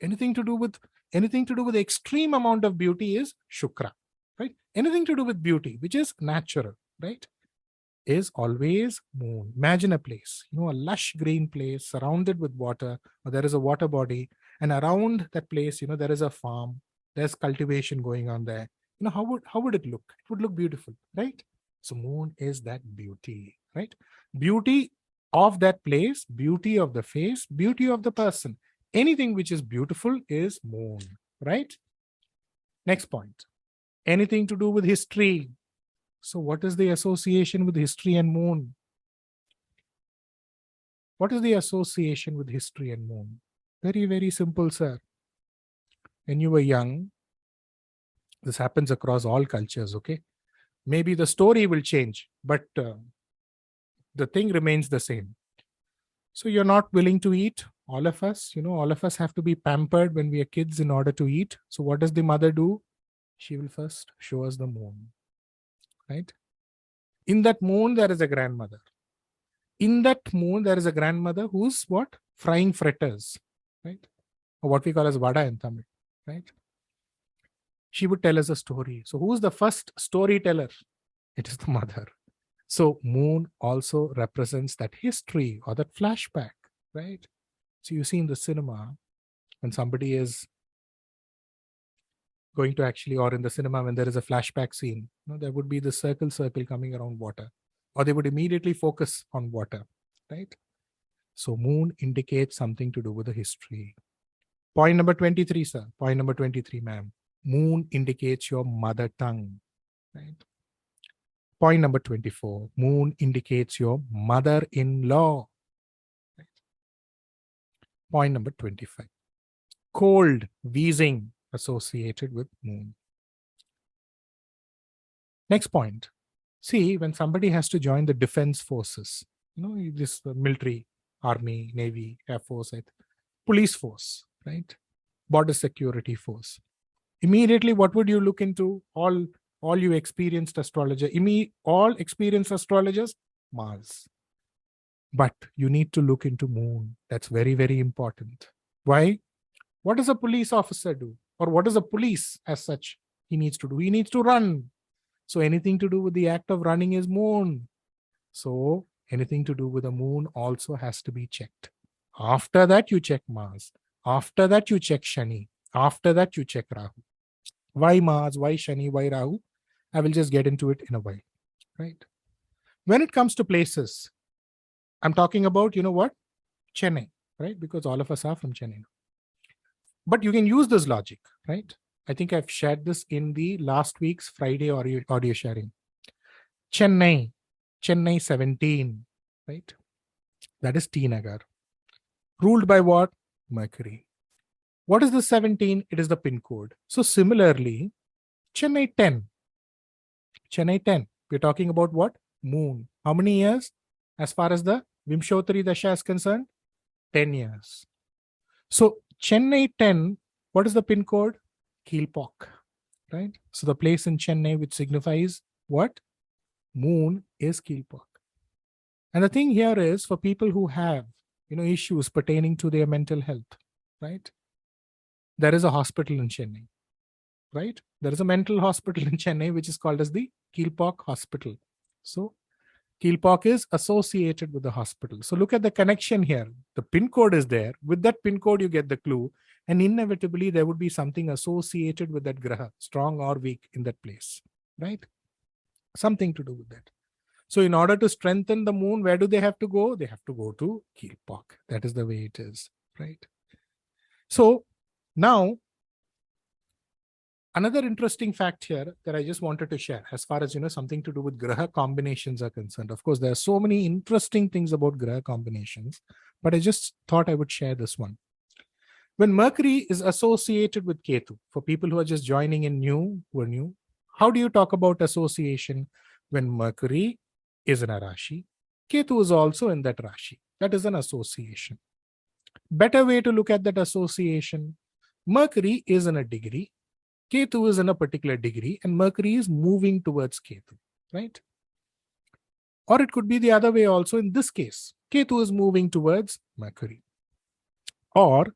Anything to do with the extreme amount of beauty is Shukra, right? Anything to do with beauty, which is natural, right, is always moon. Imagine a place, a lush green place surrounded with water, or there is a water body, and around that place, there is a farm. There's cultivation going on there. How would it look? It would look beautiful, right? So moon is that beauty, right? Beauty of that place, beauty of the face, beauty of the person. Anything which is beautiful is moon, right? Next point. Anything to do with history. So what is the association with history and moon? What is the association with history and moon? Very, very simple, sir. When you were young, this happens across all cultures, okay? Maybe the story will change, but the thing remains the same. So you're not willing to eat, all of us, all of us have to be pampered when we are kids in order to eat. So what does the mother do? She will first show us the moon, right? In that moon, there is a grandmother. In that moon, there is a grandmother who's what? Frying fritters, right? Or what we call as vada in Tamil, right? She would tell us a story. So who's the first storyteller? It is the mother. So moon also represents that history or that flashback, right? So you see in the cinema, when somebody is going to actually, or in the cinema, when there is a flashback scene, there would be the circle coming around water, or they would immediately focus on water, right? So moon indicates something to do with the history. Point number 23, sir. Point number 23, ma'am. Moon indicates your mother tongue, right? Point number 24, moon indicates your mother-in-law. Right? Point number 25, cold, wheezing associated with moon. Next point, see, when somebody has to join the defense forces, this military, army, navy, air force, police force, right? Border security force. Immediately, what would you look into? All you experienced astrologer, all experienced astrologers, Mars. But you need to look into moon. That's very, very important. Why? What does a police officer do? Or what does a police as such he needs to do? He needs to run. So anything to do with the act of running is moon. So anything to do with the moon also has to be checked. After that, you check Mars. After that, you check Shani. After that, you check Rahu. Why Mars? Why Shani? Why Rahu? I will just get into it in a while, right? When it comes to places, I'm talking about, Chennai, right? Because all of us are from Chennai. But you can use this logic, right? I think I've shared this in the last week's Friday audio sharing. Chennai 17, right? That is T Nagar. Ruled by what? Mercury. What is the 17? It is the pin code. So similarly, Chennai 10. We're talking about what? Moon. How many years? As far as the Vimshottari Dasha is concerned? 10 years. So Chennai 10, what is the pin code? Kilpok, right? So the place in Chennai which signifies what? Moon is Kilpok. And the thing here is for people who have, issues pertaining to their mental health, right? There is a hospital in Chennai, right? There is a mental hospital in Chennai which is called as the Kilpok Hospital. So Kilpok is associated with the hospital. So look at the connection here. The pin code is there. With that pin code, you get the clue. And inevitably, there would be something associated with that Graha, strong or weak in that place, right? Something to do with that. So in order to strengthen the moon, where do they have to go? They have to go to Kilpok. That is the way it is, right? So now, another interesting fact here that I just wanted to share as far as, something to do with Graha combinations are concerned. Of course, there are so many interesting things about Graha combinations, but I just thought I would share this one. When Mercury is associated with Ketu, for people who are just joining in new, how do you talk about association? When Mercury is in a Rashi, Ketu is also in that Rashi. That is an association. Better way to look at that association, Mercury is in a degree, Ketu is in a particular degree, and Mercury is moving towards Ketu, right? Or it could be the other way also in this case. Ketu is moving towards Mercury. Or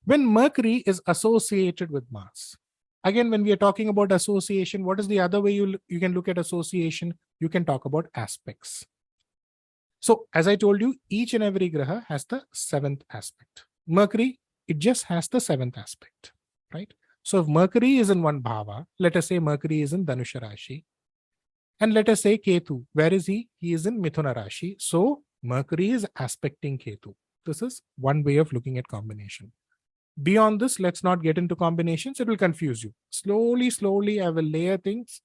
when Mercury is associated with Mars. Again, when we are talking about association, what is the other way you can look at association? You can talk about aspects. So as I told you, each and every Graha has the 7th aspect. Mercury, it just has the 7th aspect, right? So if Mercury is in one bhava, let us say Mercury is in Dhanusha Rashi, and let us say Ketu, where is he? He is in Mithuna Rashi. So Mercury is aspecting Ketu. This is one way of looking at combination. Beyond this, let's not get into combinations. It will confuse you. Slowly, I will layer things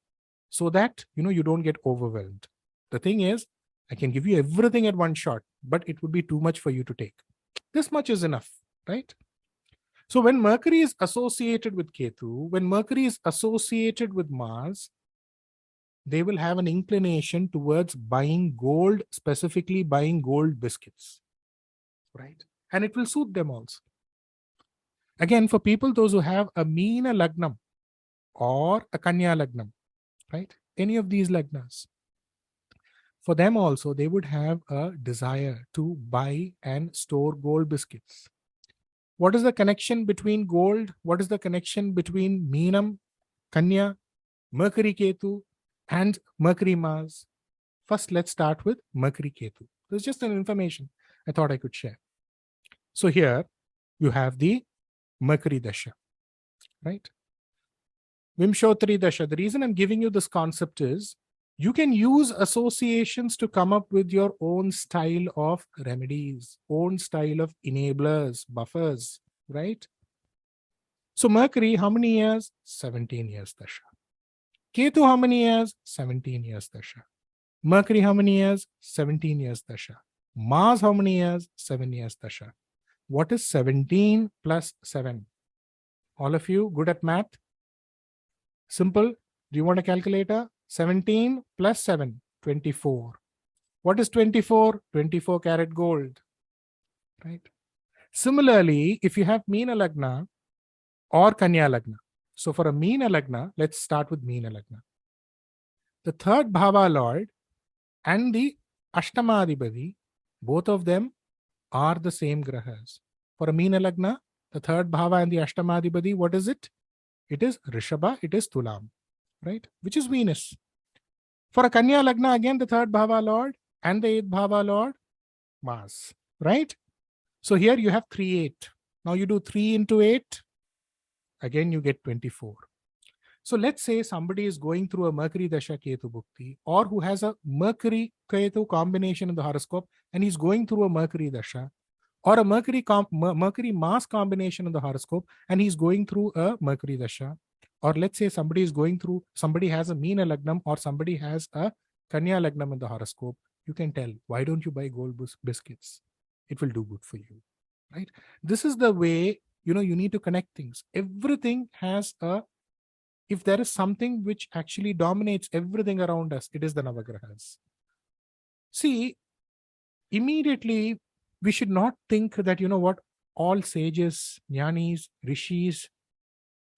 so that, you don't get overwhelmed. The thing is, I can give you everything at one shot, but it would be too much for you to take. This much is enough. right? So when Mercury is associated with Ketu, when Mercury is associated with Mars, they will have an inclination towards buying gold, specifically buying gold biscuits, right? And it will suit them also. Again, for people, those who have a Meena Lagnam or a Kanya Lagnam, right? Any of these Lagnas, for them also, they would have a desire to buy and store gold biscuits. What is the connection between gold? What is the connection between Meenam, Kanya, Mercury Ketu, and Mercury Mars? First, let's start with Mercury Ketu. This is just an information I thought I could share. So here you have the Mercury Dasha, right? Vimshotri Dasha. The reason I'm giving you this concept is you can use associations to come up with your own style of remedies, own style of enablers, buffers, right? So Mercury, how many years? 17 years Dasha. Ketu, how many years? 17 years Dasha. Mercury, how many years? 17 years Dasha. Mars, how many years? 7 years Dasha. What is 17 plus 7? All of you good at math? Simple. Do you want a calculator? 17 plus 7, 24. What is 24? 24 karat gold, right? Similarly, if you have Meena Lagna or Kanya Lagna. So for a Meena Lagna, let's start with Meena Lagna. The third Bhava Lord and the Ashtamadhipati, both of them are the same Grahas. For a Meena Lagna, the third Bhava and the Ashtamadhipati, what is it? It is Rishabha, it is Tulam, right? Which is Venus. For a Kanya Lagna, again, the third Bhava Lord and the eighth Bhava Lord, Mars, right? So here you have 3, 8. Now you do 3 into 8, again you get 24. So let's say somebody is going through a Mercury Dasha Ketu Bhukti, or who has a Mercury Ketu combination in the horoscope and he's going through a Mercury Dasha, or a Mercury Mars combination in the horoscope and he's going through a Mercury Dasha. Or let's say somebody has a Meena Lagnam or somebody has a Kanya Lagnam in the horoscope. You can tell, why don't you buy gold biscuits? It will do good for you, right? This is the way, you need to connect things. Everything has if there is something which actually dominates everything around us, it is the Navagrahas. See, immediately, we should not think that, all sages, jnanis, rishis,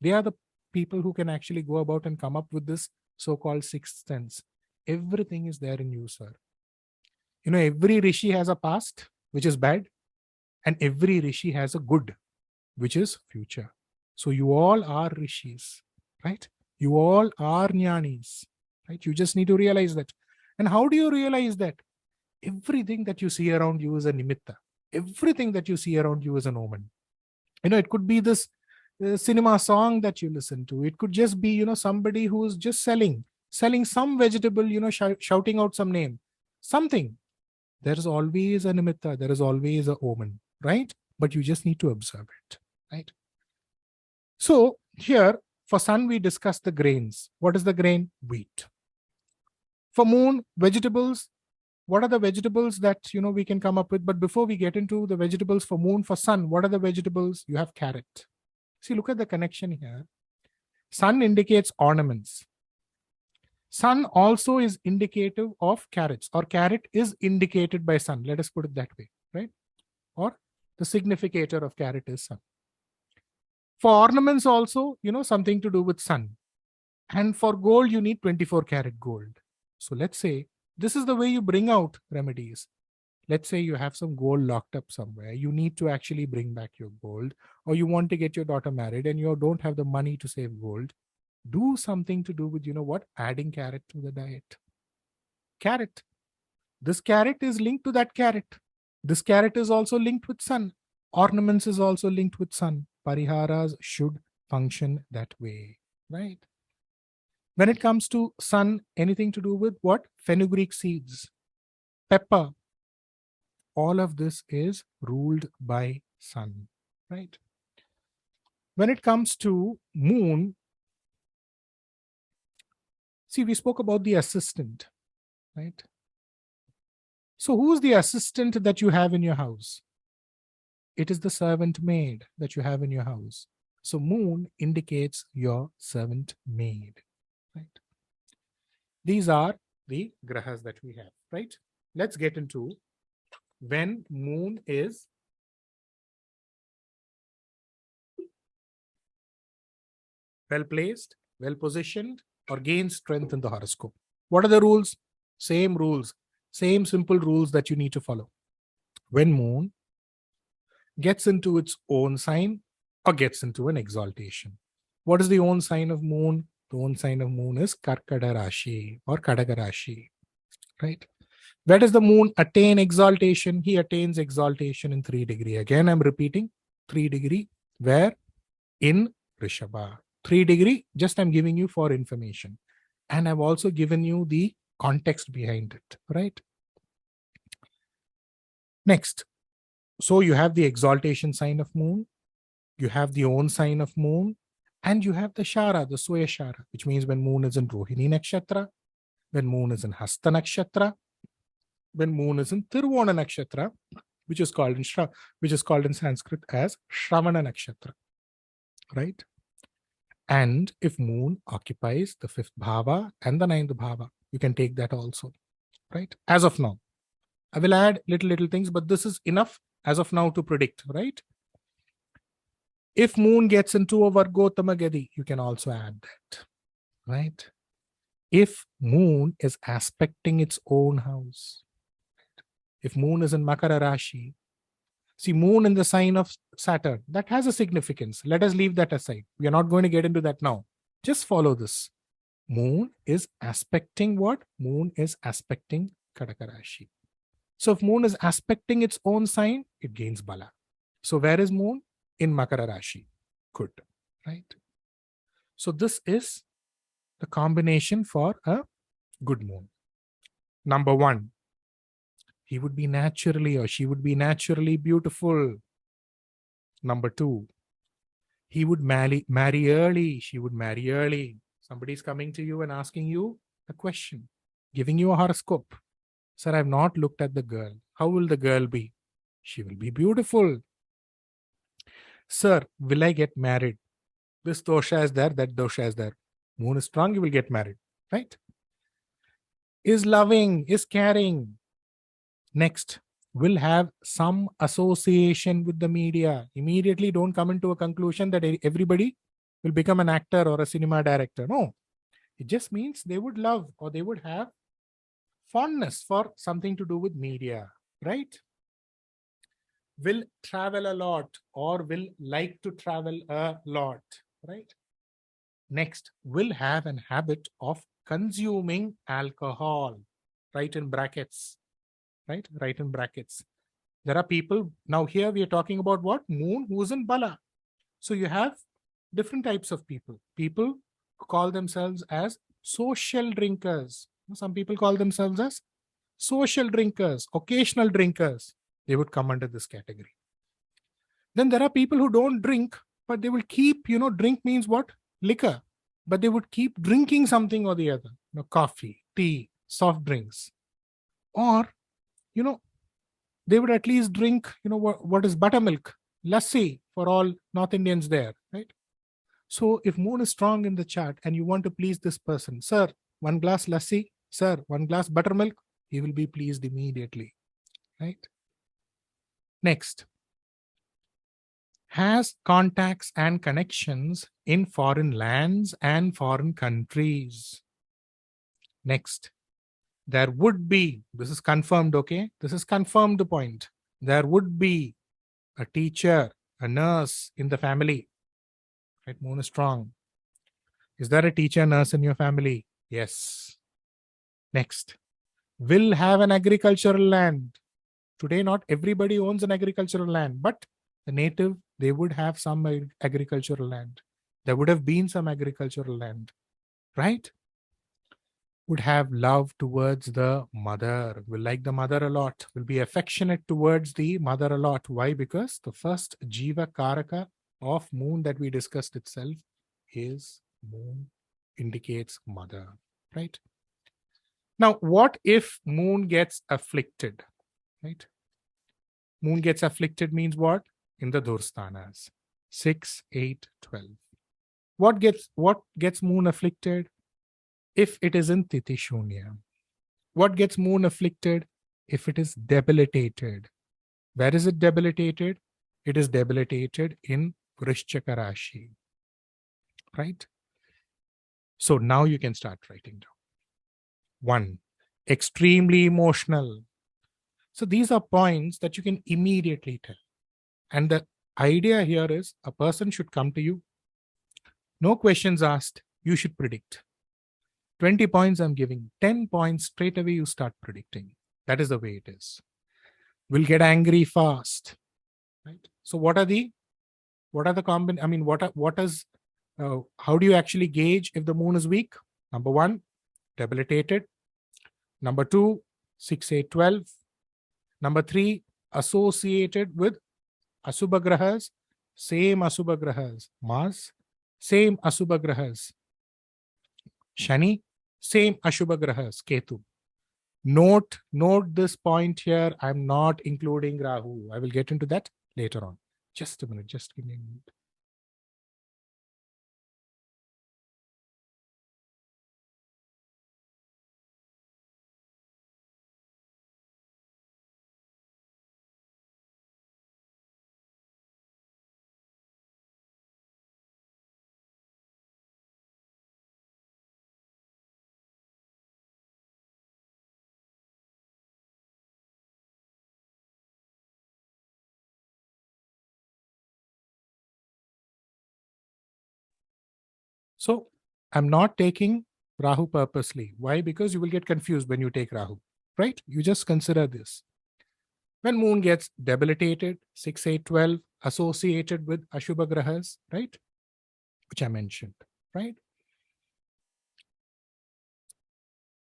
they are the people who can actually go about and come up with this so-called sixth sense. Everything is there in you, sir. Every rishi has a past, which is bad, and every rishi has a good, which is future. So you all are rishis, right? You all are jnanis, right? You just need to realize that. And how do you realize that? Everything that you see around you is a nimitta. Everything that you see around you is an omen. It could be this cinema song that you listen to. It could just be, somebody who is just selling some vegetable, shouting out some name, something. There is always a nimitta. There is always a omen, right? But you just need to observe it, right? So here, for sun, we discuss the grains. What is the grain? Wheat. For moon, vegetables. What are the vegetables that, we can come up with? But before we get into the vegetables for moon, for sun, what are the vegetables? You have carrot. See, look at the connection here. Sun indicates ornaments. Sun also is indicative of carrots, or carrot is indicated by sun. Let us put it that way, right? Or the significator of carrot is sun. For ornaments also, something to do with sun. And for gold, you need 24 karat gold. So let's say, this is the way you bring out remedies. Let's say you have some gold locked up somewhere. You need to actually bring back your gold, or you want to get your daughter married and you don't have the money to save gold. Do something to do with, adding carrot to the diet. Carrot. This carrot is linked to that carrot. This carrot is also linked with sun. Ornaments is also linked with sun. Pariharas should function that way, right? When it comes to sun, anything to do with what? Fenugreek seeds, pepper. All of this is ruled by sun, right? When it comes to moon, see, we spoke about the assistant, right? So who's the assistant that you have in your house? it is the servant maid that you have in your house. So moon indicates your servant maid, right? These are the grahas that we have, right? Let's get into when moon is well placed, well positioned, or gains strength in the horoscope. What are the rules? Same rules, same simple rules that you need to follow. When moon gets into its own sign or gets into an exaltation. What is the own sign of moon? The own sign of moon is Karkada Rashi or Kadaka Rashi, right? Where does the moon attain exaltation? He attains exaltation in 3 degree. Again, I'm repeating 3 degree. Where? In Rishabha. 3 degree, just I'm giving you for information. And I've also given you the context behind it, right? Next. So you have the exaltation sign of moon, you have the own sign of moon, and you have the Shara, the Swaya Shara, which means when moon is in Rohini Nakshatra, when moon is in Hasta Nakshatra, when moon is in Tiruvona Nakshatra, which is called in Sanskrit as Shravana Nakshatra, right? And if moon occupies the 5th bhava and the 9th bhava, you can take that also, right? As of now. I will add little things, but this is enough as of now to predict, right? If moon gets into a Vargotama Gadi, you can also add that, right? If moon is aspecting its own house, if moon is in Makara Rashi, see moon in the sign of Saturn, that has a significance. Let us leave that aside. We are not going to get into that now. Just follow this. Moon is aspecting what? Moon is aspecting Kadaka Rashi. So if moon is aspecting its own sign, it gains bala. So where is moon? In Makara Rashi. Good, right? So this is the combination for a good moon. Number 1, he would be naturally or she would be naturally beautiful. Number 2, he would marry early. She would marry early. Somebody's coming to you and asking you a question, giving you a horoscope. Sir, I have not looked at the girl. How will the girl be? She will be beautiful. Sir, will I get married? This dosha is there, that dosha is there. Moon is strong, you will get married, right? Is loving, is caring. Next, will have some association with the media. Immediately don't come into a conclusion that everybody will become an actor or a cinema director. No, it just means they would love or they would have fondness for something to do with media, right? Will travel a lot or will like to travel a lot, right? Next, will have an habit of consuming alcohol, right in brackets, right? Right in brackets. There are people, now here we are talking about what? Moon who's in Bala. So you have different types of people. People call themselves as social drinkers. Some people call themselves as social drinkers, occasional drinkers. They would come under this category. Then there are people who don't drink, but they will keep, drink means what? Liquor. But they would keep drinking something or the other. Coffee, tea, soft drinks. Or, they would at least drink, what is buttermilk, lassi for all North Indians there, right? So if moon is strong in the chart and you want to please this person, sir, 1 glass lassi, sir, 1 glass buttermilk, he will be pleased immediately, right? Next, has contacts and connections in foreign lands and foreign countries. Next, there would be, this is confirmed, okay? This is confirmed point. There would be a teacher, a nurse in the family, right? Moon is strong. Is there a teacher, nurse in your family? Yes. Next, will have an agricultural land. Today, not everybody owns an agricultural land, but the native, they would have some agricultural land. There would have been some agricultural land, right? Would have love towards the mother, will like the mother a lot, will be affectionate towards the mother a lot. Why? Because the first Jiva Karaka of moon that we discussed itself is moon, indicates mother, right? Now, what if moon gets afflicted, right? Moon gets afflicted means what? in the Dhursthanas. 6, 8, 12. What gets moon afflicted? If it is in Tithi Shoonya. What gets moon afflicted? If it is debilitated. Where is it debilitated? It is debilitated in Vrishchaka Rashi. Right? So now you can start writing down. 1. Extremely emotional. So these are points that you can immediately tell. And the idea here is a person should come to you. No questions asked. You should predict. 20 points I'm giving. 10 points straight away you start predicting. That is the way it is. Will get angry fast. Right? So what are the how do you actually gauge if the moon is weak? Number 1, debilitated. Number 2, 6, 8, 12. Number 3, associated with Asubha Grahas, same Asubha Grahas. Mars, same Asubha Grahas. Shani, same Ashubha Grahas. Ketu. Note this point here. I'm not including Rahu. I will get into that later on. Just a minute. Just give me a minute. So I'm not taking Rahu purposely. Why? Because you will get confused when you take Rahu, right? You just consider this. When moon gets debilitated, 6, 8, 12, associated with Ashubha Grahas, right? Which I mentioned, right?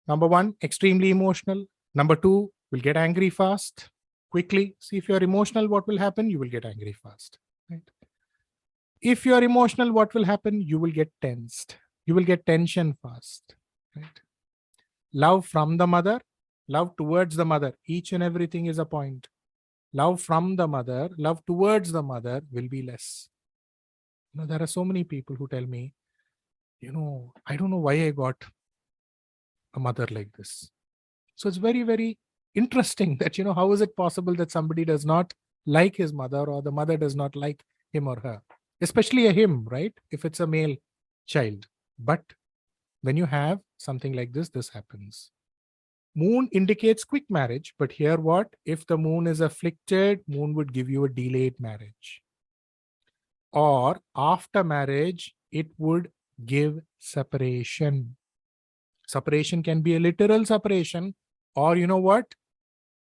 Number 1, extremely emotional. Number 2, will get angry fast, quickly. See, if you're emotional, what will happen? You will get angry fast, right? If you're emotional, what will happen? You will get tensed. You will get tension fast, right? Love from the mother, love towards the mother. Each and everything is a point. Love from the mother, love towards the mother will be less. There are so many people who tell me, I don't know why I got a mother like this. So it's very, very interesting that, how is it possible that somebody does not like his mother or the mother does not like him or her? Especially a him, right? If it's a male child. But when you have something like this, this happens. Moon indicates quick marriage, but here what? If the moon is afflicted, moon would give you a delayed marriage. Or after marriage, it would give separation. Separation can be a literal separation, or you know what?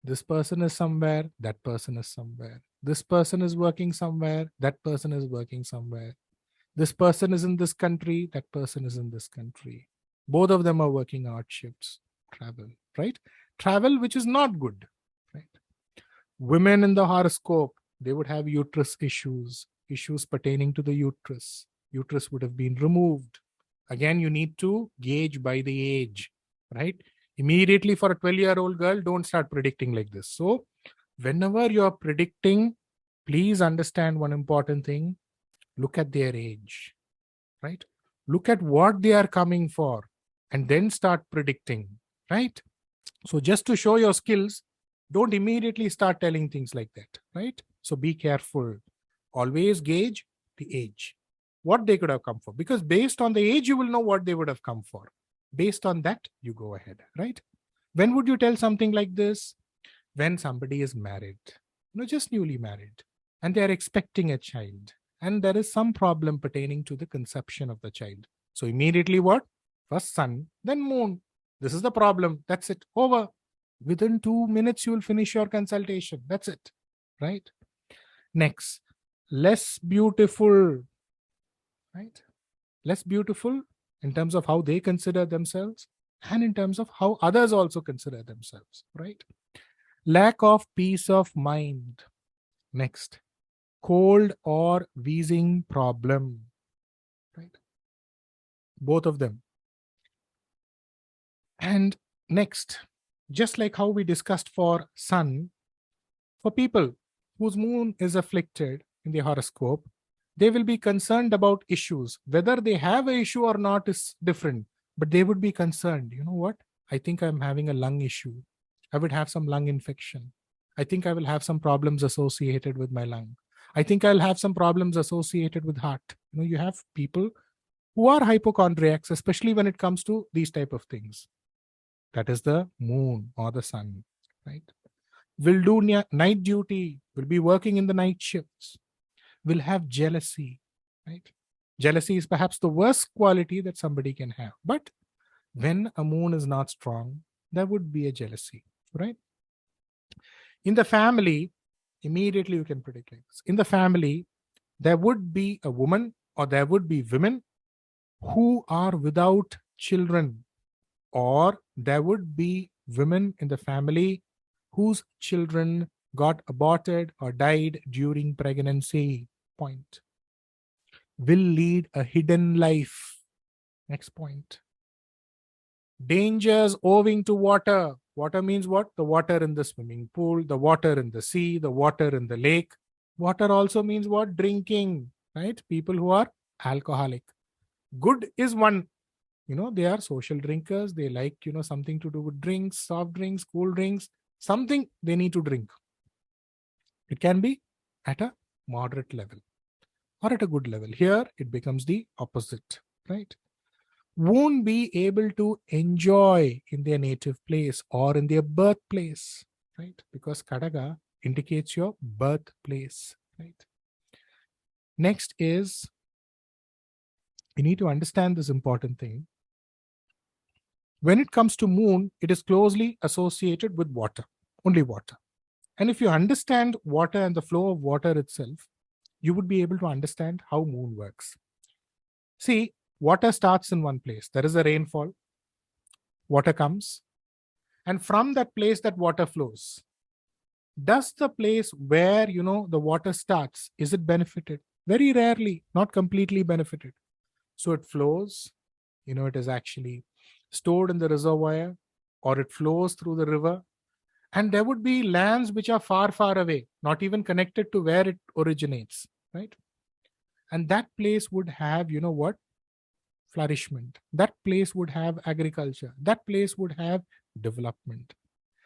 This person is somewhere, that person is somewhere. This person is working somewhere, that person is working somewhere. This person is in this country, that person is in this country. Both of them are working odd shifts, travel, right? Travel, which is not good, right? Women in the horoscope, they would have uterus issues pertaining to the uterus. Uterus would have been removed. Again, you need to gauge by the age, right? Immediately for a 12-year-old girl, don't start predicting like this. So whenever you're predicting, please understand one important thing. Look at their age, right? Look at what they are coming for and then start predicting, right? So just to show your skills, don't immediately start telling things like that, right? So be careful. Always gauge the age, what they could have come for. Because based on the age, you will know what they would have come for. Based on that, you go ahead, right? When would you tell something like this? When somebody is married, just newly married, and they are expecting a child, and there is some problem pertaining to the conception of the child. So immediately what? First sun, then moon. This is the problem. That's it. Over. Within 2 minutes, you will finish your consultation. That's it, right? Next, less beautiful, right? Less beautiful in terms of how they consider themselves and in terms of how others also consider themselves, right? Lack of peace of mind. Next, cold or wheezing problem, right? Both of them. And next, just like how we discussed for sun, for people whose moon is afflicted, in the horoscope, they will be concerned about issues. Whether they have an issue or not is different, but they would be concerned. You know what? I think I'm having a lung issue. I would have some lung infection. I think I will have some problems associated with my lung. I think I'll have some problems associated with heart. You have people who are hypochondriacs, especially when it comes to these type of things. That is the moon or the sun, right? Will do night duty, will be working in the night shifts, will have jealousy, right? Jealousy is perhaps the worst quality that somebody can have. But when a moon is not strong, there would be a jealousy, right? In the family, immediately you can predict like this. In the family, there would be a woman or there would be women who are without children, or there would be women in the family whose children got aborted or died during pregnancy. Point. Will lead a hidden life. Next point. Dangers owing to water. Water means what? The water in the swimming pool, the water in the sea, the water in the lake. Water also means what? Drinking, right? People who are alcoholic. Good is one. They are social drinkers. They like, something to do with drinks, soft drinks, cool drinks, something they need to drink. It can be at a moderate level or at a good level. Here, it becomes the opposite, right? Won't be able to enjoy in their native place or in their birthplace, right? Because Kadaka indicates your birthplace, right? Next is, you need to understand this important thing. When it comes to moon, it is closely associated with water, only water. And if you understand water and the flow of water itself, you would be able to understand how moon works. See, water starts in one place. There is a rainfall. Water comes. And from that place, that water flows. Does the place where, the water starts, is it benefited? Very rarely, not completely benefited. So it flows. It is actually stored in the reservoir, or it flows through the river. And there would be lands which are far, far away, not even connected to where it originates, right? And that place would have, flourishment. That place would have agriculture. That place would have development.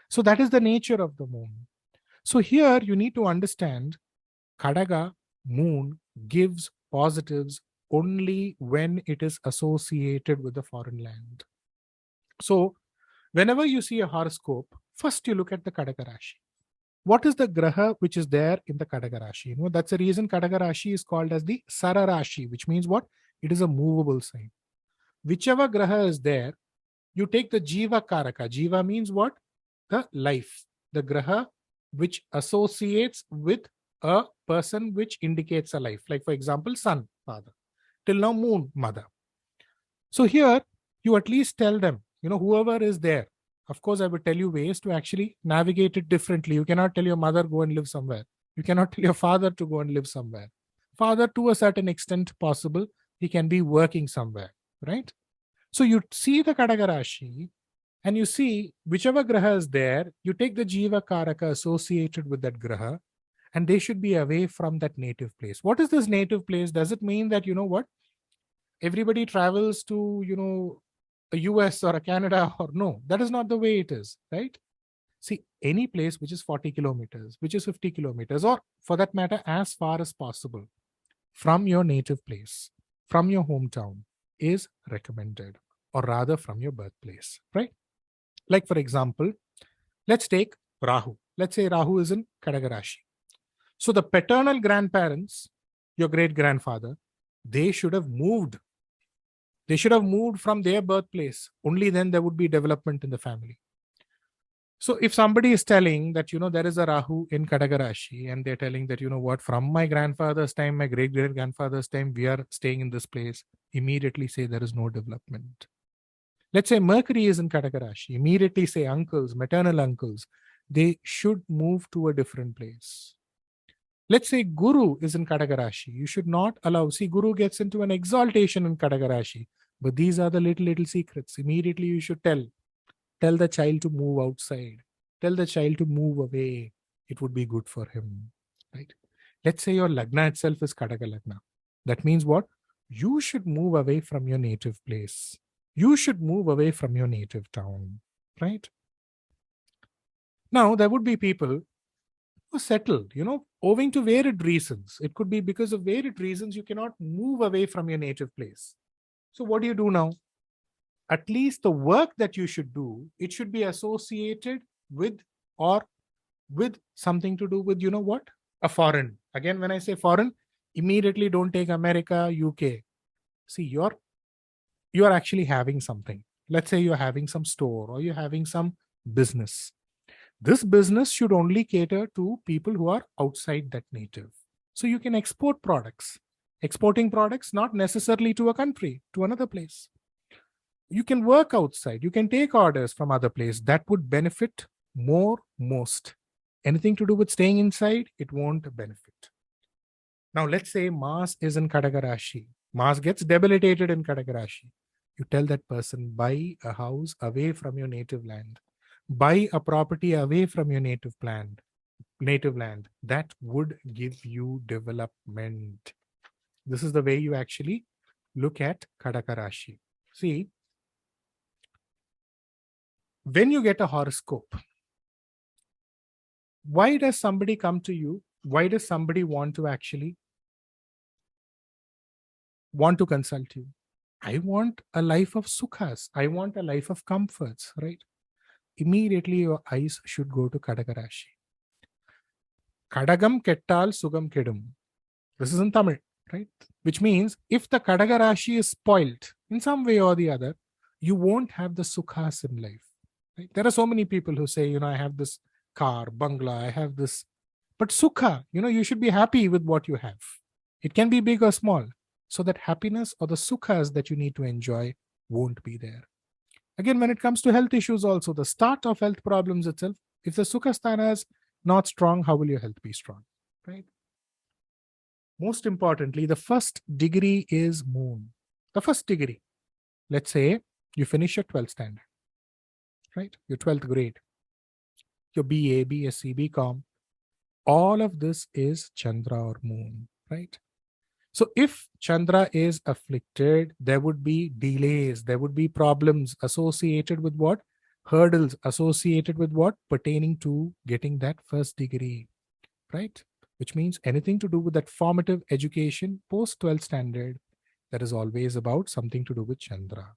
So that is the nature of the moon. So here you need to understand Kadaga moon gives positives only when it is associated with the foreign land. So whenever you see a horoscope, first you look at the Kadaka Rashi. What is the Graha which is there in the Kadaka Rashi? That's the reason Kadaka Rashi is called as the Sara Rashi, which means what? It is a movable sign. Whichever Graha is there, you take the Jiva Karaka. Jiva means what? The life. The Graha which associates with a person which indicates a life. Like for example, sun, father. Till now, moon, mother. So here, you at least tell them, whoever is there. Of course, I would tell you ways to actually navigate it differently. You cannot tell your mother, go and live somewhere. You cannot tell your father to go and live somewhere. Father, to a certain extent possible, he can be working somewhere, right? So you see the Kadaka Rashi, and you see whichever Graha is there, you take the Jiva Karaka associated with that Graha, and they should be away from that native place. What is this native place? Does it mean that, everybody travels to, a US or a Canada, or no? That is not the way it is, right? See, any place which is 40 kilometers, which is 50 kilometers, or for that matter, as far as possible from your native place, from your hometown, is recommended, or rather from your birthplace, right? Like for example, let's take Rahu. Let's say Rahu is in Kadaka Rashi. So the paternal grandparents, your great-grandfather, they should have moved. They should have moved from their birthplace. Only then there would be development in the family. So if somebody is telling that, there is a Rahu in Kadaka Rashi, and they're telling that, from my grandfather's time, my great-great-grandfather's time, we are staying in this place, immediately say there is no development. Let's say Mercury is in Kadaka Rashi, immediately say uncles, maternal uncles, they should move to a different place. Let's say Guru is in Kadaka Rashi. You should not allow, see, Guru gets into an exaltation in Kadaka Rashi, but these are the little secrets. Immediately you should tell the child to move outside. Tell the child to move away. It would be good for him, right? Let's say your Lagna itself is Kadaka Lagna. That means what? You should move away from your native place. You should move away from your native town, right? Now, there would be people who settled, owing to varied reasons. It could be because of varied reasons you cannot move away from your native place. So what do you do now? At least the work that you should do, it should be associated with or with something to do with, what? A foreign. Again, when I say foreign, immediately don't take America, UK. See, you're actually having something. Let's say you're having some store or you're having some business. This business should only cater to people who are outside that native. So you can export products. Exporting products, not necessarily to a country, to another place. You can work outside. You can take orders from other place. That would benefit most. Anything to do with staying inside, it won't benefit. Now, let's say Mars is in Kadaka Rashi. Mars gets debilitated in Kadaka Rashi. You tell that person, buy a house away from your native land. Buy a property away from your native land. That would give you development. This is the way you actually look at Kadaka Rashi. See, when you get a horoscope, why does somebody come to you? Why does somebody want to consult you? I want a life of sukhas. I want a life of comforts, right? Immediately your eyes should go to Kadaka Rashi. Kadagam kettal sugam kedum. This is in Tamil, right? Which means if the Kadaka Rashi is spoiled in some way or the other, you won't have the sukhas in life. Right? There are so many people who say, I have this car, bungalow, I have this. But sukha, you should be happy with what you have. It can be big or small. So that happiness or the sukhas that you need to enjoy won't be there. Again, when it comes to health issues also, the start of health problems itself, if the sukhasthana is not strong, how will your health be strong? Right? Most importantly, the first degree is moon. The first degree. Let's say you finish your 12th standard, right? Your 12th grade. Your BA, BSc, BCom. All of this is Chandra or moon, right? So if Chandra is afflicted, there would be delays, there would be problems associated with what? Hurdles associated with what? Pertaining to getting that first degree, right? Which means anything to do with that formative education post 12th standard, that is always about something to do with Chandra.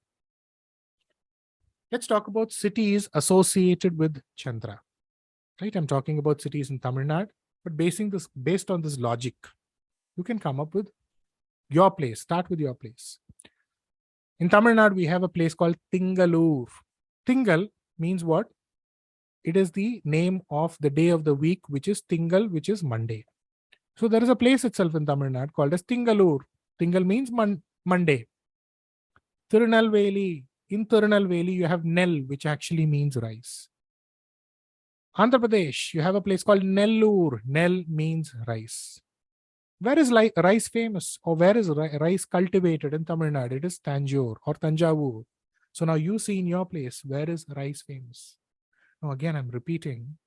Let's talk about cities associated with Chandra, right? I'm talking about cities in Tamil Nadu, but based on this logic, you can come up with your place. Start with your place. In Tamil Nadu, we have a place called Tingalur. Tingal means what? It is the name of the day of the week, which is Tingal, which is Monday. So there is a place itself in Tamil Nadu called as Tingalur. Tingal means Monday. Tirunelveli. In Tirunelveli, you have Nel, which actually means rice. Andhra Pradesh, you have a place called Nellur. Nel means rice. Where is rice famous, or where is rice cultivated in Tamil Nadu? It is Tanjore or Tanjavur. So now you see in your place, where is rice famous? Now again, I'm repeating,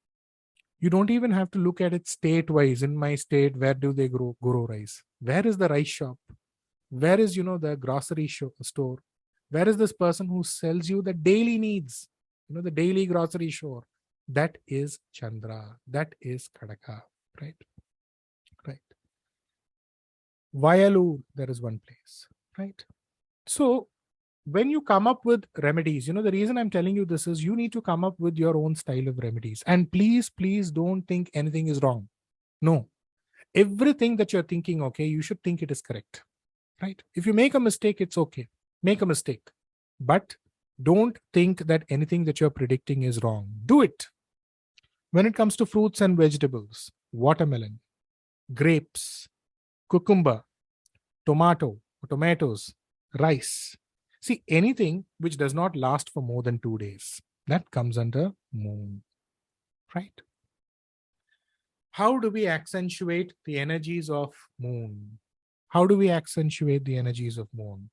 you don't even have to look at it state-wise. In my state, where do they grow rice? Where is the rice shop? Where is, the grocery store? Where is this person who sells you the daily needs? The daily grocery store. That is Chandra. That is Kadaka, right? Right. Vayalur, there is one place, right? So when you come up with remedies, the reason I'm telling you this is you need to come up with your own style of remedies. And please don't think anything is wrong. No. Everything that you're thinking, okay, you should think it is correct, right? If you make a mistake, it's okay. Make a mistake. But don't think that anything that you're predicting is wrong. Do it. When it comes to fruits and vegetables, watermelon, grapes, cucumber, tomatoes, rice. See, anything which does not last for more than 2 days, that comes under moon, right? How do we accentuate the energies of moon? How do we accentuate the energies of moon?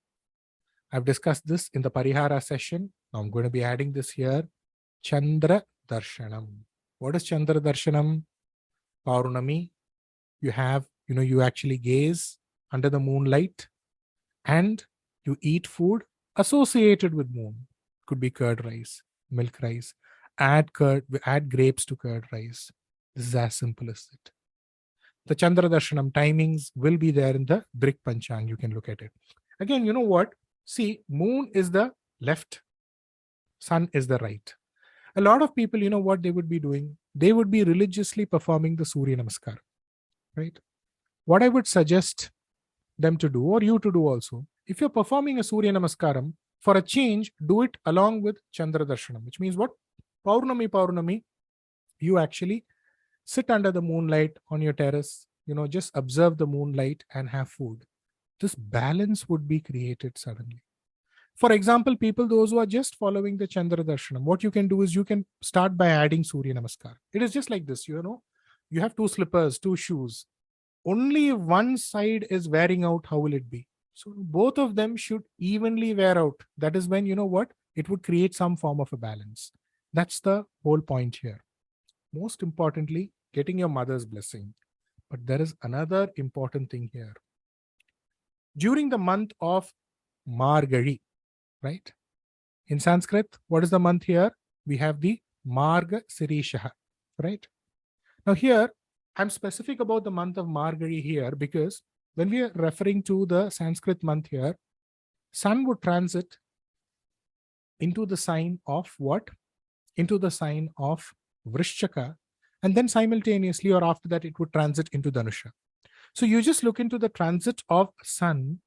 I've discussed this in the Parihara session. Now I'm going to be adding this here. Chandra Darshanam. What is Chandra Darshanam? Paurnami. You have You actually gaze under the moonlight and you eat food associated with moon. Could be curd rice, milk rice, add grapes to curd rice. This is as simple as it. The Chandra Darshanam timings will be there in the Brick Panchang. You can look at it. Again, you know what? See, moon is the left, sun is the right. A lot of people, you know what they would be doing? They would be religiously performing the Surya Namaskar, right? What I would suggest them to do, or you to do also, if you're performing a Surya Namaskaram, for a change, do it along with Chandra Darshanam, which means what? Paurnami, you actually sit under the moonlight on your terrace, just observe the moonlight and have food. This balance would be created suddenly. For example, people, those who are just following the Chandra Darshanam, what you can do is you can start by adding Surya Namaskar. It is just like this, you have 2 slippers, 2 shoes. Only if one side is wearing out, how will it be? So both of them should evenly wear out. That is when, it would create some form of a balance. That's the whole point here. Most importantly, getting your mother's blessing. But there is another important thing here. During the month of Margari, right? In Sanskrit, what is the month here? We have the Marga Sirisha, right? Now here, I'm specific about the month of Margari here because when we are referring to the Sanskrit month here, sun would transit into the sign of what? Into the sign of Vrishchaka, and then simultaneously or after that it would transit into Dhanusha. So you just look into the transit of sun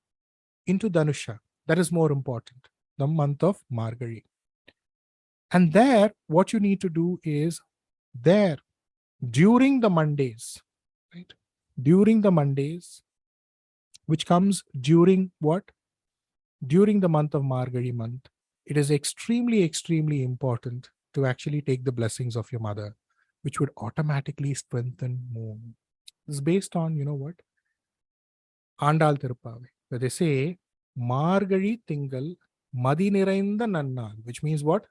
into Dhanusha. That is more important, the month of Margari. And there, what you need to do is there, during the Mondays, right? During the Mondays, which comes during what? During the month of Margari month, it is extremely, extremely important to actually take the blessings of your mother, which would automatically strengthen moon. This is based on, what? Andal Tirupavai, where they say, Margari Tingal Madinirainda Nannal, which means what?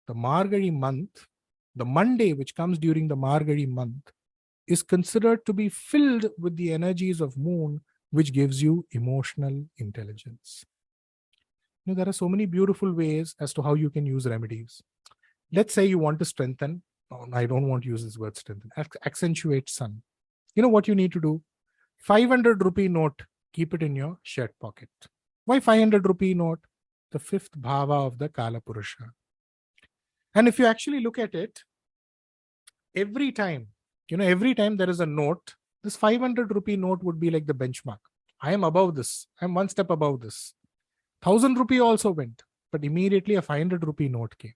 The Margari month, the Monday which comes during the Margari month, is considered to be filled with the energies of moon, which gives you emotional intelligence. There are so many beautiful ways as to how you can use remedies. Let's say you want to strengthen, I don't want to use this word strengthen, accentuate sun. You know what you need to do? 500 rupee note, keep it in your shirt pocket. Why 500 rupee note? The 5th bhava of the Kala Purusha. And if you actually look at it, every time there is a note, this 500 rupee note would be like the benchmark. I am above this. I'm one step above this. 1000 rupee also went, but immediately a 500 rupee note came.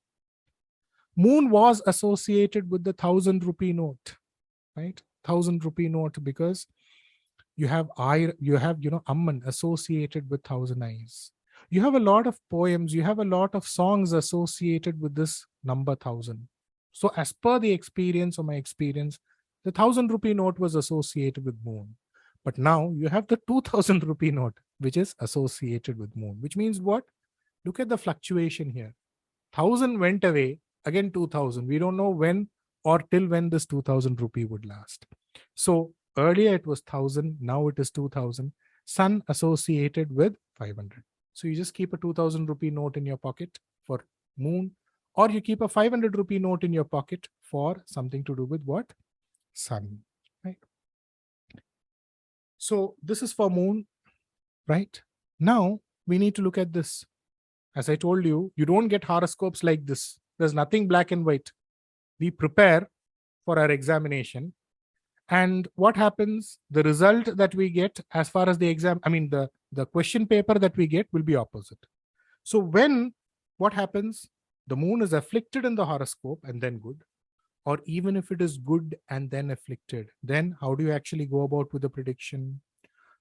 Moon was associated with the 1000 rupee note, right? 1000 rupee note because you have Amman associated with 1000 eyes. You have a lot of poems, you have a lot of songs associated with this number 1000. So as per the experience or my experience, the 1000 rupee note was associated with moon. But now you have the 2000 rupee note, which is associated with moon, which means what? Look at the fluctuation here. 1000 went away, again 2000. We don't know when or till when this 2000 rupee would last. So earlier it was 1000, now it is 2000. Sun associated with 500. So you just keep a 2000 rupee note in your pocket for moon, or you keep a 500 rupee note in your pocket for something to do with what? Sun, right? So this is for moon, right? Now we need to look at this. As I told you, you don't get horoscopes like this. There's nothing black and white. We prepare for our examination. And what happens? The result that we get as far as the exam, the question paper that we get will be opposite. So what happens? The moon is afflicted in the horoscope and then good. Or even if it is good and then afflicted, then how do you actually go about with the prediction?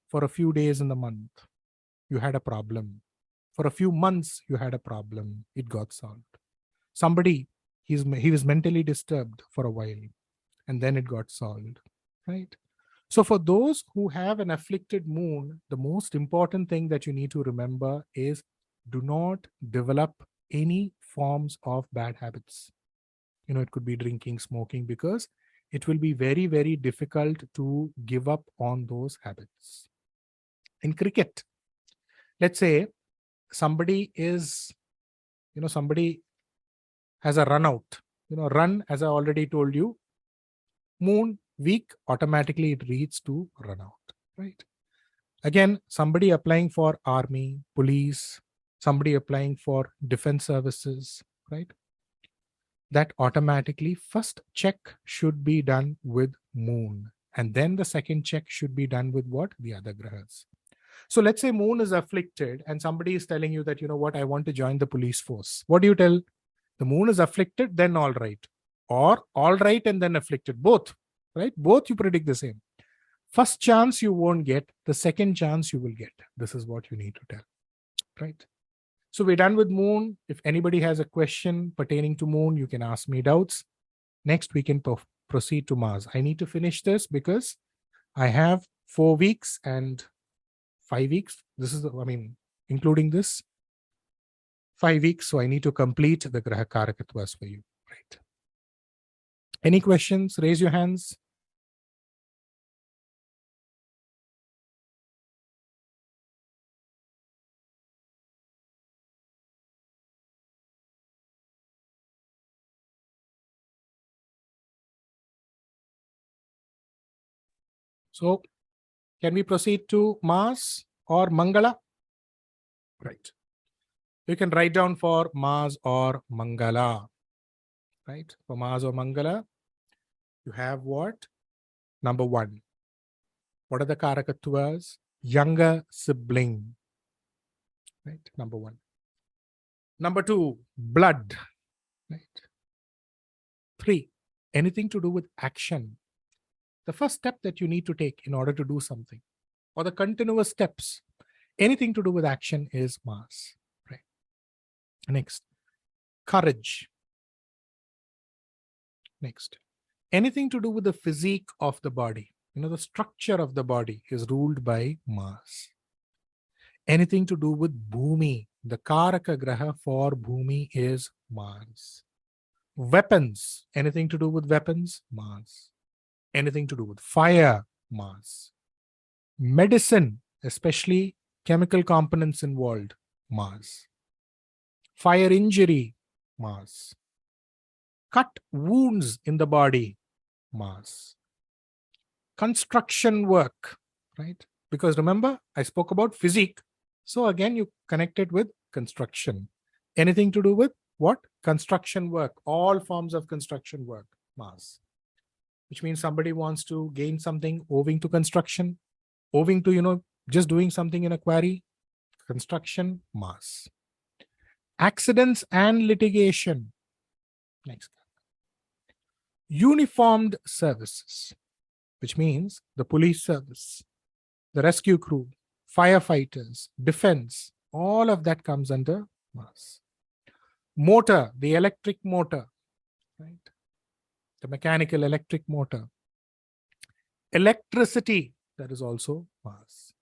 For a few days in the month, you had a problem. For a few months, you had a problem. It got solved. Somebody, he was mentally disturbed for a while, and then it got solved, right? So for those who have an afflicted moon, the most important thing that you need to remember is do not develop any forms of bad habits. It could be drinking, smoking, because it will be very, very difficult to give up on those habits. In cricket, let's say somebody has a run out. Run, as I already told you, moon, weak, automatically it reads to run out, right? Again, somebody applying for army, police, somebody applying for defense services, right? That automatically first check should be done with moon. And then the second check should be done with what? The other grahas. So let's say moon is afflicted and somebody is telling you that, you know what, I want to join the police force. What do you tell? The moon is afflicted, then all right. Or all right and then afflicted. Both, right? Both you predict the same. First chance you won't get, the second chance you will get. This is what you need to tell, right? So we're done with moon. If anybody has a question pertaining to moon, you can ask me doubts. Next, we can proceed to Mars. I need to finish this because I have 4 weeks and 5 weeks. This is, including this, 5 weeks. So I need to complete the Graha Karakathwas for you, right? Any questions? Raise your hands. So can we proceed to Mars or Mangala? Right. You can write down for Mars or Mangala, right? For Mars or Mangala, you have what? Number 1. What are the Karakathwas? Younger sibling, right? Number 1. Number 2, blood, right? 3, anything to do with action. The first step that you need to take in order to do something, or the continuous steps, anything to do with action is Mars, right? Next, courage. Next, anything to do with the physique of the body, the structure of the body is ruled by Mars. Anything to do with Bhumi, the Karaka Graha for Bhumi is Mars. Weapons, anything to do with weapons, Mars. Anything to do with fire, Mars. Medicine, especially chemical components involved, Mars. Fire injury, Mars. Cut wounds in the body, Mars. Construction work, right? Because remember, I spoke about physique. So again, you connect it with construction. Anything to do with what? Construction work, all forms of construction work, Mars. Which means somebody wants to gain something owing to construction, owing to, just doing something in a quarry, construction, Mars. Accidents and litigation. Next. Uniformed services, which means the police service, the rescue crew, firefighters, defense, all of that comes under Mars. Motor, the electric motor, right? The mechanical electric motor. Electricity, that is also Mars.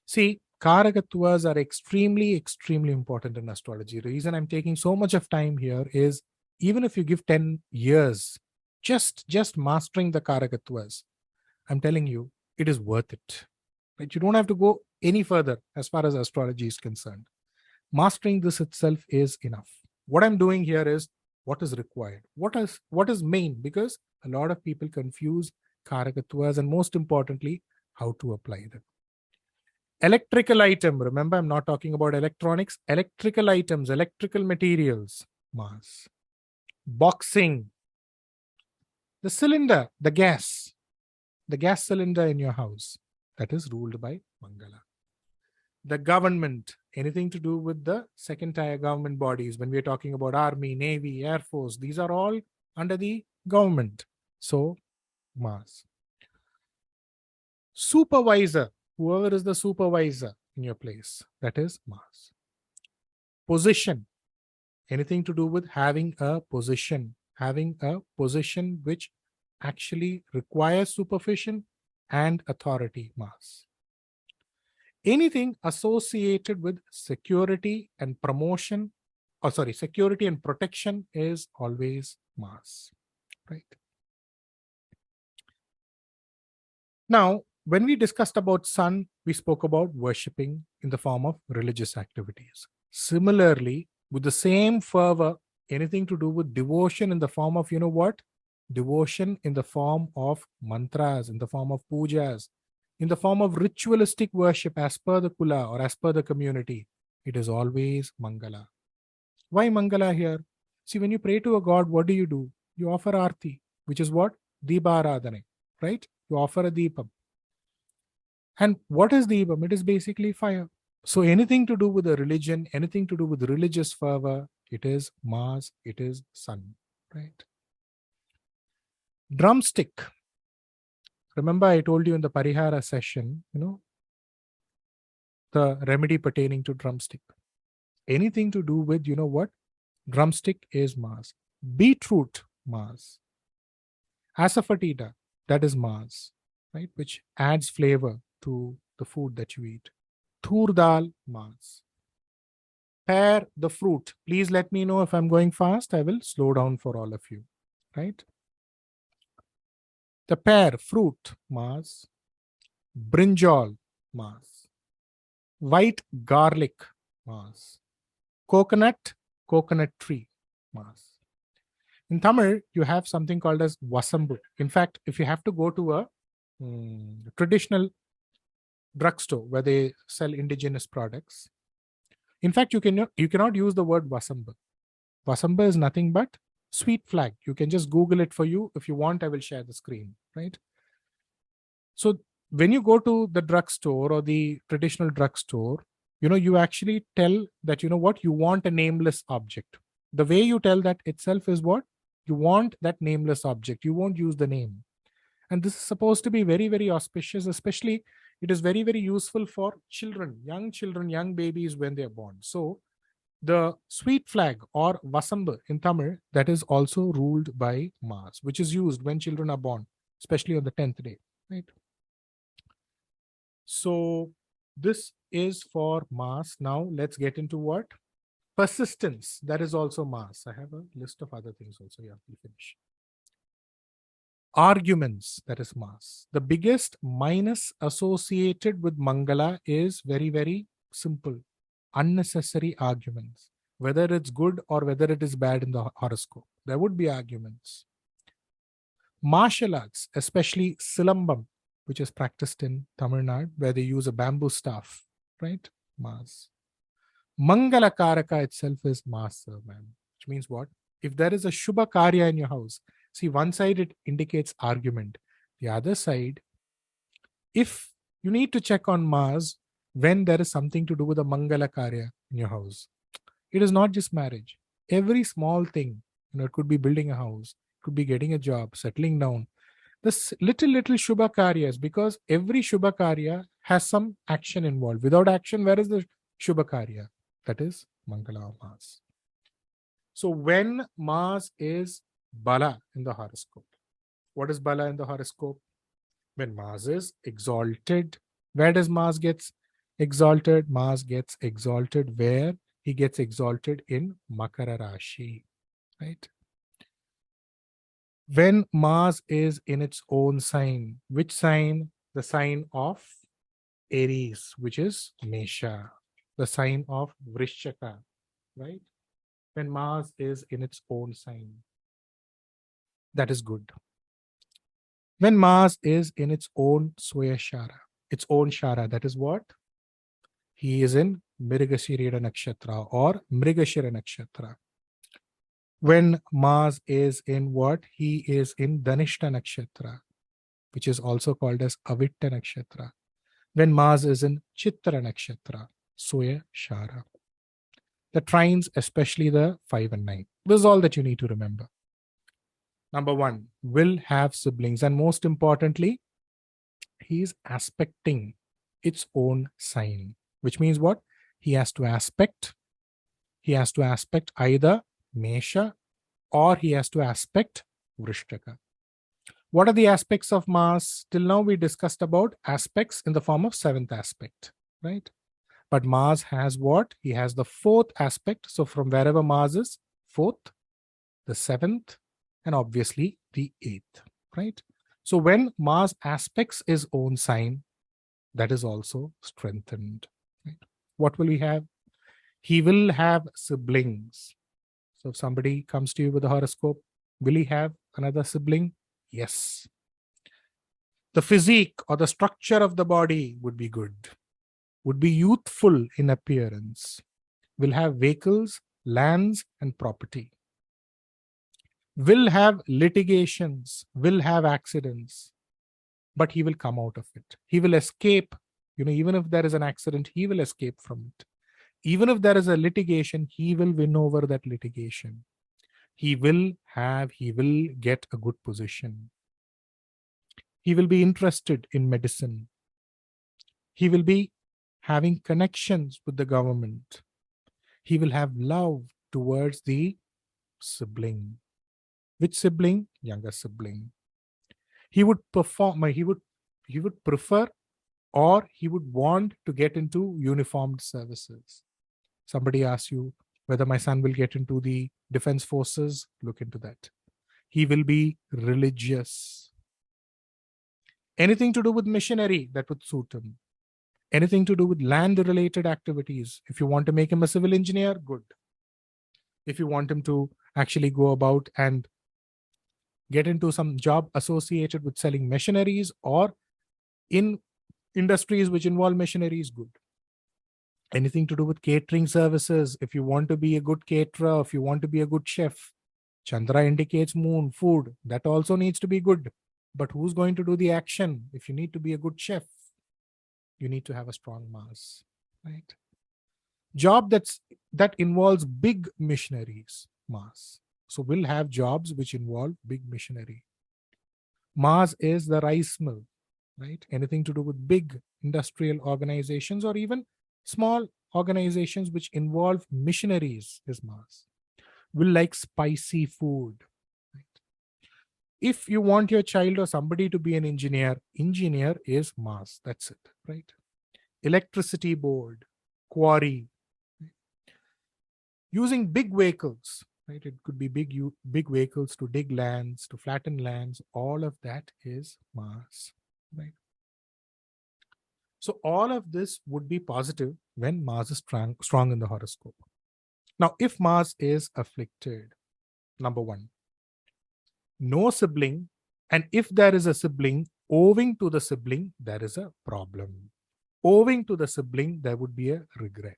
See, Karakathwas are extremely, extremely important in astrology. The reason I'm taking so much of time here is, even if you give 10 years, just mastering the Karakathwas, I'm telling you, it is worth it. Right? You don't have to go any further as far as astrology is concerned. Mastering this itself is enough. What I'm doing here is what is required. What is main? Because a lot of people confuse Karakathwas and most importantly, how to apply them. Electrical item, remember I'm not talking about electronics, electrical items, electrical materials, Mars. Boxing, the cylinder, the gas cylinder in your house, that is ruled by Mangala. The government, anything to do with the second tier government bodies, when we're talking about Army, Navy, Air Force, these are all under the government. So, Mars. Supervisor, whoever is the supervisor in your place, that is Mars. Position, anything to do with having a position which actually requires supervision and authority, Mars. Anything associated with security and promotion, security and protection is always Mars, right? Now, when we discussed about sun, we spoke about worshipping in the form of religious activities. Similarly, with the same fervor, anything to do with devotion in the form of, you know what? Devotion in the form of mantras, in the form of pujas, in the form of ritualistic worship as per the kula or as per the community, it is always Mangala. Why Mangala here? See, when you pray to a god, what do? You offer arti, which is what? Deeparadhane, right? You offer a deepam. And what is deepam? It is basically fire. So anything to do with a religion, anything to do with religious fervor, it is Mars, it is sun, right? Drumstick. Remember I told you in the Parihara session, the remedy pertaining to drumstick. Anything to do with, you know what? Drumstick is Mars. Beetroot, Mars. Asafoetida, that is Mars, right? Which adds flavor to the food that you eat. Tur dal, Mars. Pear, the fruit. Please let me know if I'm going fast. I will slow down for all of you, right? The pear, fruit, Mars. Brinjal, Mars. White garlic, Mars. Coconut, coconut tree, Mars. In Tamil, you have something called as Vasambu. In fact, if you have to go to a traditional drugstore where they sell indigenous products, in fact, you cannot use the word Vasamba. Vasamba is nothing but sweet flag. You can just Google it for you. If you want, I will share the screen, right? So when you go to the drugstore or the traditional drugstore, you actually tell that, you want a nameless object. The way you tell that itself is what? You want that nameless object. You won't use the name. And this is supposed to be very, very auspicious, especially it is very, very useful for children, young babies when they are born. So the sweet flag or Vasamba in Tamil, that is also ruled by Mars, which is used when children are born, especially on the 10th day, right? So this is for Mars. Now let's get into what? Persistence, that is also Mars. I have a list of other things also. Yeah, we'll finish. Arguments, that is Mars. The biggest minus associated with Mangala is very, very simple. Unnecessary arguments. Whether it's good or whether it is bad in the horoscope, there would be arguments. Martial arts, especially Silambam, which is practiced in Tamil Nadu, where they use a bamboo staff, right? Mars. Mangala Karaka itself is Mars, which means what? If there is a Shubha Karya in your house, see, one side it indicates argument. The other side, if you need to check on Mars when there is something to do with a Mangala Karya in your house, it is not just marriage. Every small thing, it could be building a house, it could be getting a job, settling down. This little Shubha Karyas, because every Shubha Karya has some action involved. Without action, where is the Shubha Karya? That is Mangala Mars. So when Mars is Bala in the horoscope, what is Bala in the horoscope? When Mars is exalted, where does Mars get exalted? Mars gets exalted where? He gets exalted in Makara Rashi, right? When Mars is in its own sign, which sign? The sign of Aries, which is Mesha. The sign of Vrishchaka, right? When Mars is in its own sign, that is good. When Mars is in its own Swayashara, its own Shara, that is what? He is in Mrigashira Nakshatra or Mrigashira Nakshatra. When Mars is in what? He is in Dhanishta Nakshatra, which is also called as Avitta Nakshatra. When Mars is in Chitra Nakshatra, Soya Shara. The trines, especially the 5 and 9. This is all that you need to remember. Number 1, will have siblings. And most importantly, he is aspecting its own sign. Which means what? He has to aspect either Mesha or he has to aspect Vrishchaka. What are the aspects of Mars? Till now we discussed about aspects in the form of 7th aspect, right? But Mars has what? He has the 4th aspect. So from wherever Mars is, 4th, the 7th, and obviously the 8th, right? So when Mars aspects his own sign, that is also strengthened. Right? What will he have? He will have siblings. So if somebody comes to you with a horoscope, will he have another sibling? Yes. The physique or the structure of the body would be good, would be youthful in appearance, will have vehicles, lands, and property, will have litigations, will have accidents, but he will come out of it. He will escape. Even if there is an accident, he will escape from it. Even if there is a litigation, he will win over that litigation. He will get a good position. He will be interested in medicine. He will be having connections with the government. He will have love towards the sibling. Which sibling? Younger sibling. He would he would prefer, or he would want to get into uniformed services. Somebody asks you whether my son will get into the defense forces, look into that. He will be religious. Anything to do with missionary, that would suit him. Anything to do with land-related activities. If you want to make him a civil engineer, good. If you want him to actually go about and get into some job associated with selling machineries or in industries which involve machineries, good. Anything to do with catering services, if you want to be a good caterer, if you want to be a good chef, Chandra indicates moon, food, that also needs to be good. But who's going to do the action? If you need to be a good chef, you need to have a strong Mars, right? Job that involves big missionaries, Mars. So we'll have jobs which involve big missionary. Mars is the rice mill, right? Anything to do with big industrial organizations or even small organizations which involve missionaries is Mars. Will like spicy food. Right? If you want your child or somebody to be an engineer is Mars. That's it, right? Electricity board, quarry, right? Using big vehicles, right? It could be big vehicles to dig lands, to flatten lands. All of that is Mars, right? So all of this would be positive when Mars is strong in the horoscope. Now, if Mars is afflicted, number one, no sibling, and if there is a sibling, owing to the sibling, there is a problem. Owing to the sibling, there would be a regret.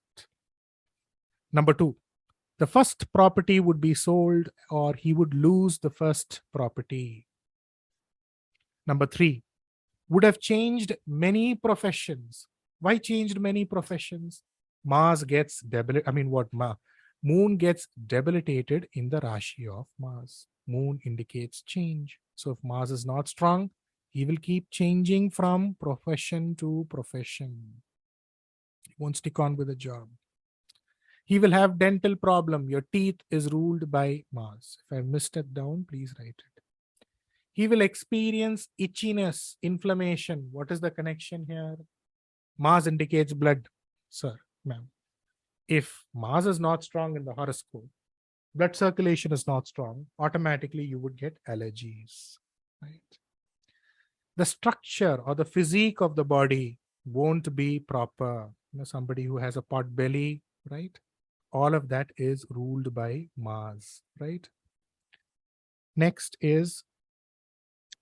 Number two, the first property would be sold or he would lose the first property. Number three, would have changed many professions. Why changed many professions? Mars gets Moon gets debilitated in the Rashi of Mars. Moon indicates change. So if Mars is not strong, he will keep changing from profession to profession. He won't stick on with a job. He will have dental problem. Your teeth is ruled by Mars. If I missed it down, please write it. He will experience itchiness, inflammation. What is the connection here? Mars indicates blood, sir, ma'am. If Mars is not strong in the horoscope, blood circulation is not strong, automatically you would get allergies, right? The structure or the physique of the body won't be proper. Somebody who has a pot belly, right? All of that is ruled by Mars, right? Next is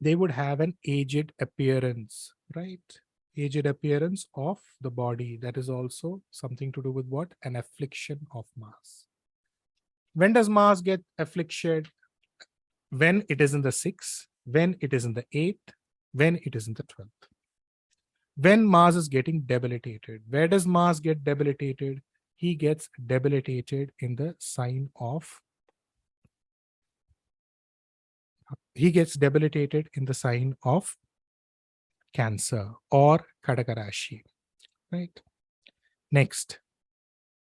they would have an aged appearance, right? Aged appearance of the body. That is also something to do with what? An affliction of Mars. When does Mars get afflicted? When it is in the 6th, when it is in the 8th, when it is in the 12th. When Mars is getting debilitated. Where does Mars get debilitated? He gets debilitated in the sign of Cancer or Karakathwas, right? Next,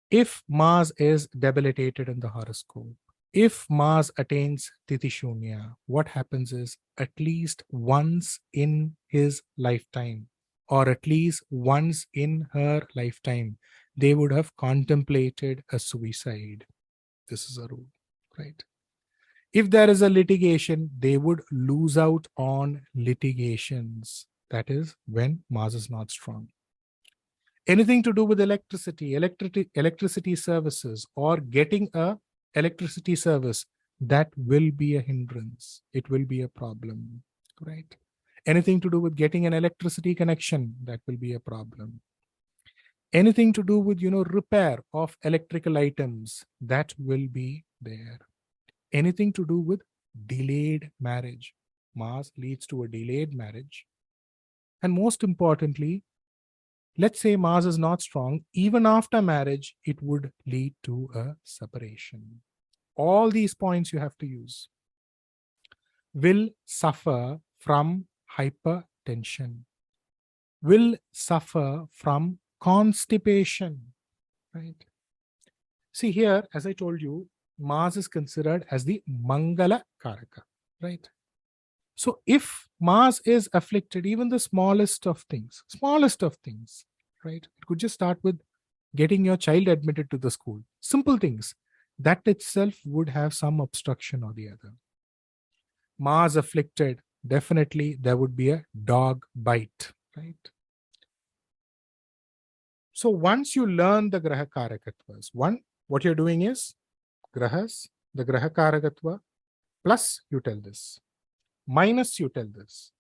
if Mars is debilitated in the horoscope, if Mars attains Tithi Shunya, what happens is at least once in his lifetime or at least once in her lifetime, they would have contemplated a suicide. This is a rule, right? If there is a litigation, they would lose out on litigations. That is when Mars is not strong. Anything to do with electricity services, or getting a electricity service, that will be a hindrance. It will be a problem, right? Anything to do with getting an electricity connection, that will be a problem. Anything to do with, repair of electrical items, that will be there. Anything to do with delayed marriage. Mars leads to a delayed marriage. And most importantly, let's say Mars is not strong, even after marriage, it would lead to a separation. All these points you have to use. Will suffer from hypertension. Will suffer from constipation, right? See here, as I told you, Mars is considered as the Mangala Karaka, right? So if Mars is afflicted, even the smallest of things, right? It could just start with getting your child admitted to the school. Simple things. That itself would have some obstruction or the other. Mars afflicted, definitely there would be a dog bite, right? So once you learn the Graha Karakathwas, what you're doing is Grahas, the Graha Karakatva, plus you tell this, minus you tell this,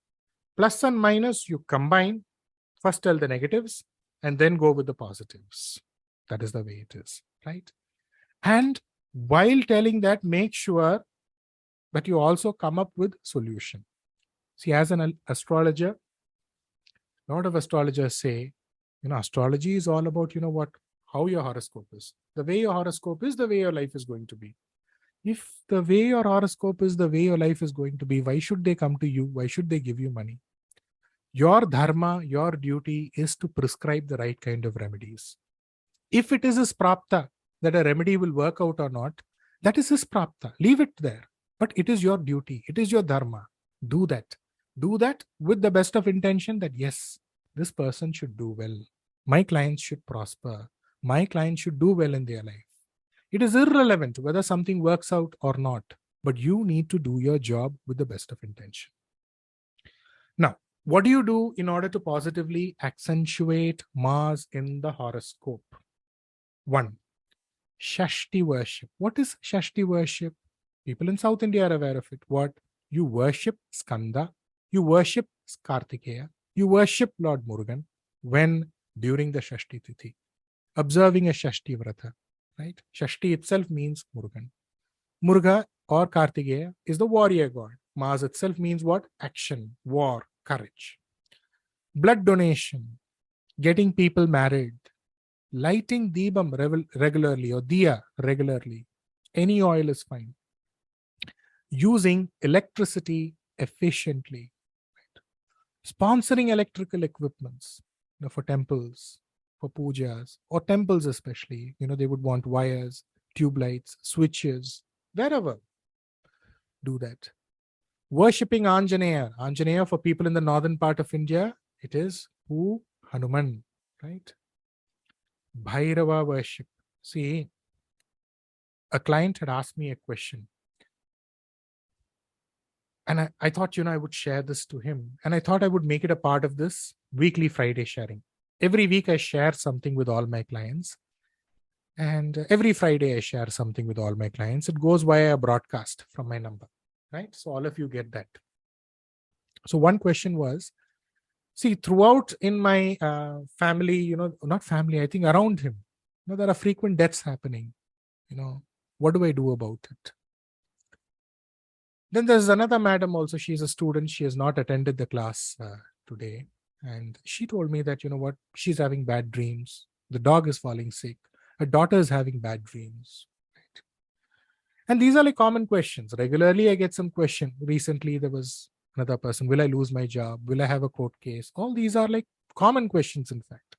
plus and minus you combine, first tell the negatives and then go with the positives. That is the way it is, right? And while telling that, make sure that you also come up with solution. See, as an astrologer, a lot of astrologers say, astrology is all about, how your horoscope is. The way your horoscope is, the way your life is going to be. If the way your horoscope is, the way your life is going to be, why should they come to you? Why should they give you money? Your dharma, your duty is to prescribe the right kind of remedies. If it is his prapta that a remedy will work out or not, that is his prapta. Leave it there. But it is your duty. It is your dharma. Do that. Do that with the best of intention that yes, this person should do well. My clients should prosper. My clients should do well in their life. It is irrelevant whether something works out or not, but you need to do your job with the best of intention. Now, what do you do in order to positively accentuate Mars in the horoscope? 1. Shashti worship. What is Shashti worship? People in South India are aware of it. What? You worship Skanda, you worship Kartikeya, you worship Lord Murugan during the Shashti Tithi, observing a Shashti Vrata, right? Shashti itself means Murugan. Muruga or Kartikeya is the warrior god. Mars itself means what? Action, war, courage. Blood donation, getting people married, lighting Deebam regularly or Diya regularly. Any oil is fine. Using electricity efficiently. Right? Sponsoring electrical equipments for temples, for pujas, or temples especially. They would want wires, tube lights, switches, wherever. Do that. Worshipping Anjaneya. Anjaneya for people in the northern part of India, it is who? Hanuman, right? Bhairava worship. See, a client had asked me a question. And I thought, I would share this to him. And I thought I would make it a part of this weekly Friday sharing. Every week I share something with all my clients. And every Friday I share something with all my clients. It goes via a broadcast from my number, right? So all of you get that. So one question was, see, throughout in my family, not family, I think around him, there are frequent deaths happening. What do I do about it? Then there's another madam also. She's a student. She has not attended the class today. And she told me that, she's having bad dreams. The dog is falling sick. Her daughter is having bad dreams. Right? And these are like common questions. Regularly, I get some question. Recently, there was another person. Will I lose my job? Will I have a court case? All these are like common questions, in fact.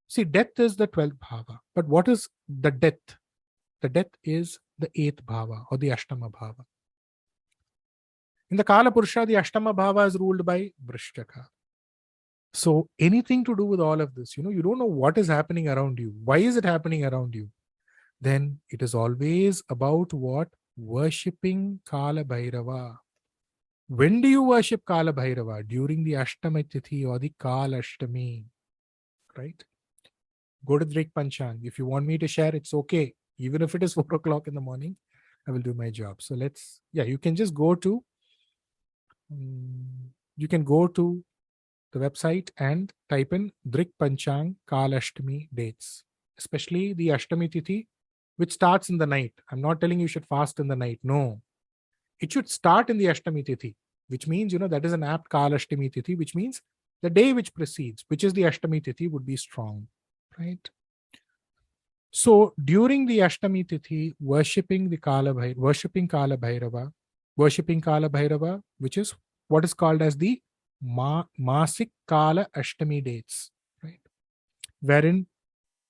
See, death is the 12th bhava. But what is the death? The death is the 8th bhava or the Ashtama bhava. In the Kala Purusha, the Ashtama Bhava is ruled by Vrishchaka. So anything to do with all of this, you don't know what is happening around you. Why is it happening around you? Then it is always about what? worshipping Kala Bhairava. When do you worship Kala Bhairava? During the Ashtami Tithi or the Kala Ashtami, right? Go to Drik Panchang. If you want me to share, it's okay. Even if it is 4 o'clock in the morning, I will do my job. So you can just go to, the website and type in Drik Panchang Kala Ashtami dates, especially the Ashtami Tithi, which starts in the night. I'm not telling you should fast in the night. No. It should start in the Ashtami Tithi, which means, that is an apt Kala Ashtami Tithi, which means the day which precedes, which is the Ashtami Tithi, would be strong, right? So during the Ashtami Tithi, worshipping Kala Bhairava, which is what is called as the Masik Kala Ashtami dates, right? Wherein,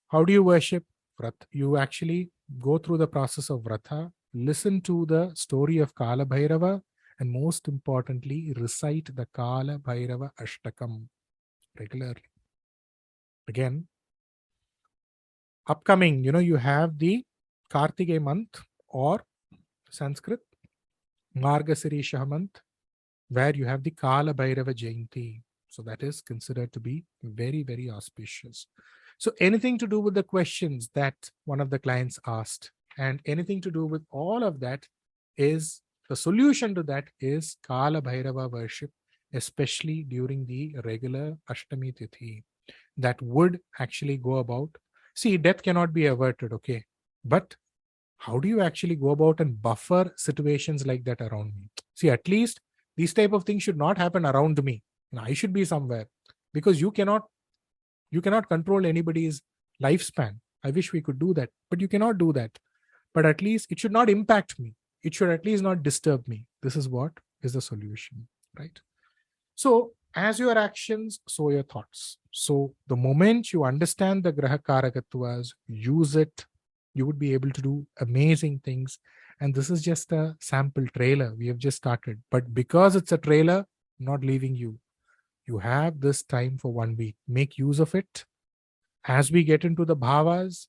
how do you worship? Vrata. You actually go through the process of Vrata, listen to the story of Kala Bhairava, and most importantly, recite the Kala Bhairava Ashtakam regularly. Again, upcoming, you have the Kartige month or Sanskrit Margasirisha month, where you have the Kala Bhairava Jayanti. So that is considered to be very, very auspicious. So anything to do with the questions that one of the clients asked, and anything to do with all of that, is the solution to that is Kala Bhairava worship, especially during the regular Ashtami Tithi. That would actually go about. See, death cannot be averted, okay? But how do you actually go about and buffer situations like that around me? See, at least these type of things should not happen around me. I should be somewhere, because you cannot control anybody's lifespan. I wish we could do that, but you cannot do that. But at least it should not impact me. It should at least not disturb me. This is what is the solution, right? So as your actions, so your thoughts. So the moment you understand the Graha Karakathwas, use it, you would be able to do amazing things. And this is just a sample trailer. We have just started. But because it's a trailer, I'm not leaving you. You have this time for 1 week. Make use of it. As we get into the bhavas,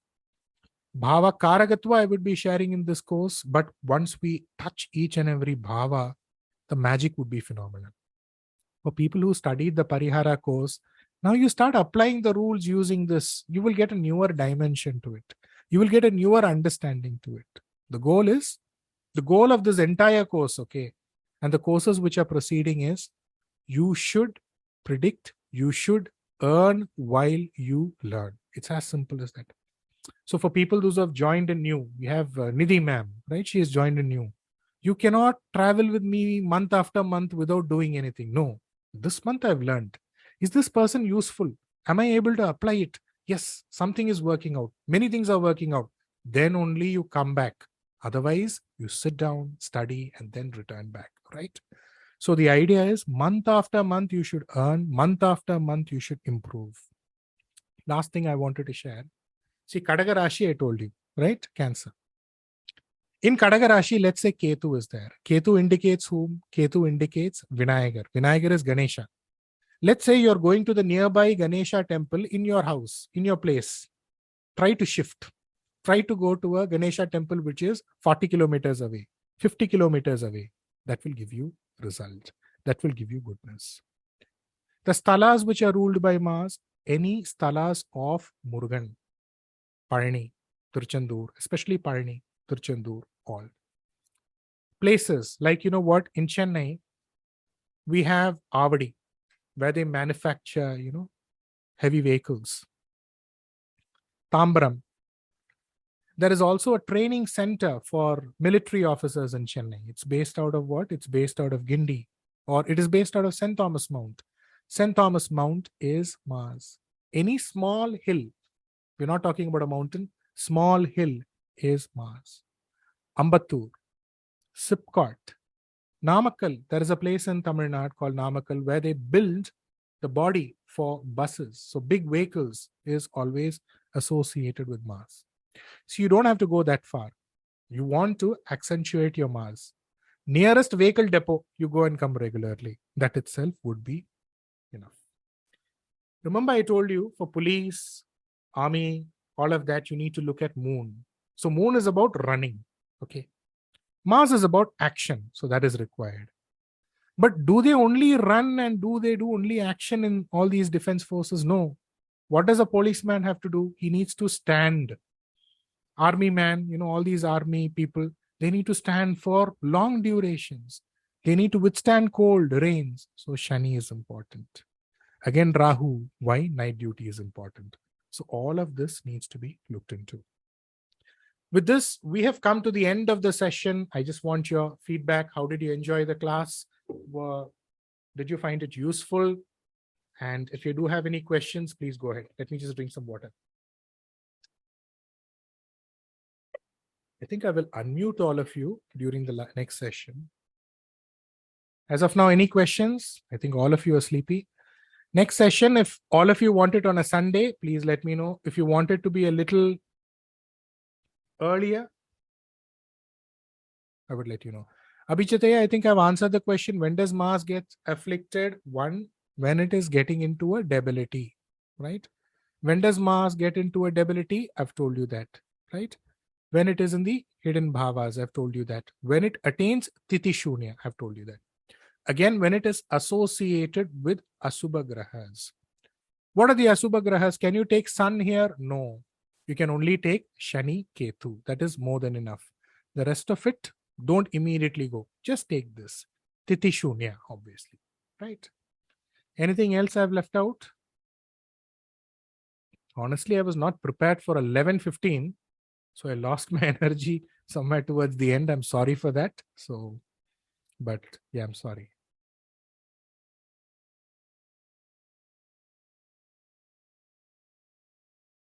bhava Karakatva I would be sharing in this course. But once we touch each and every bhava, the magic would be phenomenal. For people who studied the Parihara course, now you start applying the rules using this. You will get a newer dimension to it. You will get a newer understanding to it. The goal of this entire course, okay, and the courses which are proceeding is, you should predict, you should earn while you learn. It's as simple as that. So for people those who have joined in new, we have Nidhi ma'am, right? She has joined in new. You cannot travel with me month after month without doing anything. No. This month I've learned. Is this person useful? Am I able to apply it? Yes, something is working out. Many things are working out. Then only you come back. Otherwise, you sit down, study, and then return back, right? So the idea is, month after month you should earn, month after month you should improve. Last thing I wanted to share. See, Kadaka Rashi I told you, right? Cancer. In Kadaka Rashi, let's say Ketu is there. Ketu indicates whom? Ketu indicates Vinayagar. Vinayagar is Ganesha. Let's say you're going to the nearby Ganesha temple in your house, in your place. Try to shift. Try to go to a Ganesha temple which is 40 kilometers away, 50 kilometers away. That will give you result. That will give you goodness. The sthalas which are ruled by Mars, any sthalas of Murugan, Palani, Tiruchendur, especially Palani, Tiruchendur, all. Places like, in Chennai, we have Avadi, where they manufacture, heavy vehicles. Tambaram. There is also a training center for military officers in Chennai. It's based out of what? It's based out of Gindi, or it is based out of St. Thomas Mount. St. Thomas Mount is Mars. Any small hill, we're not talking about a mountain, small hill is Mars. Ambattur, Sipcot, Namakkal. There is a place in Tamil Nadu called Namakkal where they build the body for buses. So big vehicles is always associated with Mars. So you don't have to go that far. You want to accentuate your Mars. Nearest vehicle depot, you go and come regularly. That itself would be enough. Remember I told you, for police, army, all of that, you need to look at moon. So moon is about running. Okay. Mars is about action, so that is required. But do they only run and do they do only action in all these defense forces? No. What does a policeman have to do? He needs to stand. Army man, all these army people, they need to stand for long durations. They need to withstand cold, rains. So Shani is important. Again, Rahu, why? Night duty is important. So all of this needs to be looked into. With this, we have come to the end of the session. I just want your feedback. How did you enjoy the class? Did you find it useful? And if you do have any questions, please go ahead. Let me just drink some water. I think I will unmute all of you during the next session. As of now, any questions? I think all of you are sleepy. Next session, if all of you want it on a Sunday, please let me know. If you want it to be a little earlier, I would let you know. Abhichataya, I think I've answered the question. When does Mars get afflicted? One, when it is getting into a debility, right? When does Mars get into a debility? I've told you that, right? When it is in the hidden bhavas, I've told you that. When it attains Tithi Shoonya, I've told you that. Again, when it is associated with Asubha Grahas. What are the Asubha Grahas? Can you take Sun here? No. You can only take Shani, Ketu. That is more than enough. The rest of it, don't immediately go. Just take this. Tithi Shoonya, obviously. Right? Anything else I've left out? Honestly, I was not prepared for 11:15. So I lost my energy somewhere towards the end. I'm sorry for that. But yeah, I'm sorry.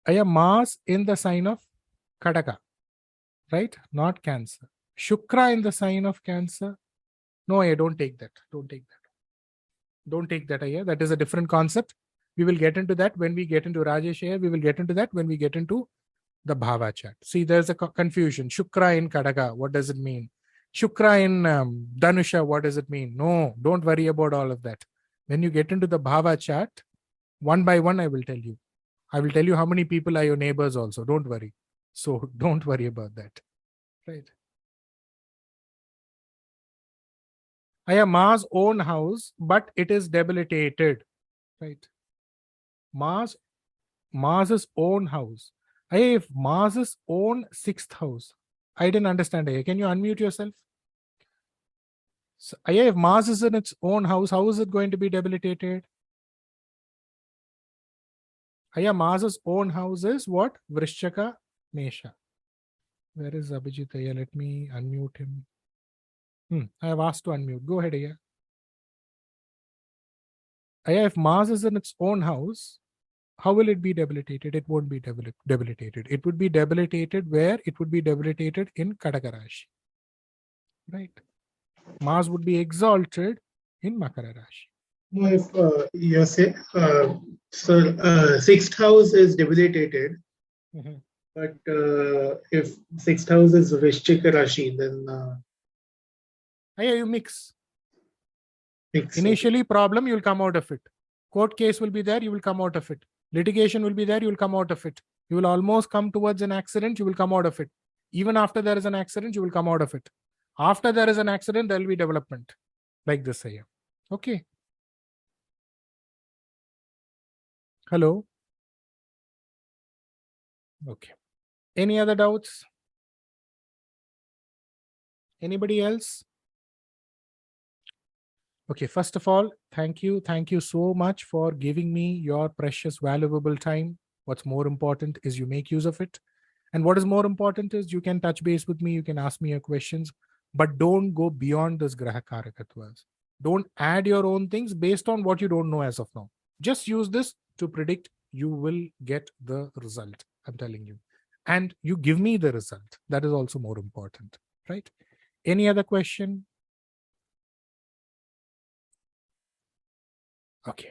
Mars in the sign of Karaka, right? Not Cancer. Shukra in the sign of Cancer. No, I don't take that. Don't take that. Don't take that. That is a different concept. We will get into that when we get into Rajesh. We will get into that when we get into the Bhava chart. See, there's a confusion. Shukra in Kadaka, what does it mean? Shukra in Dhanusha, what does it mean? No, don't worry about all of that. When you get into the Bhava chart, one by one, I will tell you. I will tell you how many people are your neighbors also. Don't worry. So don't worry about that. Right. I have Mars' own house, but it is debilitated. Right. Mars' own house. I have Mars' own 6th house. I didn't understand. Can you unmute yourself? So, if Mars is in its own house, how is it going to be debilitated? Mars' own house is what? Vrishchaka, Mesha. Where is Abhijit? Let me unmute him. I have asked to unmute. Go ahead, Aya. If Mars is in its own house, how will it be debilitated? It won't be debilitated. It would be debilitated where? It would be debilitated in Kadaka Rashi. Right? Mars would be exalted in Makara Rashi. No, if you say, so 6th house is debilitated, but if 6th house is Vrishchika Rashi, then you mix. Initially, problem, you'll come out of it. Court case will be there, you will come out of it. Litigation will be there, you will come out of it. You will almost come towards an accident, you will come out of it. Even after there is an accident, you will come out of it. After there is an accident, there will be development. Like this here. Okay. Hello. Okay. Any other doubts? Anybody else? Okay, first of all, thank you. Thank you so much for giving me your precious, valuable time. What's more important is you make use of it. And what is more important is you can touch base with me. You can ask me your questions, but don't go beyond this Graha Karakathwas. Don't add your own things based on what you don't know as of now. Just use this to predict. You will get the result. I'm telling you. And you give me the result. That is also more important, right? Any other question? Okay.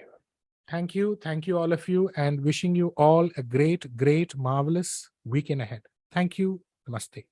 Thank you. Thank you, all of you, and wishing you all a great, marvelous weekend ahead. Thank you. Namaste.